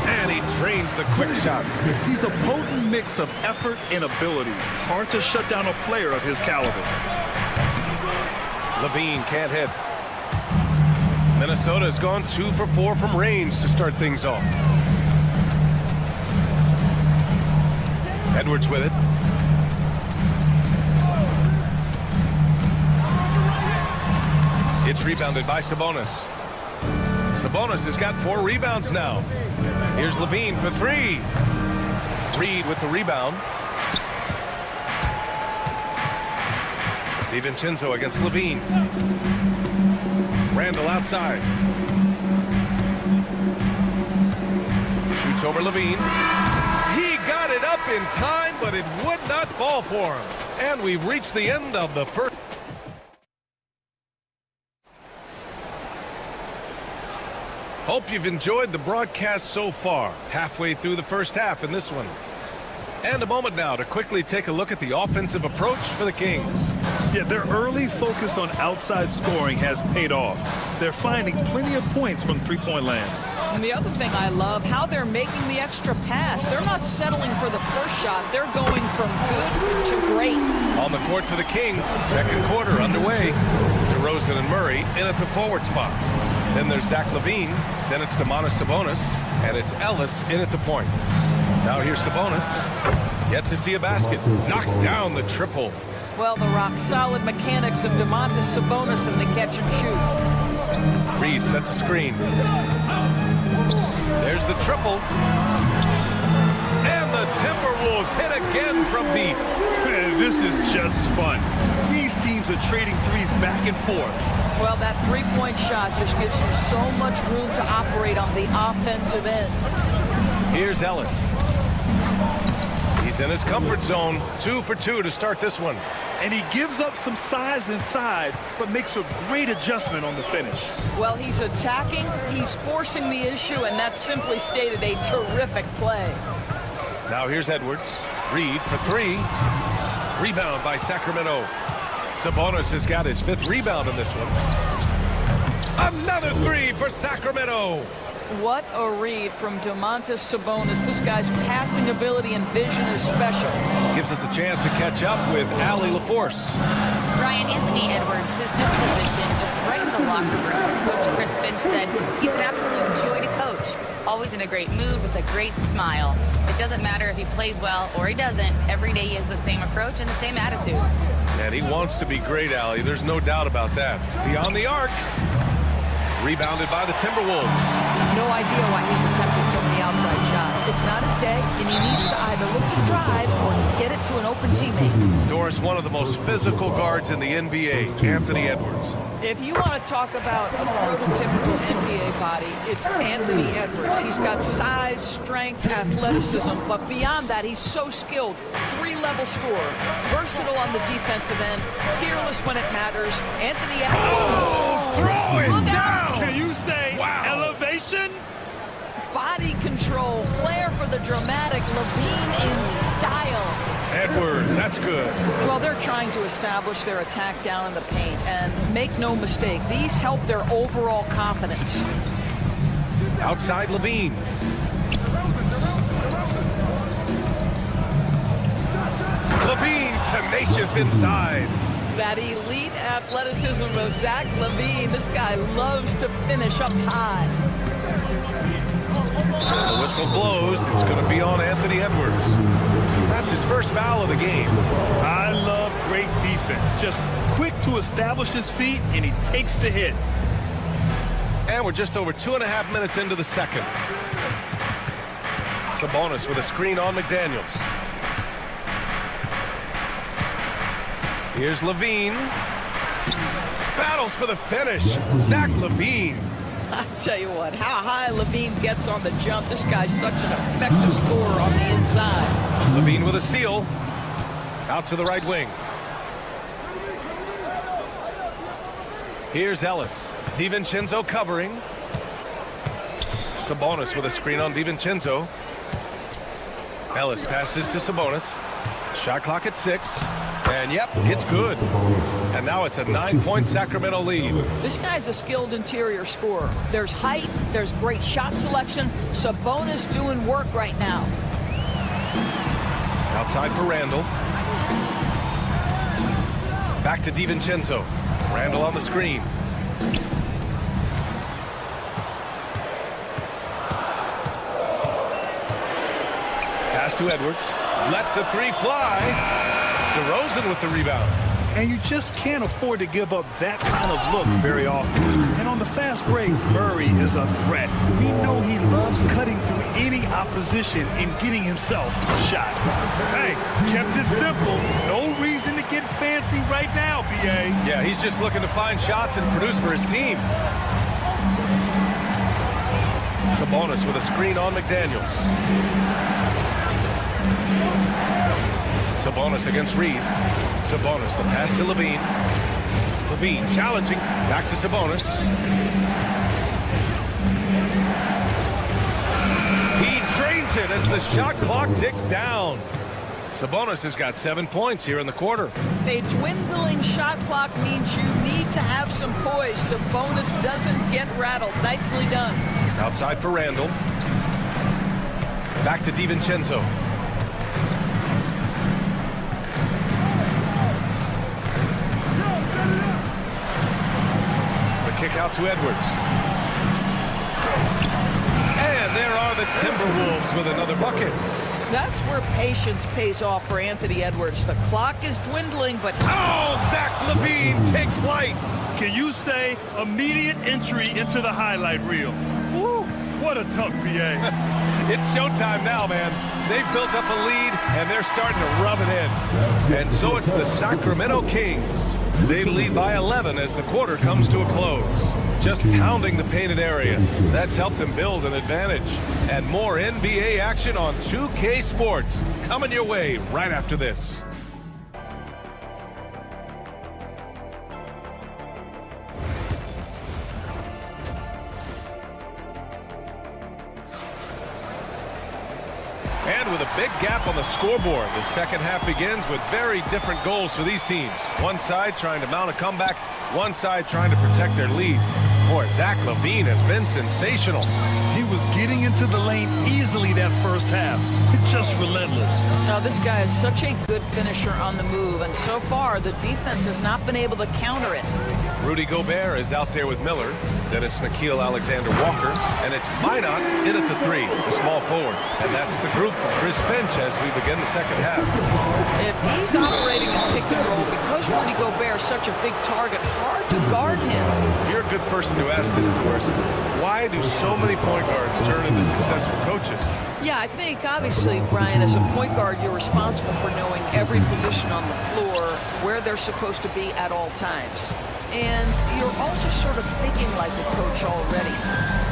And he drains the quick shot. He's a potent mix of effort and ability. Hard to shut down a player of his caliber. Levine can't hit. Minnesota has gone 2 for 4 from range to start things off. Edwards with it. It's rebounded by Sabonis. Sabonis has got 4 rebounds now. Here's Levine for 3. Reed with the rebound. DiVincenzo against Levine. Randall outside. Shoots over Levine. He got it up in time, but it would not fall for him. And we've reached the end of the first. Hope you've enjoyed the broadcast so far. Halfway through the first half in this one. And a moment now to quickly take a look at the offensive approach for the Kings. Yeah, their early focus on outside scoring has paid off. They're finding plenty of points from three-point land. And the other thing I love, how they're making the extra pass. They're not settling for the first shot. They're going from good to great. On the court for the Kings, second quarter underway. DeRozan and Murray in at the forward spots. Then there's Zach LaVine. Then it's Domantas Sabonis. And it's Ellis in at the point. Now here's Sabonis. Yet to see a basket. Knocks down the triple. Well, the rock-solid mechanics of Domantas Sabonis in the catch and shoot. Reed sets a screen. There's the triple. And the Timberwolves hit again from deep. Man, this is just fun. These teams are trading threes back and forth. Well, that three-point shot just gives you so much room to operate on the offensive end. Here's Ellis. He's in his comfort zone. 2 for 2 to start this one. And he gives up some size inside, but makes a great adjustment on the finish. Well, he's attacking, he's forcing the issue, and that simply stated a terrific play. Now here's Edwards. Reed for 3. Rebound by Sacramento. Sabonis has got his 5th rebound in this one. Another 3 for Sacramento. What a read from Domantas Sabonis. This guy's passing ability and vision is special. Gives us a chance to catch up with Allie LaForce. Ryan, Anthony Edwards, his disposition just brightens a locker room. Coach Chris Finch said he's an absolute joy to coach. Always in a great mood with a great smile. It doesn't matter if he plays well or he doesn't. Every day he has the same approach and the same attitude. And he wants to be great, Allie. There's no doubt about that. Beyond the arc. Rebounded by the Timberwolves. No idea why he's attempting so many outside shots. It's not his day, and he needs to either look to drive or get it to an open teammate. Doris, one of the most physical guards in the NBA, Anthony Edwards. If you want to talk about a prototypical NBA body, it's Anthony Edwards. He's got size, strength, athleticism, but beyond that, he's so skilled. 3-level scorer, versatile on the defensive end, fearless when it matters. Anthony Edwards. Oh, throw it down! Can you say elevation? Body control, flair for the dramatic, Levine in style. Edwards, that's good. Well, they're trying to establish their attack down in the paint, and make no mistake, these help their overall confidence. Outside Levine. Levine, tenacious inside. That elite athleticism of Zach LaVine. This guy loves to finish up high. And the whistle blows. It's going to be on Anthony Edwards. That's his first foul of the game. I love great defense. Just quick to establish his feet, and he takes the hit. And we're just over 2.5 minutes into the second. Sabonis with a screen on McDaniels. Here's Levine. Battles for the finish. Zach LaVine. I tell you what, how high Levine gets on the jump. This guy's such an effective scorer on the inside. Levine with a steal. Out to the right wing. Here's Ellis. DiVincenzo covering. Sabonis with a screen on DiVincenzo. Ellis passes to Sabonis. Shot clock at 6. And yep, it's good. And now it's a 9-point Sacramento lead. This guy's a skilled interior scorer. There's height, there's great shot selection. Sabonis doing work right now. Outside for Randall. Back to DiVincenzo. Randall on the screen. Pass to Edwards. Lets the three fly. DeRozan with the rebound. And you just can't afford to give up that kind of look very often. And on the fast break, Murray is a threat. We know he loves cutting through any opposition and getting himself a shot. Hey, kept it simple. No reason to get fancy right now, B.A. Yeah, he's just looking to find shots and produce for his team. Sabonis with a screen on McDaniels. Sabonis against Reed. Sabonis, the pass to Levine. Levine challenging. Back to Sabonis. He drains it as the shot clock ticks down. Sabonis has got 7 points here in the quarter. A dwindling shot clock means you need to have some poise. Sabonis doesn't get rattled. Nicely done. Outside for Randall. Back to DiVincenzo. Kick out to Edwards. And there are the Timberwolves with another bucket. That's where patience pays off for Anthony Edwards. The clock is dwindling, but... Oh, Zach LaVine takes flight. Can you say immediate entry into the highlight reel? Woo, what a tough B.A. It's showtime now, man. They've built up a lead, and they're starting to rub it in. And so it's the Sacramento Kings. They lead by 11 as the quarter comes to a close. Just pounding the painted area. That's helped them build an advantage. And more NBA action on 2K Sports coming your way right after this. And with a big gap on the scoreboard, the second half begins with very different goals for these teams. One side trying to mount a comeback, one side trying to protect their lead. Boy, Zach LaVine has been sensational. He was getting into the lane easily that first half. It's just relentless. Now, this guy is such a good finisher on the move, and so far, the defense has not been able to counter it. Rudy Gobert is out there with Miller. Then it's Nickeil Alexander-Walker, and it's Minot in at the 3, the small forward. And that's the group for Chris Finch as we begin the second half. If he's operating in pick and roll, because Rudy Gobert is such a big target, hard to guard him. You're a good person to ask this to us. Why do so many point guards turn into successful coaches? Yeah, I think, obviously, Brian, as a point guard, you're responsible for knowing every position on the floor, where they're supposed to be at all times. And you're also sort of thinking like a coach already.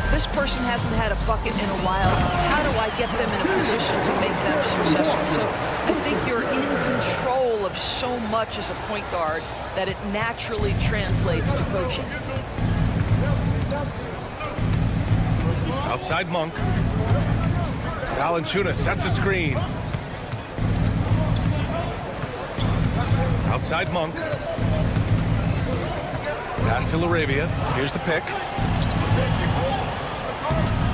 This person hasn't had a bucket in a while. How do I get them in a position to make them successful? So I think you're in control of so much as a point guard that it naturally translates to coaching. Outside Monk. Valanciunas sets a screen. Outside Monk. Pass to LaRavia. Here's the pick.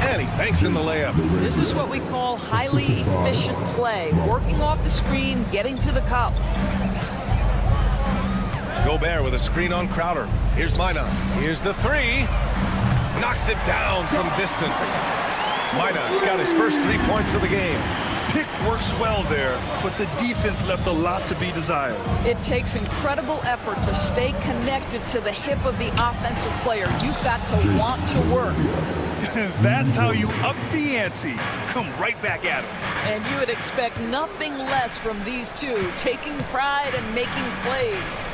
And he banks in the layup. This is what we call highly efficient play. Working off the screen, getting to the cup. Gobert with a screen on Crowder. Here's Minot. Here's the 3. Knocks it down from distance. Minot's got his first 3 points of the game. Pick works well there, but the defense left a lot to be desired. It takes incredible effort to stay connected to the hip of the offensive player. You've got to want to work. That's how you up the ante. Come right back at him. And you would expect nothing less from these two, taking pride and making plays.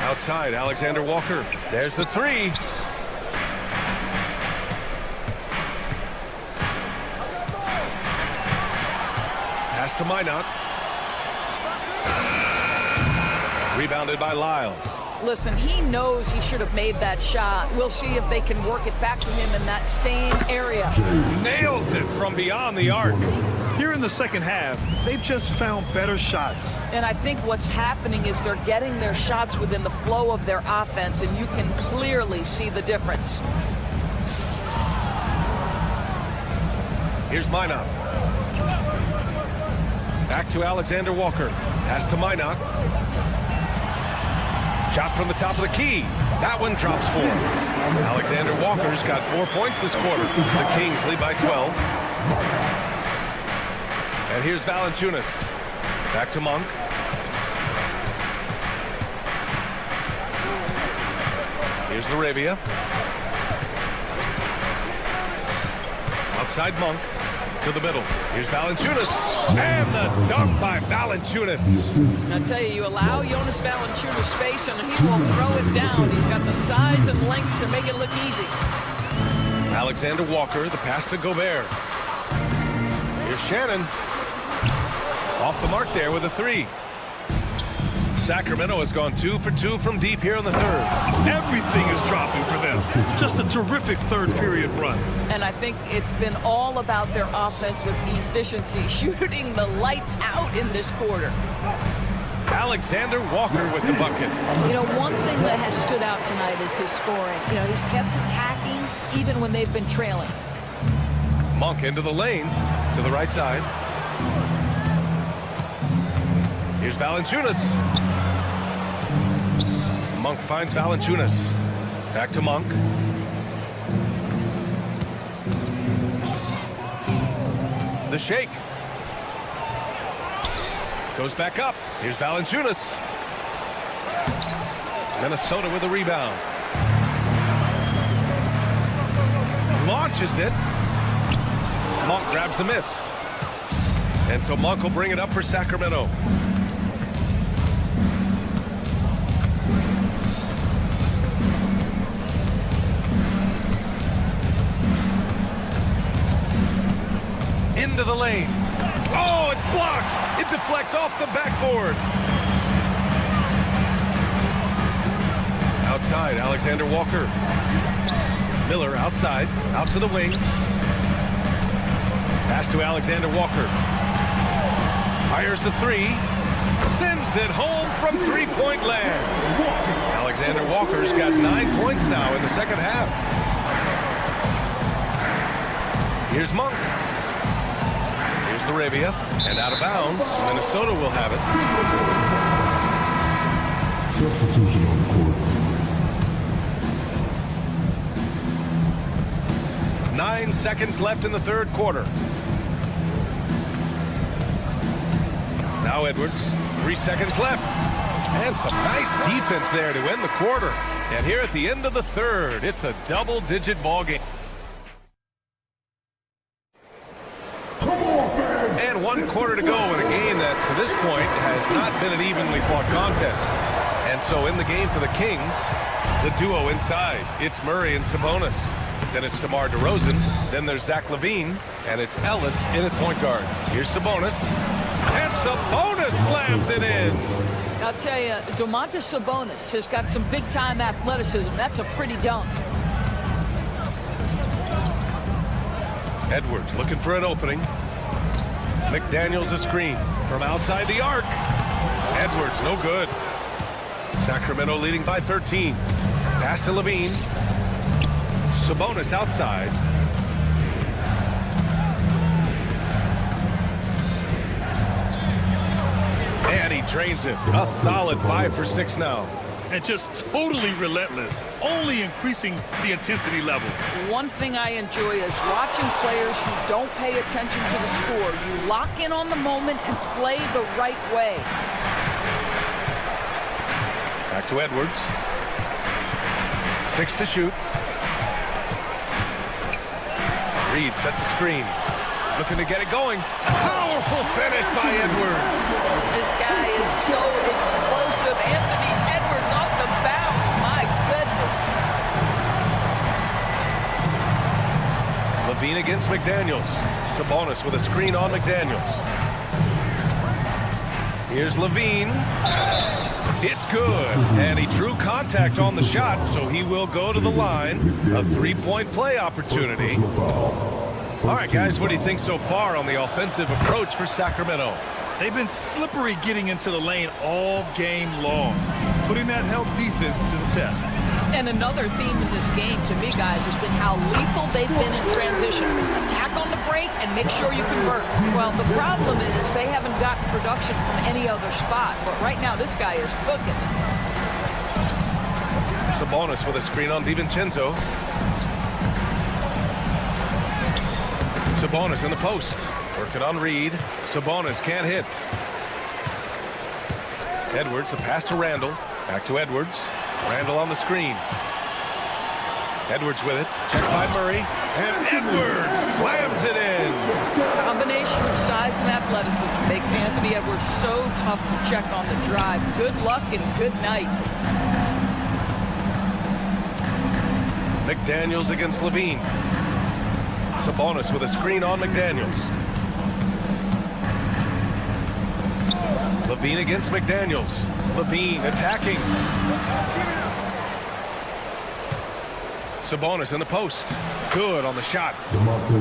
Outside, Alexander Walker. There's the three. Pass to Minot. Rebounded by Lyles. Listen, he knows he should have made that shot. We'll see if they can work it back to him in that same area. Nails it from beyond the arc. Here in the second half, they've just found better shots. And I think what's happening is they're getting their shots within the flow of their offense, and you can clearly see the difference. Here's Minot. Back to Alexander Walker. Pass to Minot. Shot from the top of the key. That one drops 4. Alexander Walker's got 4 points this quarter. The Kings lead by 12. And here's Valanciunas. Back to Monk. Here's Laravia. Outside Monk. To the middle. Here's Valanciunas. And the dunk by Valanciunas. I tell you, you allow Jonas Valanciunas space and he will throw it down. He's got the size and length to make it look easy. Alexander Walker, the pass to Gobert. Here's Shannon. Off the mark there with a 3. Sacramento has gone 2 for 2 from deep here in the third. Everything is dropping for them. Just a terrific third period run. And I think it's been all about their offensive efficiency, shooting the lights out in this quarter. Alexander Walker with the bucket. You know, one thing that has stood out tonight is his scoring. You know, he's kept attacking even when they've been trailing. Monk into the lane to the right side. Here's Valanciunas. Monk finds Valanciunas. Back to Monk. The shake. Goes back up. Here's Valanciunas. Minnesota with a rebound. Launches it. Monk grabs the miss. And so Monk will bring it up for Sacramento. Into the lane. Oh, it's blocked. It deflects off the backboard. Outside, Alexander Walker. Miller outside, out to the wing. Pass to Alexander Walker. Fires the 3. Sends it home from three-point land. Alexander Walker's got 9 points now in the second half. Here's Monk. Here's Laravia. And out of bounds. Minnesota will have it. Substitution on the court. 9 seconds left in the third quarter. Now Edwards. 3 seconds left. And some nice defense there to end the quarter. And here at the end of the third, it's a double-digit ball game. And 1 quarter to go in a game that, to this point, has not been an evenly fought contest. And so in the game for the Kings, the duo inside, it's Murray and Sabonis. Then it's DeMar DeRozan. Then there's Zach LaVine. And it's Ellis in at point guard. Here's Sabonis. And Sabonis slams it in. I'll tell you, Domantas Sabonis has got some big-time athleticism. That's a pretty dunk. Edwards looking for an opening. McDaniels a screen from outside the arc. Edwards, no good. Sacramento leading by 13. Pass to LaVine. Sabonis outside. And he drains it. A solid 5 for 6 now. And just totally relentless, only increasing the intensity level. One thing I enjoy is watching players who don't pay attention to the score. You lock in on the moment and play the right way. Back to Edwards. 6 to shoot. Reed sets a screen. Looking to get it going. Powerful finish by Edwards. This guy is so explosive. Anthony Edwards off the Levine against McDaniels. Sabonis with a screen on McDaniels. Here's Levine. It's good. And he drew contact on the shot, so he will go to the line. A three-point play opportunity. All right, guys, what do you think so far on the offensive approach for Sacramento? They've been slippery getting into the lane all game long, putting that help defense to the test. And another theme in this game, to me, guys, has been how lethal they've been in transition. Attack on the break and make sure you convert. Well, the problem is they haven't gotten production from any other spot. But right now, this guy is cooking. Sabonis with a screen on DiVincenzo. Sabonis in the post. Working on Reed. Sabonis can't hit. Edwards, the pass to Randall. Back to Edwards. Randall on the screen. Edwards with it. Checked by Murray. And Edwards slams it in. Combination of size and athleticism makes Anthony Edwards so tough to check on the drive. Good luck and good night. McDaniels against Levine. Sabonis with a screen on McDaniels. Levine against McDaniels. Levine attacking. Sabonis in the post. Good on the shot.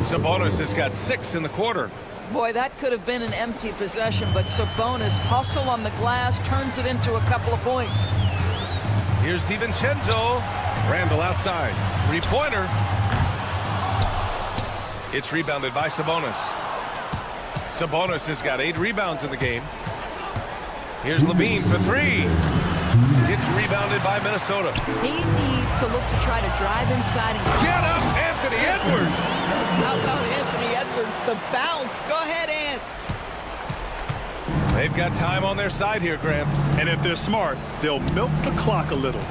Sabonis has got 6 in the quarter. Boy, that could have been an empty possession, but Sabonis hustle on the glass, turns it into a couple of points. Here's DiVincenzo. Randall outside. Three-pointer. It's rebounded by Sabonis. Sabonis has got 8 rebounds in the game. Here's Levine for 3. It's rebounded by Minnesota. He needs to look to try to drive inside and get up, Anthony Edwards. How about Anthony Edwards? The bounce. Go ahead, Ant. They've got time on their side here, Grant. And if they're smart, they'll milk the clock a little.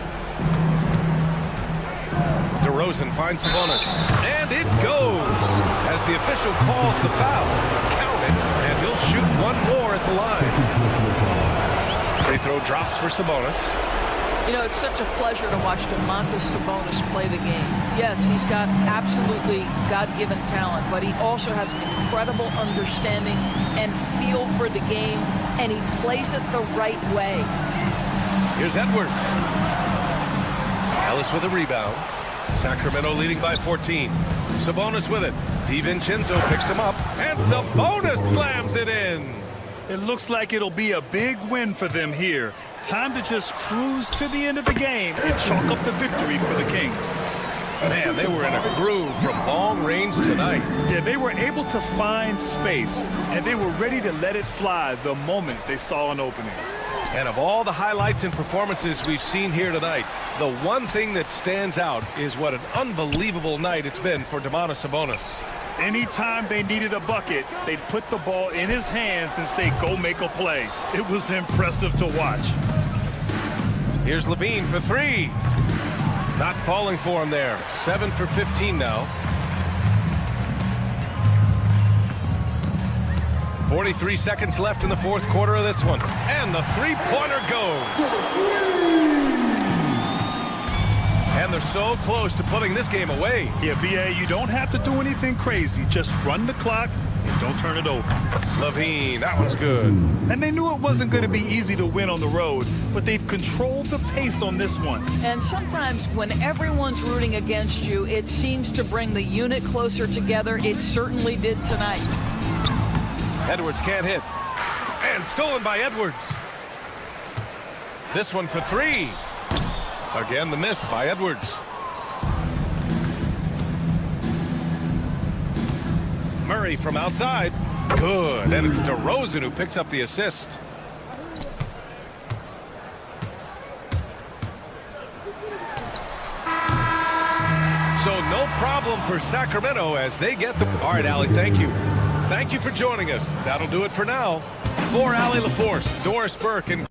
DeRozan finds Sabonis. And it goes as the official calls the foul. Count it, and he'll shoot one more at the line. Free throw drops for Sabonis. You know, it's such a pleasure to watch Domantas Sabonis play the game. Yes, he's got absolutely God-given talent, but he also has an incredible understanding and feel for the game, and he plays it the right way. Here's Edwards. Ellis with a rebound. Sacramento leading by 14. Sabonis with it. DiVincenzo picks him up, and Sabonis slams it in. It looks like it'll be a big win for them here. Time to just cruise to the end of the game and chalk up the victory for the Kings. Man, they were in a groove from long range tonight. Yeah, they were able to find space, and they were ready to let it fly the moment they saw an opening. And of all the highlights and performances we've seen here tonight, the one thing that stands out is what an unbelievable night it's been for Domantas Sabonis. Anytime they needed a bucket, they'd put the ball in his hands and say, go make a play. It was impressive to watch. Here's Levine for 3. Not falling for him there. 7 for 15 now. 43 seconds left in the fourth quarter of this one. And the three-pointer goes. And they're so close to putting this game away. Yeah, BA, you don't have to do anything crazy. Just run the clock and don't turn it over. Levine, that one's good. And they knew it wasn't going to be easy to win on the road, but they've controlled the pace on this one. And sometimes when everyone's rooting against you, it seems to bring the unit closer together. It certainly did tonight. Edwards can't hit. And stolen by Edwards. This one for 3. Again, the miss by Edwards. Murray from outside. Good. And it's DeRozan who picks up the assist. So no problem for Sacramento as they get the... All right, Allie, thank you. Thank you for joining us. That'll do it for now. For Allie LaForce, Doris Burke, and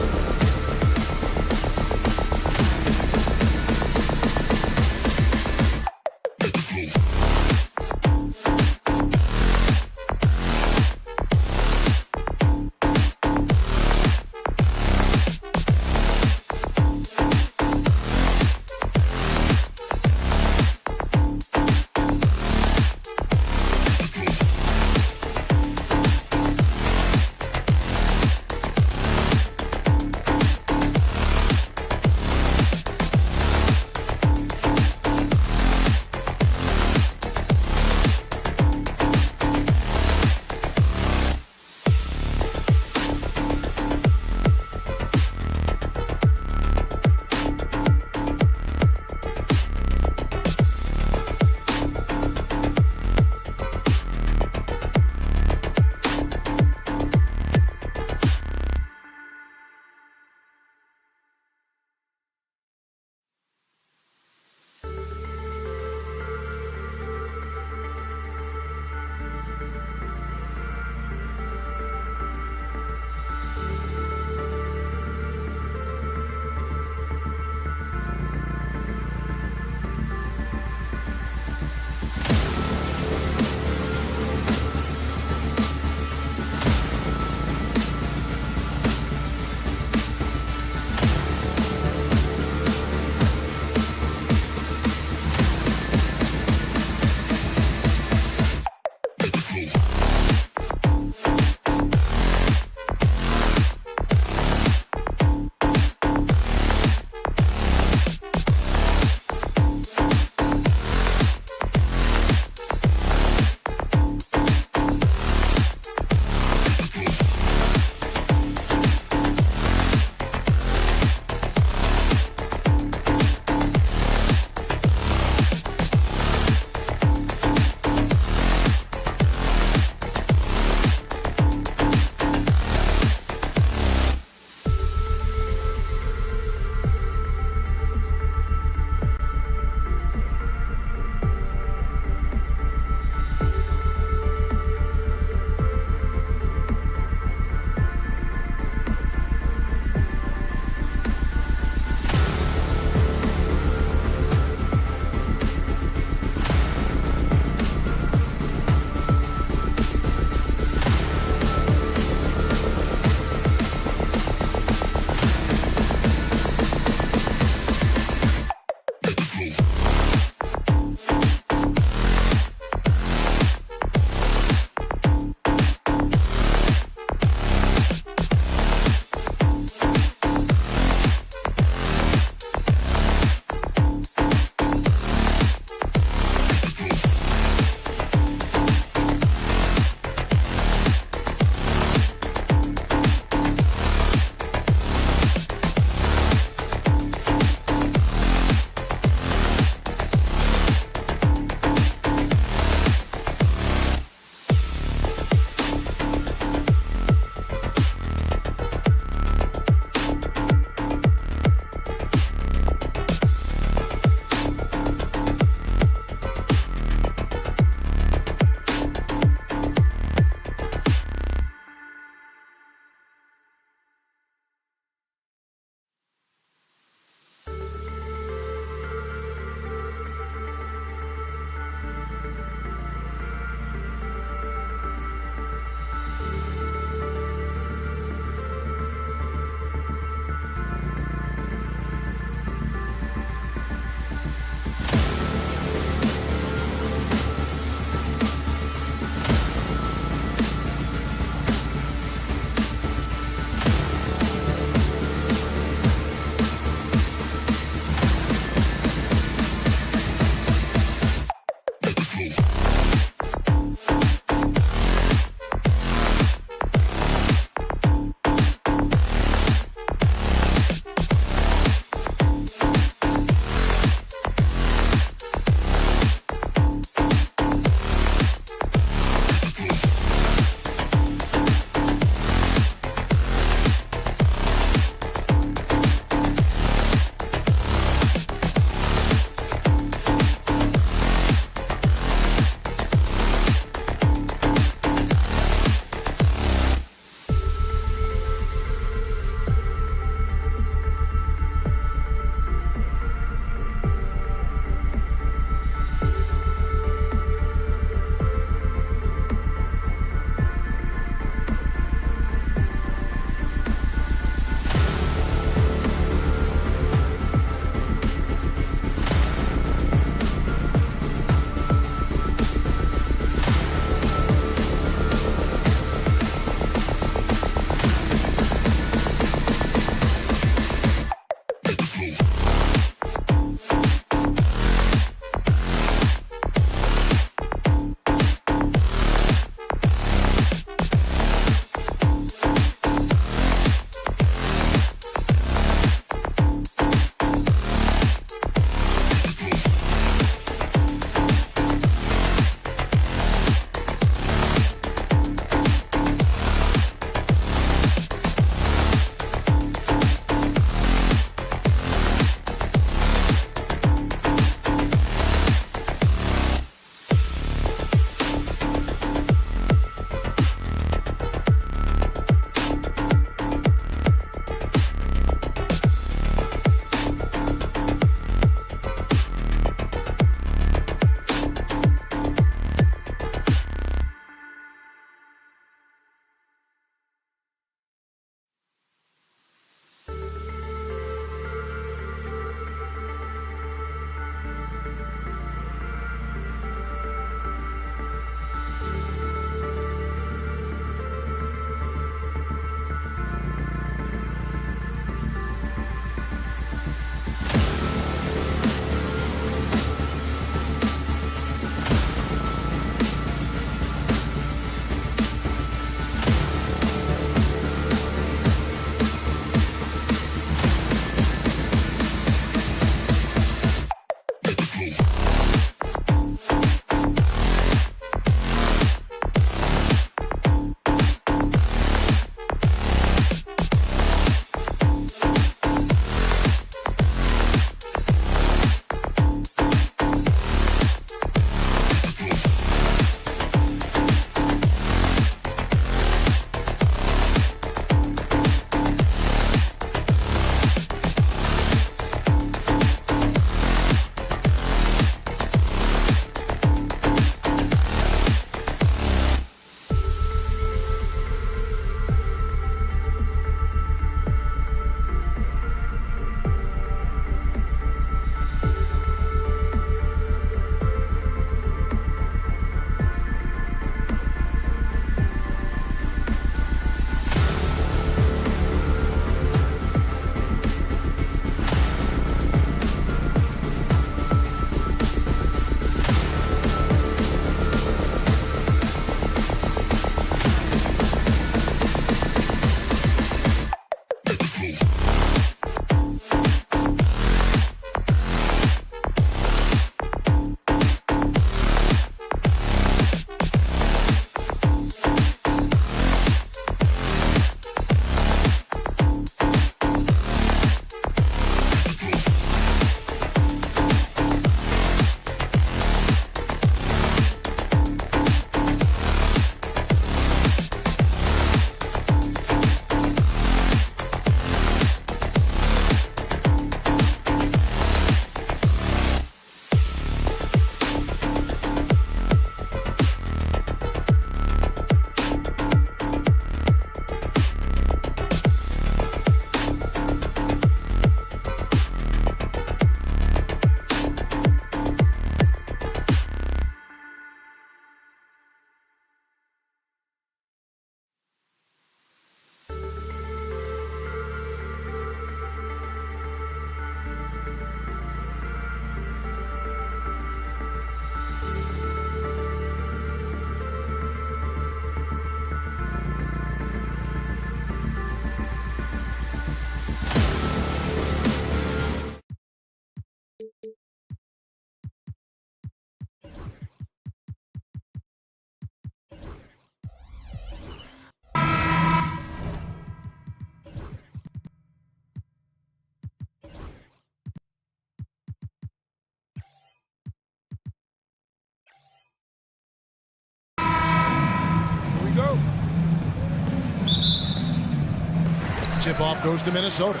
Tip-off goes to Minnesota.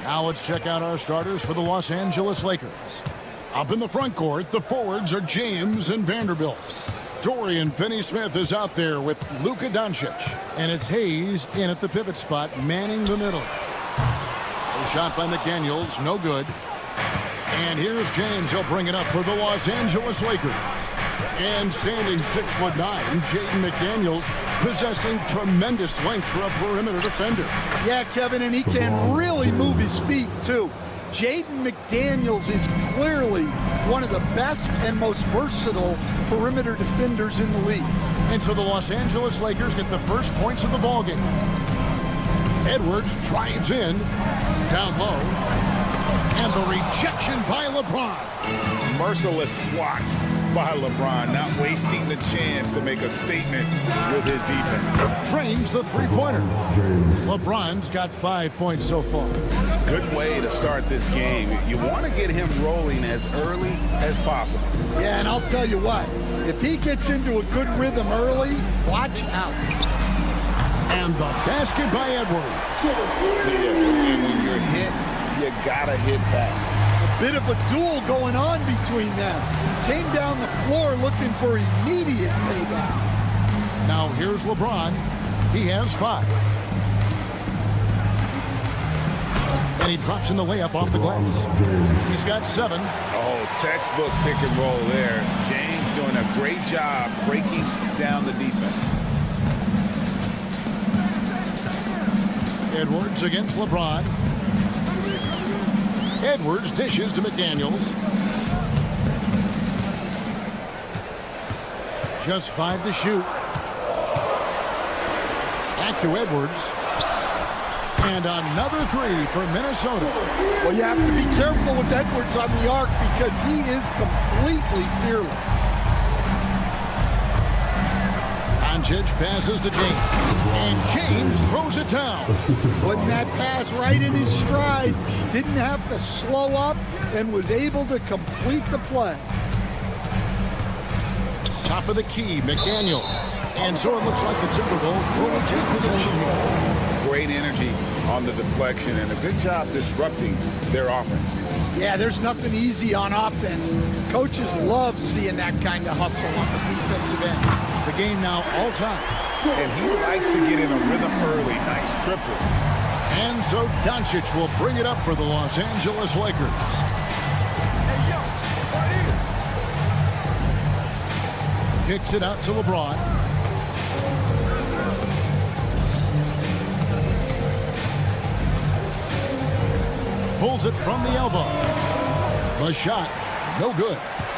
Now let's check out our starters for the Los Angeles Lakers. Up in the front court, the forwards are James and Vanderbilt. Dorian Finney-Smith is out there with Luka Doncic. And it's Hayes in at the pivot spot, manning the middle. A shot by McDaniels, no good. And here's James. He'll bring it up for the Los Angeles Lakers. And standing 6'9", Jaden McDaniels, possessing tremendous length for a perimeter defender. Yeah, Kevin, and he can really move his feet, too. Jaden McDaniels is clearly one of the best and most versatile perimeter defenders in the league. And so the Los Angeles Lakers get the first points of the ballgame. Edwards drives in, down low, and the rejection by LeBron. Merciless swat by LeBron, not wasting the chance to make a statement with his defense. Drains the three-pointer. LeBron's got 5 points so far. Good way to start this game. You want to get him rolling as early as possible. Yeah, and I'll tell you what, if he gets into a good rhythm early, watch out. And the basket by Edwards. Yeah, and when you're hit, you gotta hit back. Bit of a duel going on between them. Came down the floor looking for immediate payback. Now here's LeBron. He has 5. And he drops in the layup off the glass. He's got 7. Oh, textbook pick and roll there. James doing a great job breaking down the defense. Edwards against LeBron. Edwards dishes to McDaniels. Just 5 to shoot. Back to Edwards. And another 3 for Minnesota. Well, you have to be careful with Edwards on the arc because he is completely fearless. Doncic passes to James. And James throws it down. Putting that pass right in his stride. Didn't have to slow up and was able to complete the play. Top of the key, McDaniels. And so it looks like the Timberwolves will take possession here. Great energy on the deflection and a good job disrupting their offense. Yeah, there's nothing easy on offense. Coaches love seeing that kind of hustle on the defensive end. The game now all time. And he likes to get in a rhythm early. Nice triple. And so Doncic will bring it up for the Los Angeles Lakers. Kicks it out to LeBron. Pulls it from the elbow. The shot, no good.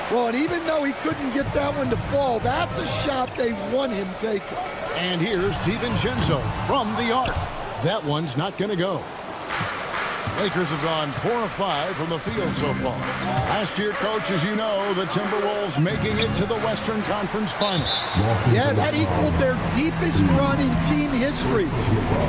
Well, and even though he couldn't get that one to fall, that's a shot they want him taking. And here's DiVincenzo from the arc. That one's not going to go. Lakers have gone 4 of 5 from the field so far. Last year, Coach, as you know, the Timberwolves making it to the Western Conference Finals. Yeah, that equaled their deepest run in team history,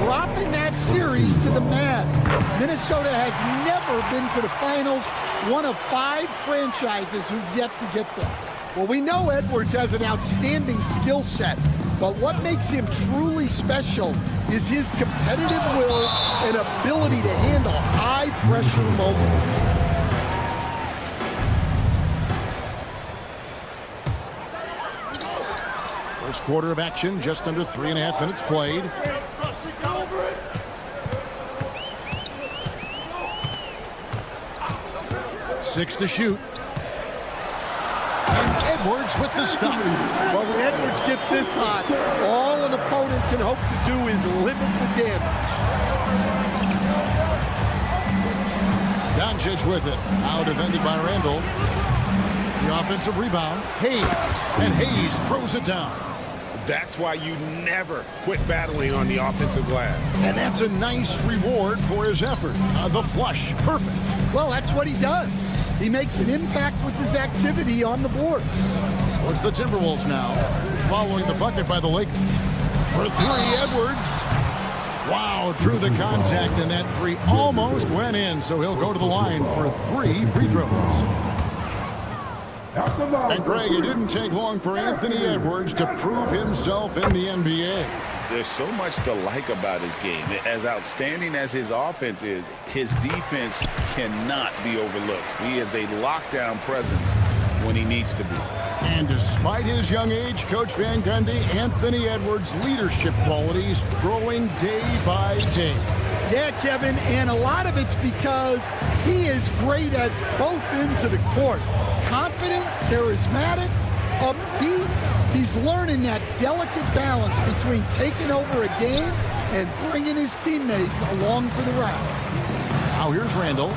dropping that series to the Mavs. Minnesota has never been to the finals, one of 5 franchises who've yet to get there. Well, we know Edwards has an outstanding skill set, but what makes him truly special is his competitive will and ability to handle high-pressure moments. First quarter of action, just under 3.5 minutes played. Six to shoot. And Edwards with the stop. Well, when Edwards gets this hot, all an opponent can hope to do is limit the damage. Doncic with it. Now defended by Randall. The offensive rebound. Hayes. And Hayes throws it down. That's why you never quit battling on the offensive glass. And that's a nice reward for his effort. The flush, perfect. Well, that's what he does. He makes an impact with his activity on the board. So it's the Timberwolves now, following the bucket by the Lakers. For three, Edwards. Wow, drew the contact, and that three almost went in, so he'll go to the line for 3 free throws. And Greg, it didn't take long for Anthony Edwards to prove himself in the NBA. There's so much to like about his game. As outstanding as his offense is, his defense cannot be overlooked. He is a lockdown presence when he needs to be. And despite his young age, Coach Van Gundy, Anthony Edwards' leadership qualities growing day by day. Yeah, Kevin, and a lot of it's because he is great at both ends of the court. Confident, charismatic, upbeat. He's learning that delicate balance between taking over a game and bringing his teammates along for the ride. Now here's Randall.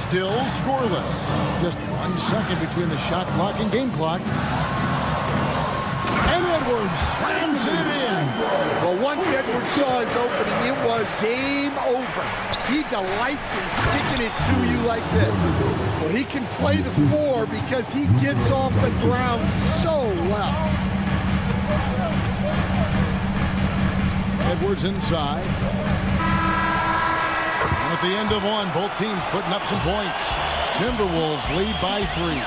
Still scoreless. Just 1 second between the shot clock and game clock. And Edwards slams it in. Well, once Edwards saw his opening, it was game over. He delights in sticking it to you like this. Well, he can play the 4 because he gets off the ground so well. Edwards inside. And at the end of one, both teams putting up some points. Timberwolves lead by 3.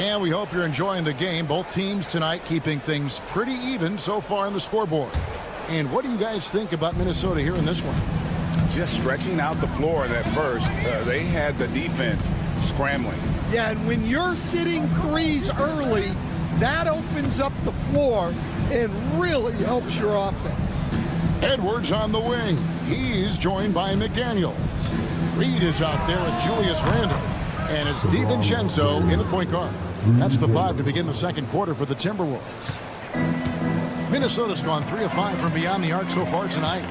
And we hope you're enjoying the game. Both teams tonight keeping things pretty even so far on the scoreboard. And what do you guys think about Minnesota here in this one? Just stretching out the floor in that first. They had the defense scrambling. Yeah, and when you're hitting threes early, that opens up the floor and really helps your offense. Edwards on the wing. He's joined by McDaniels. Reed is out there with Julius Randle. And it's DiVincenzo in the point guard. That's the 5 to begin the second quarter for the Timberwolves. Minnesota's gone 3 of 5 from beyond the arc so far tonight.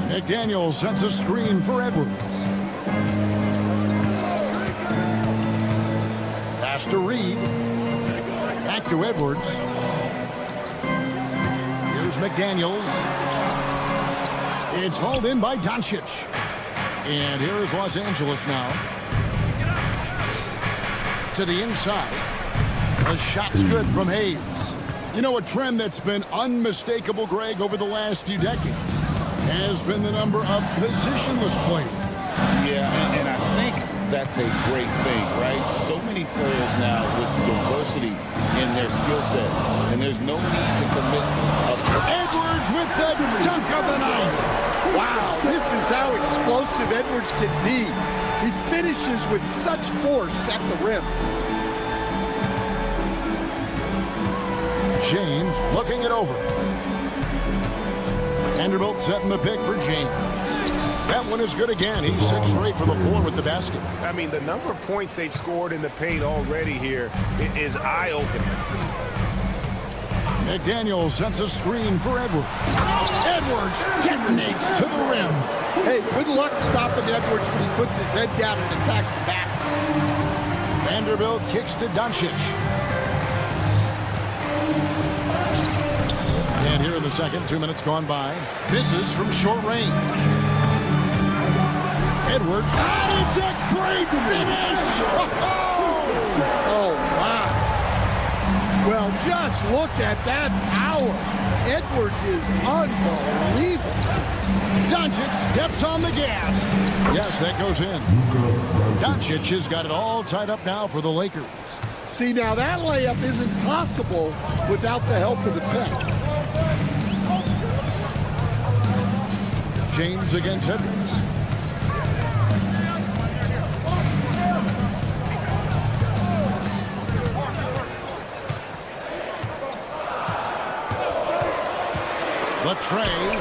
McDaniels sets a screen for Edwards. Pass to Reed. Back to Edwards. Here's McDaniels. It's hauled in by Doncic. And here is Los Angeles now. To the inside. The shot's good from Hayes. You know, a trend that's been unmistakable, Greg, over the last few decades has been the number of positionless players. Yeah, and I think that's a great thing, right? So many players now with diversity in their skill set, and there's no need to commit up. Edwards with the dunk of the night. Wow, this is how explosive Edwards can be. He finishes with such force at the rim. James looking it over. Vanderbilt setting the pick for James. That one is good again. He's 6 straight from the floor with the basket. I mean, the number of points they've scored in the paint already here is eye-opening. McDaniels sets a screen for Edwards. Edwards detonates to the rim. Hey, good luck stopping Edwards when he puts his head down and attacks the basket. Vanderbilt kicks to Doncic. And here in the second, 2 minutes gone by. Misses from short range. Edwards. And it's a great finish! Oh, wow. Well, just look at that power. Edwards is unbelievable. Doncic steps on the gas. Yes, that goes in. Doncic has got it all tied up now for the Lakers. See, now that layup isn't possible without the help of the pick. James against Edwards. The tray.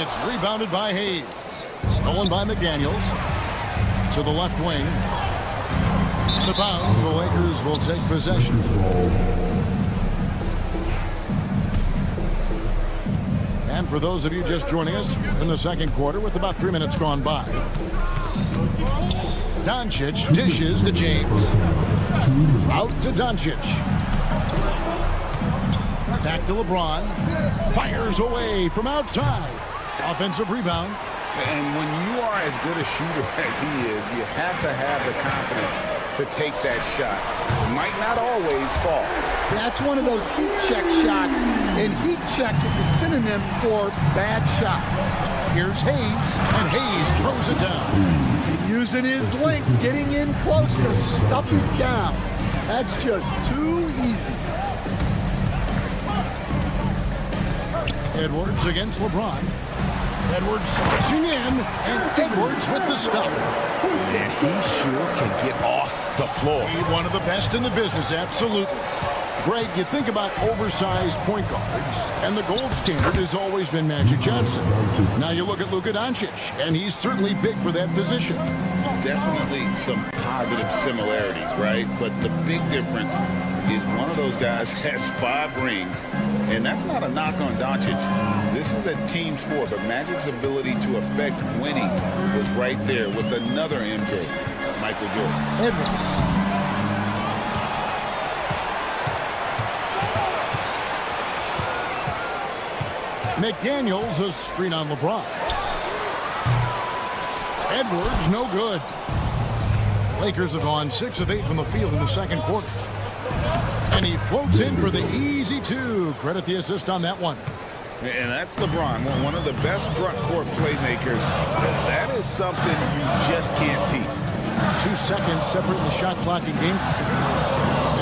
It's rebounded by Hayes. Stolen by McDaniels. To the left wing. Out of bounds. The Lakers will take possession. And for those of you just joining us in the second quarter with about 3 minutes gone by. Doncic dishes to James. Out to Doncic. Back to LeBron. Fires away from outside. Offensive rebound. And when you are as good a shooter as he is, you have to have the confidence to take that shot. It might not always fall. That's one of those heat check shots, and heat check is a synonym for bad shot. Here's Hayes, and Hayes throws it down. Using his length, getting in close to stuff it down. That's just too easy. Edwards against LeBron. Edwards switching in, and Edwards with the stuff. And he sure can get off the floor. He's one of the best in the business, absolutely. Greg, you think about oversized point guards, and the gold standard has always been Magic Johnson. Now you look at Luka Doncic, and he's certainly big for that position. Definitely some positive similarities, right? But the big difference is one of those guys has 5 rings, and that's not a knock on Doncic. This is a team sport, but Magic's ability to affect winning was right there with another MJ, Michael Jordan. Edwards. McDaniels a screen on LeBron. Edwards no good. Lakers have gone 6 of 8 from the field in the second quarter. And he floats in for the easy 2. Credit the assist on that one. And that's LeBron, one of the best front court playmakers. That is something you just can't teach. 2 seconds separating the shot clock and game.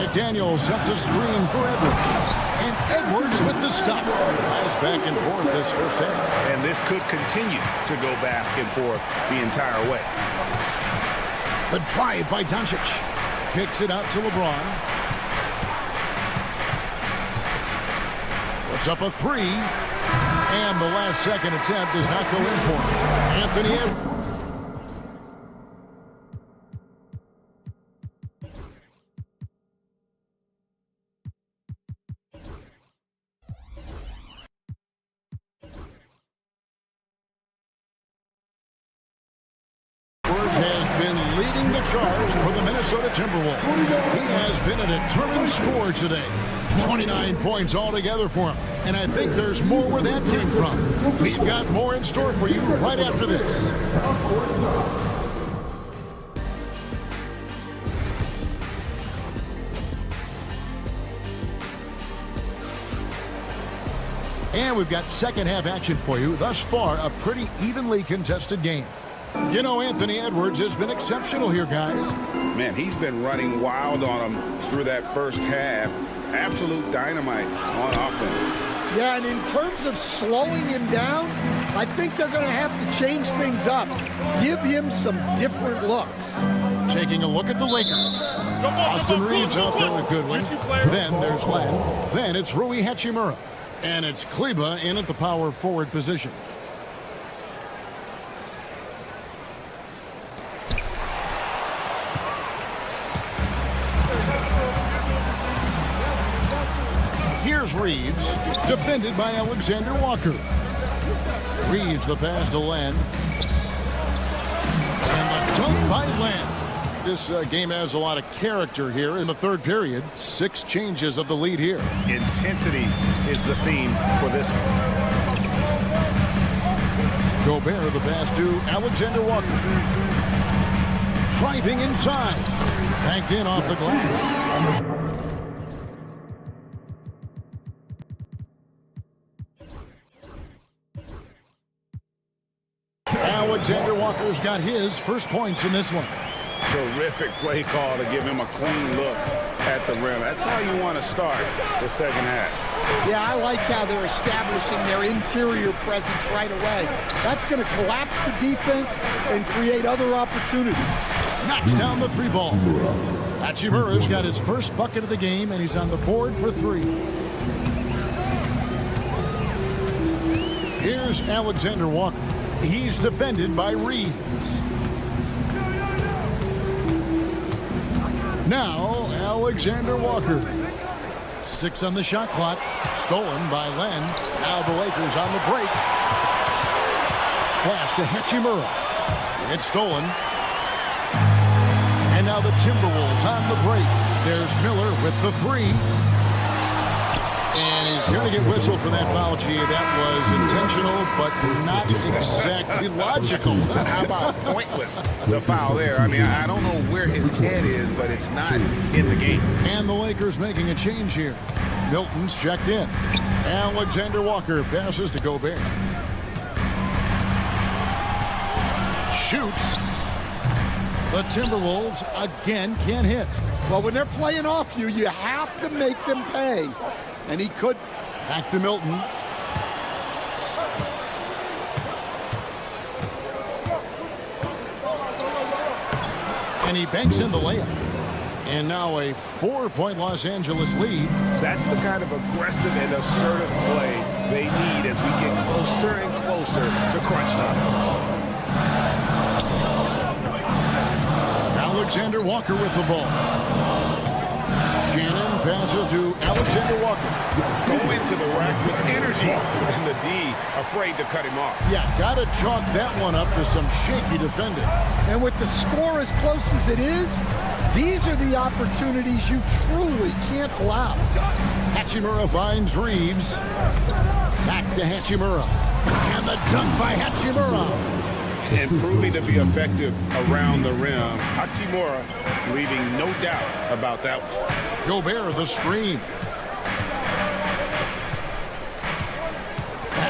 McDaniels sets a screen for Edwards. And Edwards with the stop. Nice back and forth this first half. And this could continue to go back and forth the entire way. The drive by Doncic. Kicks it out to LeBron. Puts up a 3. And the last second attempt does not go in for him. Anthony Edwards. Has been leading the charge for the Minnesota Timberwolves. He has been a determined scorer today. 29 points altogether for him. And I think there's more where that came from. We've got more in store for you right after this. And we've got second half action for you. Thus far, a pretty evenly contested game. You know, Anthony Edwards has been exceptional here, guys. Man, he's been running wild on him through that first half. Absolute dynamite on offense. Yeah, and in terms of slowing him down, I think they're going to have to change things up. Give him some different looks. Taking a look at the Lakers. Austin Reeves out there with Goodwin. Then there's Len. Then it's Rui Hachimura. And it's Kleba in at the power forward position. Here's Reeves, defended by Alexander Walker. Reeves the pass to Len. And the dunk by Len. This game has a lot of character here in the third period. 6 changes of the lead here. Intensity is the theme for this one. Gobert the pass to Alexander Walker. Driving inside. Banked in off the glass. Alexander Walker's got his first points in this one. Terrific play call to give him a clean look at the rim. That's how you want to start the second half. Yeah, I like how they're establishing their interior presence right away. That's going to collapse the defense and create other opportunities. Knocks down the 3 ball. Hachimura's got his first bucket of the game, and he's on the board for 3. Here's Alexander Walker. He's defended by Reeves. Now, Alexander Walker. 6 on the shot clock. Stolen by Len. Now the Lakers on the break. Pass to Hachimura. It's stolen. now the Timberwolves on the break. There's Miller with the three. And he's going to get whistled for that foul, G. That was intentional, but not exactly logical. How about pointless to foul there? I mean, I don't know where his head is, but it's not in the game. And the Lakers making a change here. Milton's checked in. Alexander Walker passes to Gobert. Shoots. The Timberwolves again can't hit. Well, when they're playing off you, you have to make them pay. And he could. Back to Milton. And he banks in the layup. And now a 4-point Los Angeles lead. That's the kind of aggressive and assertive play they need as we get closer and closer to crunch time. Alexander Walker with the ball. Shannon passes to Alexander Walker. Go into the rack with energy. And the D afraid to cut him off. Yeah, got to chalk that one up to some shaky defending. And with the score as close as it is, these are the opportunities you truly can't allow. Hachimura finds Reeves. Back to Hachimura. And the dunk by Hachimura. And proving to be effective around the rim. Hachimura leaving no doubt about that one. Gobert the screen.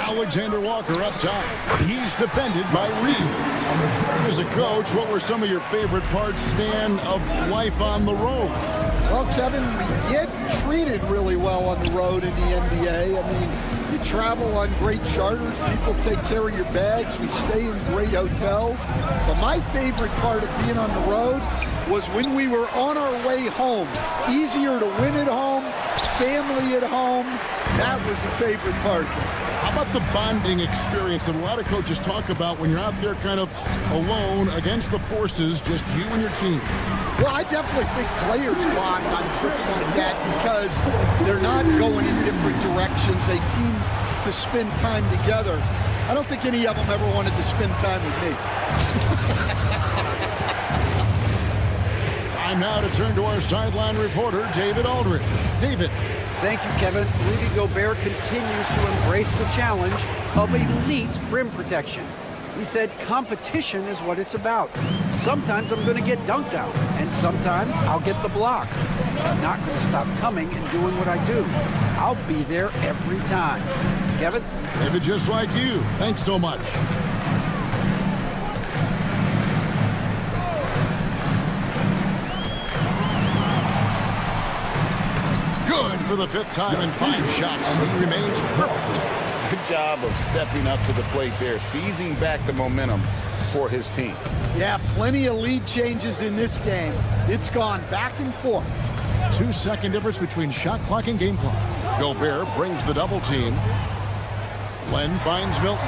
Alexander Walker up top. He's defended by Reeves. As a coach, what were some of your favorite parts, Stan, of life on the road? Well, Kevin, we get treated really well on the road in the NBA. I mean, you travel on great charters. People take care of your bags. We stay in great hotels. But my favorite part of being on the road was when we were on our way home. Easier to win at home, family at home. That was the favorite part. How about the bonding experience that a lot of coaches talk about when you're out there kind of alone against the forces, just you and your team? Well, I definitely think players bond on trips like that because they're not going in different directions. They team to spend time together. I don't think any of them ever wanted to spend time with me. Time now to turn to our sideline reporter, David Aldridge. David. Thank you, Kevin. Rudy Gobert continues to embrace the challenge of elite rim protection. He said competition is what it's about. Sometimes I'm going to get dunked out, and sometimes I'll get the block. I'm not going to stop coming and doing what I do. I'll be there every time. Kevin? David, just like you. Thanks so much. Good for the fifth time in 5 shots. He remains perfect. Good job of stepping up to the plate there, seizing back the momentum for his team. Yeah, plenty of lead changes in this game. It's gone back and forth. 2-second difference between shot clock and game clock. Gobert brings the double team. Len finds Milton.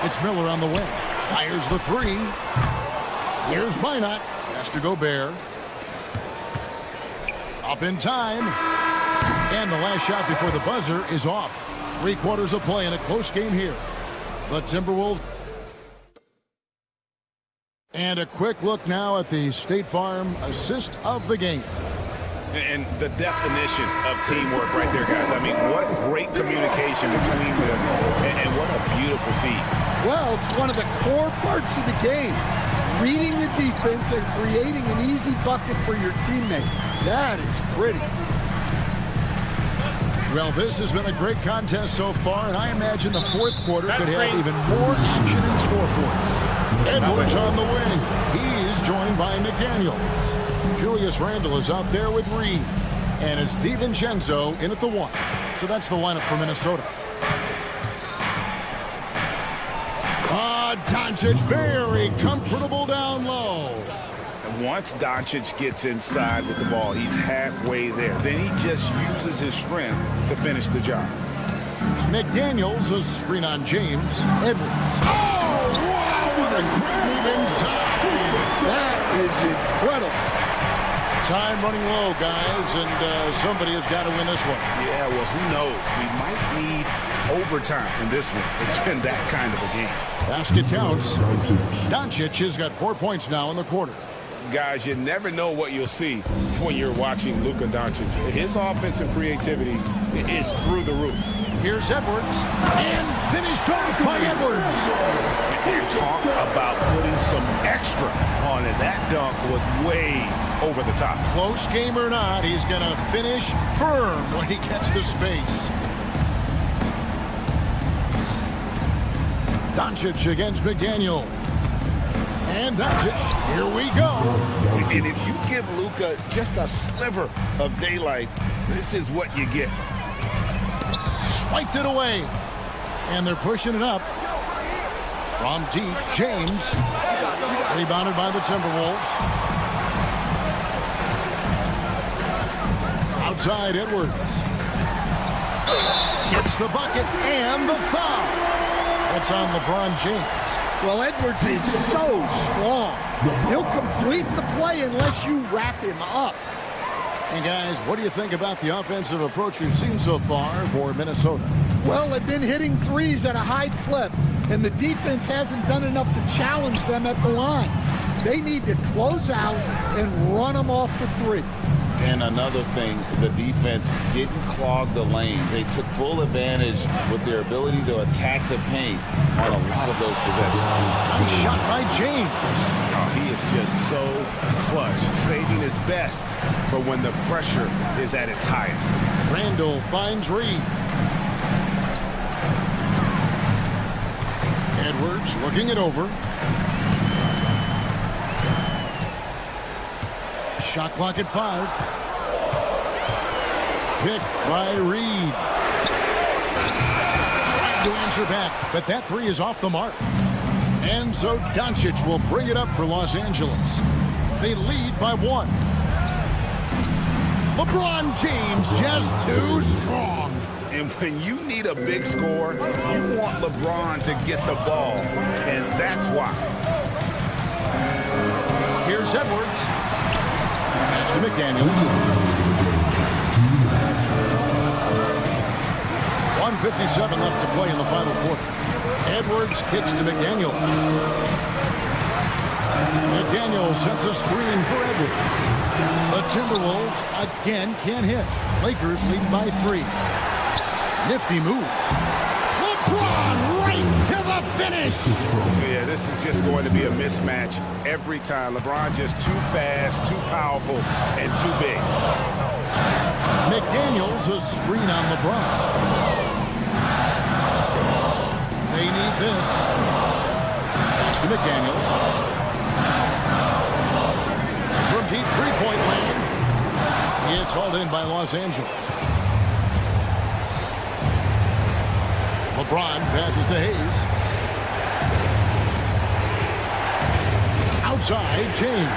It's Miller on the wing. Fires the three. Here's Minot. Pass to Gobert. Up in time. And the last shot before the buzzer is off. 3 quarters of play in a close game here. The Timberwolves. And a quick look now at the State Farm assist of the game. And the definition of teamwork right there, guys. I mean, what great communication between them, and what a beautiful feat. Well, it's one of the core parts of the game. Reading the defense and creating an easy bucket for your teammate. That is pretty. Well, this has been a great contest so far, and I imagine the fourth quarter could have even more action in store for us. Edwards on the wing. He's joined by McDaniels. Julius Randle is out there with Reed. And it's DiVincenzo in at the 1. So that's the lineup for Minnesota. Doncic very comfortable down low. And once Doncic gets inside with the ball, he's halfway there. Then he just uses his strength to finish the job. McDaniels, a screen on James. Edwards. Oh, wow, what a great move inside. That is incredible. Time running low, guys, and somebody has got to win this one. Yeah, well, who knows? We might need overtime in this one. It's been that kind of a game. Basket counts. Doncic has got 4 points now in the quarter. Guys, you never know what you'll see when you're watching Luka Doncic. His offensive creativity is through the roof. Here's Edwards, and finished off by Edwards. And talk about putting some extra on it. That dunk was way over the top. Close game or not, he's going to finish firm when he gets the space. Doncic against McDaniel. And Doncic, here we go. And if you give Luka just a sliver of daylight, this is what you get. Swiped it away. And they're pushing it up. From deep, James. Rebounded by the Timberwolves. Outside, Edwards. Gets the bucket and the foul. That's on LeBron James. Well, Edwards is so strong. He'll complete the play unless you wrap him up. And guys, what do you think about the offensive approach we've seen so far for Minnesota? Well, they've been hitting threes at a high clip, and the defense hasn't done enough to challenge them at the line. They need to close out and run them off the three. And another thing, the defense didn't clog the lanes. They took full advantage with their ability to attack the paint on a lot of those possessions. Nice shot by James. Oh, he is just so clutch, saving his best for when the pressure is at its highest. Randall finds Reed. Edwards looking it over. Shot clock at 5. Picked by Reed. Trying to answer back, but that three is off the mark. And so Doncic will bring it up for Los Angeles. They lead by 1. LeBron James just too strong. And when you need a big score, you want LeBron to get the ball, and that's why. Here's Edwards. Pass to McDaniels. 1:57 left to play in the final quarter. Edwards kicks to McDaniels. McDaniels sets a screen for Edwards. The Timberwolves again can't hit. Lakers lead by 3. Nifty move. LeBron right to the finish. Yeah, this is just going to be a mismatch every time. LeBron just too fast, too powerful, and too big. McDaniels a screen on LeBron. They need this. Pass to McDaniels. From deep three-point land. It's hauled in by Los Angeles. LeBron passes to Hayes. Outside, James.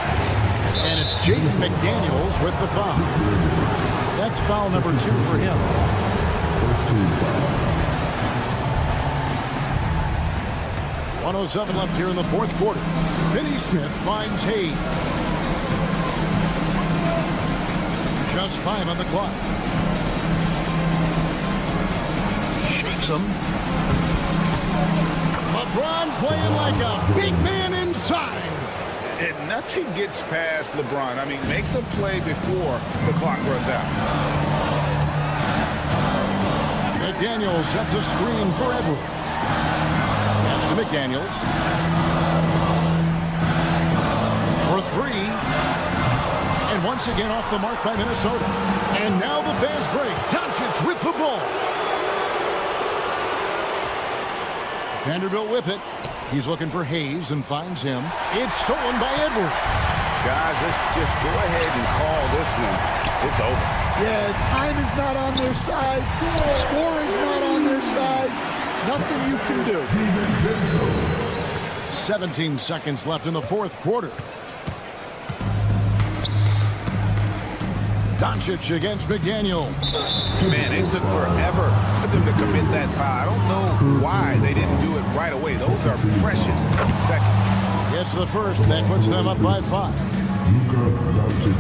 And it's Jaden McDaniels with the foul. That's foul number 2 for him. First team foul. 1:07 left here in the fourth quarter. Finney Smith finds Hayes. Just 5 on the clock. Shakes him. LeBron playing like a big man inside. And nothing gets past LeBron. I mean, makes a play before the clock runs out. McDaniels sets a screen for Edwards. That's to McDaniels. For 3. And once again off the mark by Minnesota. And now the fast break. Doncic with the ball. Vanderbilt with it. He's looking for Hayes and finds him. It's stolen by Edwards. Guys, let's just go ahead and call this one. It's over. Yeah, time is not on their side. Score is not on their side. Nothing you can do. 17 seconds left in the fourth quarter. Doncic against McDaniel. Man, it took forever for them to commit that foul. I don't know why they didn't do it right away. Those are precious seconds. It's the first that puts them up by 5.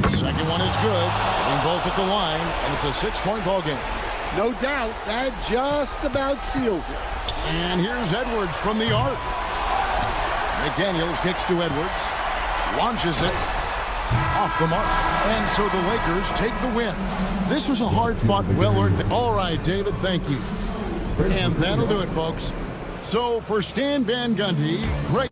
Second one is good. Getting both at the line, and it's a 6-point ball game. No doubt, that just about seals it. And here's Edwards from the arc. McDaniels kicks to Edwards. Launches it. Off the mark. And so the Lakers take the win. This was a hard-fought, well-earned. All right, David, thank you. And that'll do it, folks. So for Stan Van Gundy, great.